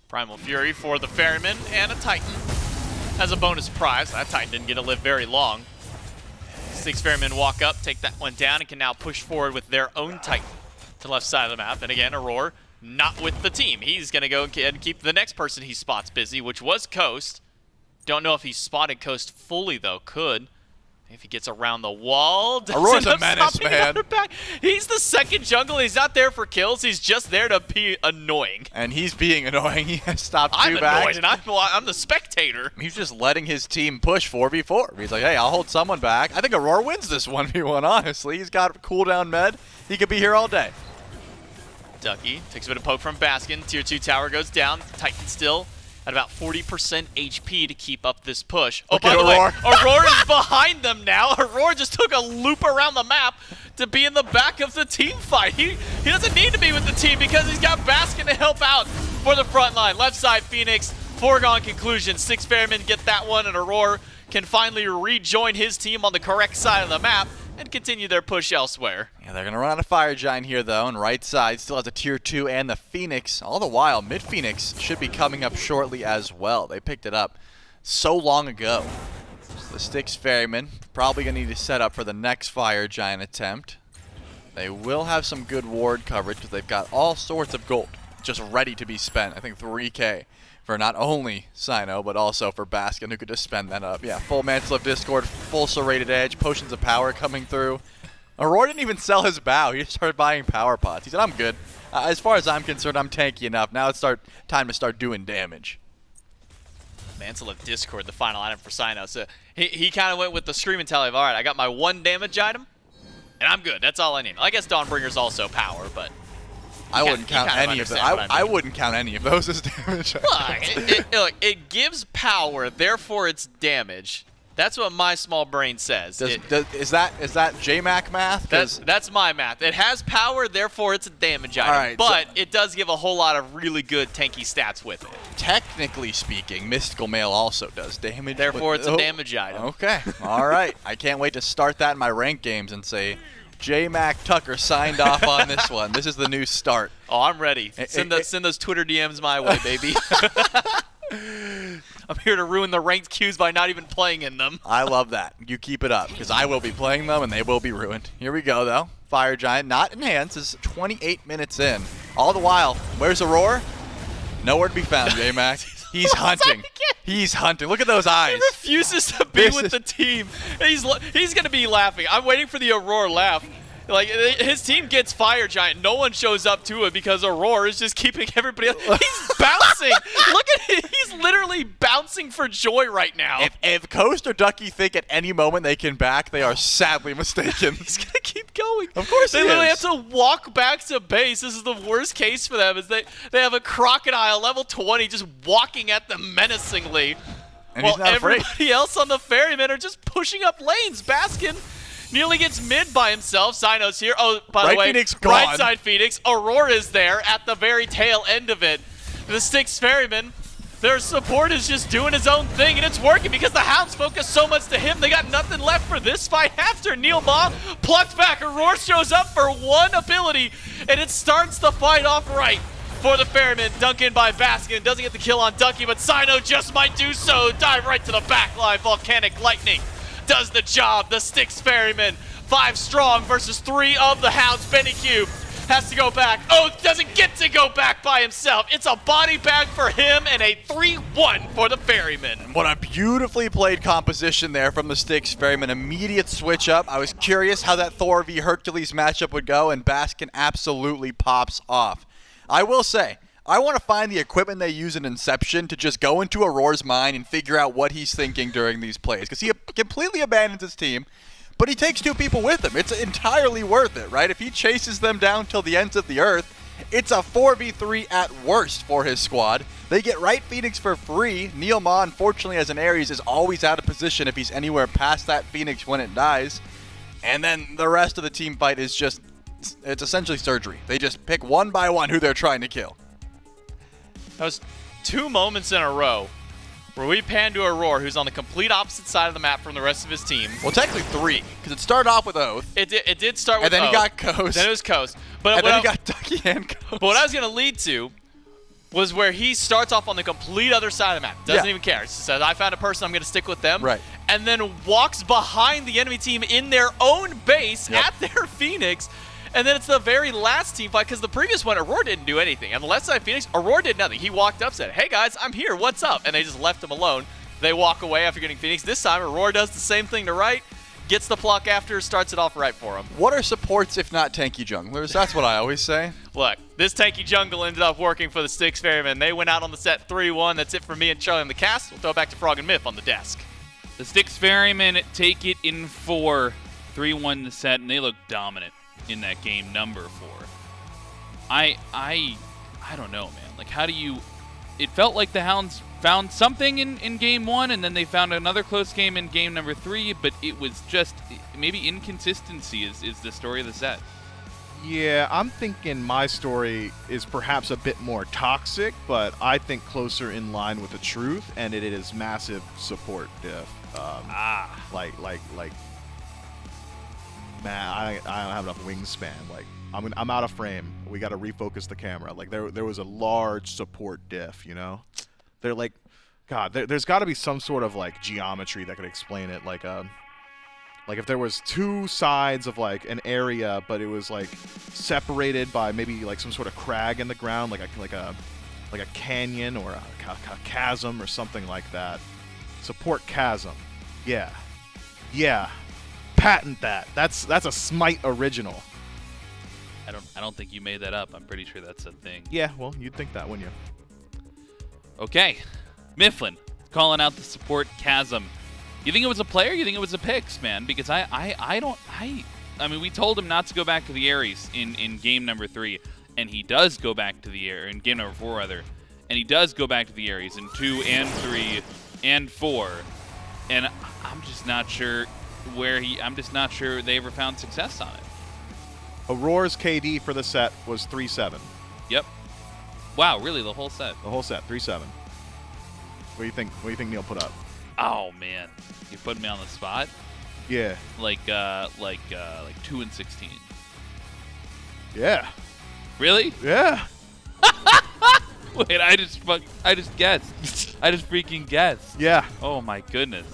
Primal Fury for the Ferryman, and a Titan as a bonus prize. That Titan didn't get to live very long. 6 Ferrymen walk up, take that one down, and can now push forward with their own Titan to the left side of the map. And again, Aror not with the team. He's going to go and keep the next person he spots busy, which was Coast. Don't know if he spotted Coast fully, though. Could. If he gets around the wall. Aror's a menace, man. He's the second jungle. He's not there for kills. He's just there to be annoying. And he's being annoying. He has stopped I'm two backs. annoyed, and I'm the spectator. He's just letting his team push 4v4. He's like, hey, I'll hold someone back. I think Aror wins this 1v1, honestly. He's got cooldown med. He could be here all day. Ducky takes a bit of poke from Baskin. Tier 2 tower goes down. Titan still at about 40% HP to keep up this push. Oh, by the way, Aror is behind them now. Aror just took a loop around the map to be in the back of the team fight. He doesn't need to be with the team because he's got Baskin to help out for the front line. Left side, Phoenix, foregone conclusion. 6 Ferrymen get that one, and Aror can finally rejoin his team on the correct side of the map and continue their push elsewhere. Yeah, they're going to run out of Fire Giant here, though, and right side still has a Tier 2 and the Phoenix. All the while, Mid-Phoenix should be coming up shortly as well. They picked it up so long ago. So the Styx Ferrymen probably going to need to set up for the next Fire Giant attempt. They will have some good ward coverage because they've got all sorts of gold just ready to be spent. I think 3K for not only Cyno, but also for Baskin, who could just spend that up. Yeah, full Mantle of Discord, full Serrated Edge, Potions of Power coming through. Aror didn't even sell his bow. He just started buying power pots. He said, I'm good. As far as I'm concerned, I'm tanky enough. Now it's time to start doing damage. Mantle of Discord, the final item for Cyno. So he kind of went with the scream mentality of, all right, I got my 1 damage item, and I'm good. That's all I need. I guess Dawnbringer's also power, but I wouldn't count any of them. I wouldn't count any of those as damage. Look, it gives power, therefore it's damage. That's what my small brain says. Is that JMac math? That's my math. It has power, therefore it's a damage item. Right, but it does give a whole lot of really good tanky stats with it. Technically speaking, Mystical Mail also does damage. Therefore it's a damage item. Okay. All right. I can't wait to start that in my ranked games and say J-Mac Tucker signed off on this one. This is the new start. Oh, I'm ready. Send those Twitter DMs my way, baby. I'm here to ruin the ranked queues by not even playing in them. I love that. You keep it up, because I will be playing them, and they will be ruined. Here we go, though. Fire Giant, not enhanced, is 28 minutes in. All the while, where's Aror? Nowhere to be found, J-Mac. He's hunting. He's hunting. Look at those eyes. He refuses to be with the team. He's going to be laughing. I'm waiting for the Aror laugh. Like, his team gets Fire Giant. No one shows up to it because Aror is just keeping everybody else. He's bouncing. Look at him. He's literally bouncing for joy right now. If Coast or Ducky think at any moment they can back, they are sadly mistaken. He's going to keep going. Of course they literally have to walk back to base. This is the worst case for them. Is they have a crocodile level 20 just walking at them menacingly. And while he's not afraid. Everybody else on the Ferrymen are just pushing up lanes. Baskin nearly gets mid by himself. Cyno's here. Oh, by the way, Phoenix gone. right side Phoenix. Aurora is there at the very tail end of it. The Styx Ferrymen, their support is just doing his own thing, and it's working because the Hounds focus so much to him. They got nothing left for this fight after NeilMah plucked back. Aurora shows up for one ability, and it starts the fight off right for the Ferrymen. Dunked in by Baskin. Doesn't get the kill on Ducky, but Cyno just might do so. Dive right to the back line. Volcanic Lightning does the job. The Styx Ferrymen, 5 strong versus 3 of the Hounds. BennyQ has to go back. Oathhh doesn't get to go back by himself. It's a body bag for him and a 3-1 for the Ferrymen. What a beautifully played composition there from the Styx Ferrymen. Immediate switch up. I was curious how that Thor v Hercules matchup would go, and Baskin absolutely pops off. I will say, I want to find the equipment they use in Inception to just go into Auror's mind and figure out what he's thinking during these plays. Because he completely abandons his team, but he takes 2 people with him. It's entirely worth it, right? If he chases them down till the ends of the earth, it's a 4v3 at worst for his squad. They get right Phoenix for free. NeilMah, unfortunately, as an Ares, is always out of position if he's anywhere past that Phoenix when it dies. And then the rest of the team fight is just, it's essentially surgery. They just pick one by one who they're trying to kill. That was 2 moments in a row where we pan to Aror, who's on the complete opposite side of the map from the rest of his team. Well, technically 3, because it started off with Oathhh. It did start with And then Oathhh. he got Coast. Then it was Coast. And then he got Ducky and Coast. But what I was going to lead to was where he starts off on the complete other side of the map. Doesn't even care. He says, I found a person, I'm going to stick with them. Right. And then walks behind the enemy team in their own base at their Phoenix. And then it's the very last team fight, because the previous one, Aror didn't do anything. On the left side of Phoenix, Aror did nothing. He walked up, said, hey guys, I'm here, what's up? And they just left him alone. They walk away after getting Phoenix. This time, Aror does the same thing to right, gets the pluck after, starts it off right for him. What are supports if not tanky junglers? That's what I always say. Look, this tanky jungle ended up working for the Styx Ferrymen. They went out on the set 3-1. That's it for me and Charlie in the cast. We'll throw it back to Frog and Myth on the desk. The Styx Ferrymen take it in 4, 3-1 the set, and they look dominant in that game number 4. I don't know, man. Like, how do you... It felt like the Hounds found something in game 1, and then they found another close game in game number 3, but it was just... Maybe inconsistency is the story of the set. Yeah, I'm thinking my story is perhaps a bit more toxic, but I think closer in line with the truth, and it is massive support diff. Man, I don't have enough wingspan. Like, I'm out of frame. We got to refocus the camera. Like, there was a large support diff, you know? They're like, God, there's got to be some sort of, like, geometry that could explain it. Like if there was 2 sides of, like, an area, but it was, like, separated by maybe, like, some sort of crag in the ground, like a canyon or a chasm or something like that. Support chasm. Yeah. Yeah. Patent that. That's a SMITE original. I don't think you made that up. I'm pretty sure that's a thing. Yeah, well, you'd think that, wouldn't you? Okay. Mifflin calling out the support chasm. You think it was a player? You think it was a Pix, man? Because I mean, we told him not to go back to the Ares in game number 3, and he does go back to the Ares in game number 4 rather, and he does go back to the Ares in 2 and 3 and 4, and I'm just not sure I'm just not sure they ever found success on it. Auror's KD for the set was 3-7. Yep. Wow, really, the whole set? The whole set, 3-7. What do you think Neil put up? Oh, man. You're putting me on the spot? Yeah. Like 2-16. Yeah. Really? Yeah. Wait, I just guessed. I just freaking guessed. Yeah. Oh my goodness.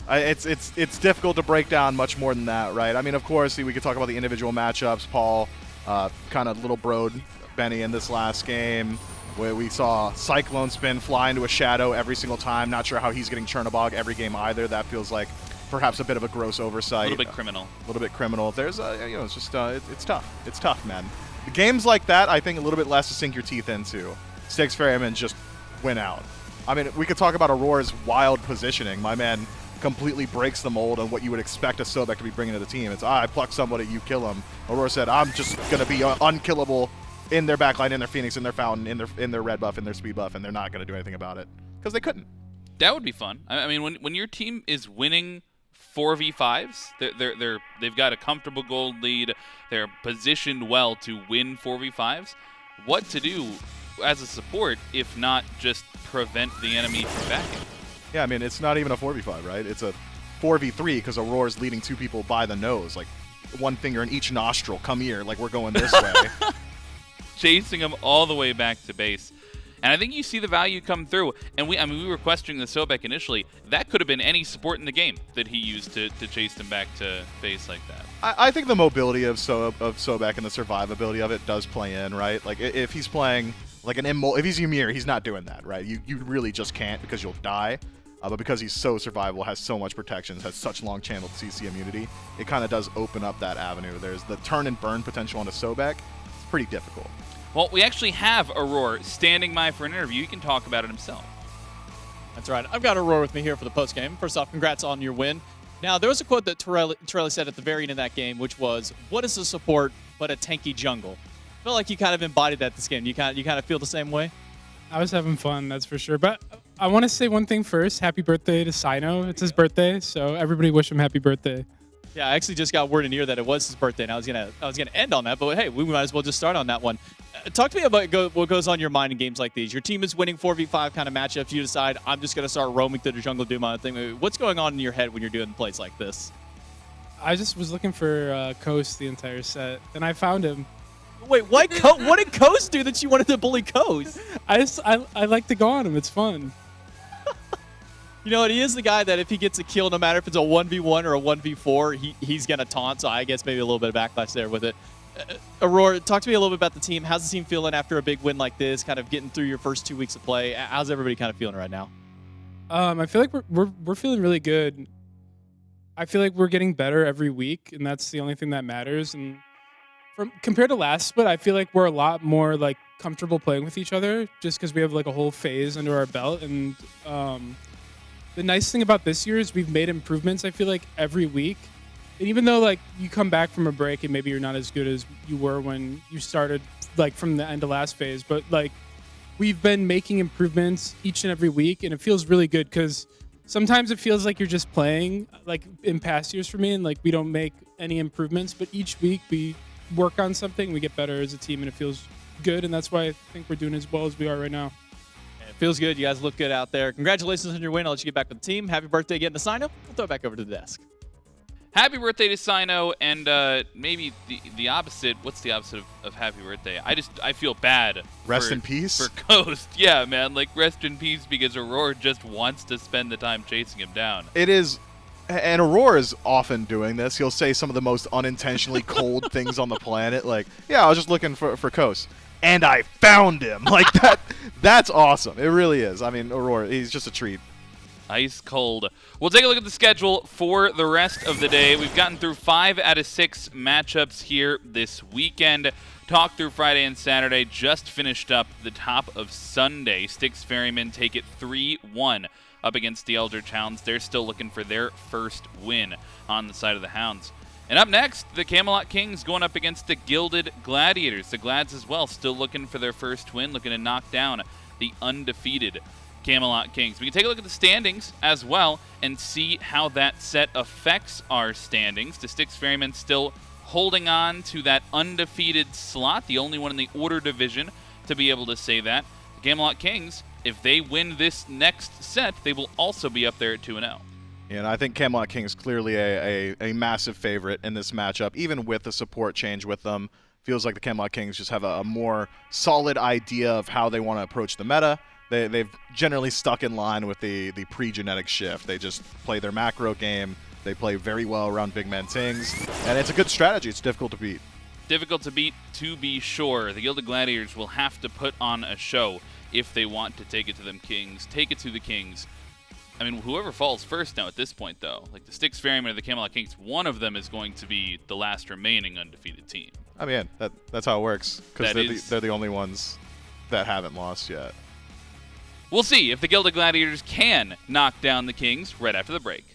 It's difficult to break down much more than that, right? I mean, of course, we could talk about the individual matchups. Paul kind of little broed Benny in this last game, where we saw CycloneSpin fly into a shadow every single time. Not sure how he's getting Chernobog every game either. That feels like perhaps a bit of a gross oversight. A little bit criminal. A little bit criminal. There's it's just it's tough. It's tough, man. The games like that, I think, a little bit less to sink your teeth into. Styx Ferrymen just win out. I mean, we could talk about Auror's wild positioning. My man completely breaks the mold on what you would expect a Sobek to be bringing to the team. It's, I pluck somebody, you kill him. Auror said, I'm just going to be unkillable in their backline, in their Phoenix, in their Fountain, in their red buff, in their speed buff, and they're not going to do anything about it. Because they couldn't. That would be fun. I mean, when your team is winning 4v5s, they've got a comfortable gold lead, they're positioned well to win 4v5s, what to do as a support if not just prevent the enemy from backing? Yeah, I mean, it's not even a 4v5, right? It's a 4v3 because Auror's leading two people by the nose, like one finger in each nostril. Come here, like we're going this way. Chasing him all the way back to base. And I think you see the value come through. And we were questioning the Sobek initially. That could have been any support in the game that he used to chase him back to base like that. I think the mobility of Sobek and the survivability of it does play in, right? Like if he's playing like if he's Ymir, he's not doing that, right? You really just can't because you'll die. But because he's so survivable, has so much protections, has such long channeled CC immunity, it kind of does open up that avenue. There's the turn and burn potential on a Sobek. It's pretty difficult. Well, we actually have Aror standing by for an interview. He can talk about it himself. That's right. I've got Aror with me here for the postgame. First off, congrats on your win. Now, there was a quote that Torelli said at the very end of that game, which was, "What is a support but a tanky jungle?" I feel like you kind of embodied that this game. You kind of feel the same way? I was having fun, that's for sure. But I want to say one thing first. Happy birthday to Cyno. It's his birthday, so everybody wish him happy birthday. Yeah, I actually just got word in here that it was his birthday, and I was gonna end on that, but hey, we might as well just start on that one. Talk to me about what goes on your mind in games like these. Your team is winning 4v5 kind of matchups. You decide, I'm just gonna start roaming through the jungle, do my own thing. What's going on in your head when you're doing plays like this? I just was looking for Coast the entire set, and I found him. Wait, what did Coast do that you wanted to bully Coast? I like to go on him. It's fun. You know what? He is the guy that if he gets a kill, no matter if it's a 1v1 or a 1v4, he's going to taunt. So I guess maybe a little bit of backlash there with it. Aurora, talk to me a little bit about the team. How's the team feeling after a big win like this, kind of getting through your first 2 weeks of play? How's everybody kind of feeling right now? I feel like we're feeling really good. I feel like we're getting better every week, and that's the only thing that matters. And compared to last split, I feel like we're a lot more like comfortable playing with each other just because we have like a whole phase under our belt. And the nice thing about this year is we've made improvements, I feel like, every week. And even though like you come back from a break and maybe you're not as good as you were when you started like from the end of last phase, but like we've been making improvements each and every week, and it feels really good because sometimes it feels like you're just playing like in past years for me and like we don't make any improvements, but each week we work on something, we get better as a team, and it feels good, and that's why I think we're doing as well as we are right now. It feels good. You guys look good out there. Congratulations on your win. I'll let you get back with the team. Happy birthday again to Cyno. We'll throw it back over to the desk. Happy birthday to Cyno, and maybe the opposite. What's the opposite of happy birthday? I feel bad. Rest in peace? For Coast. Yeah, man. Like, rest in peace because Aurora just wants to spend the time chasing him down. It is. And Aurora is often doing this. He'll say some of the most unintentionally cold things on the planet. Like, yeah, I was just looking for Coast. And I found him. Like, that's awesome. It really is. I mean, Aurora, he's just a treat. Ice cold. We'll take a look at the schedule for the rest of the day. We've gotten through 5 out of 6 matchups here this weekend. Talked through Friday and Saturday. Just finished up the top of Sunday. Styx Ferrymen take it 3-1 up against the Eldritch Hounds. They're still looking for their first win on the side of the Hounds. And up next, the Camelot Kings going up against the Gilded Gladiators. The Glads as well, still looking for their first win, looking to knock down the undefeated Camelot Kings. We can take a look at the standings as well and see how that set affects our standings. The Styx Ferrymen still holding on to that undefeated slot, the only one in the Order division to be able to say that. The Camelot Kings, if they win this next set, they will also be up there at 2-0. And I think Camelot King is clearly a massive favorite in this matchup, even with the support change with them. Feels like the Camelot Kings just have a more solid idea of how they want to approach the meta. They've generally stuck in line with the pre-genetic shift. They just play their macro game. They play very well around big man Tings, and it's a good strategy. It's difficult to beat. Difficult to beat, to be sure. The Gilded Gladiators will have to put on a show if they want to take it to them Kings, take it to the Kings. I mean, whoever falls first now at this point, though, like the Styx Ferrymen or the Camelot Kings, one of them is going to be the last remaining undefeated team. I mean, that's how it works, because they're the only ones that haven't lost yet. We'll see if the Gilded Gladiators can knock down the Kings right after the break.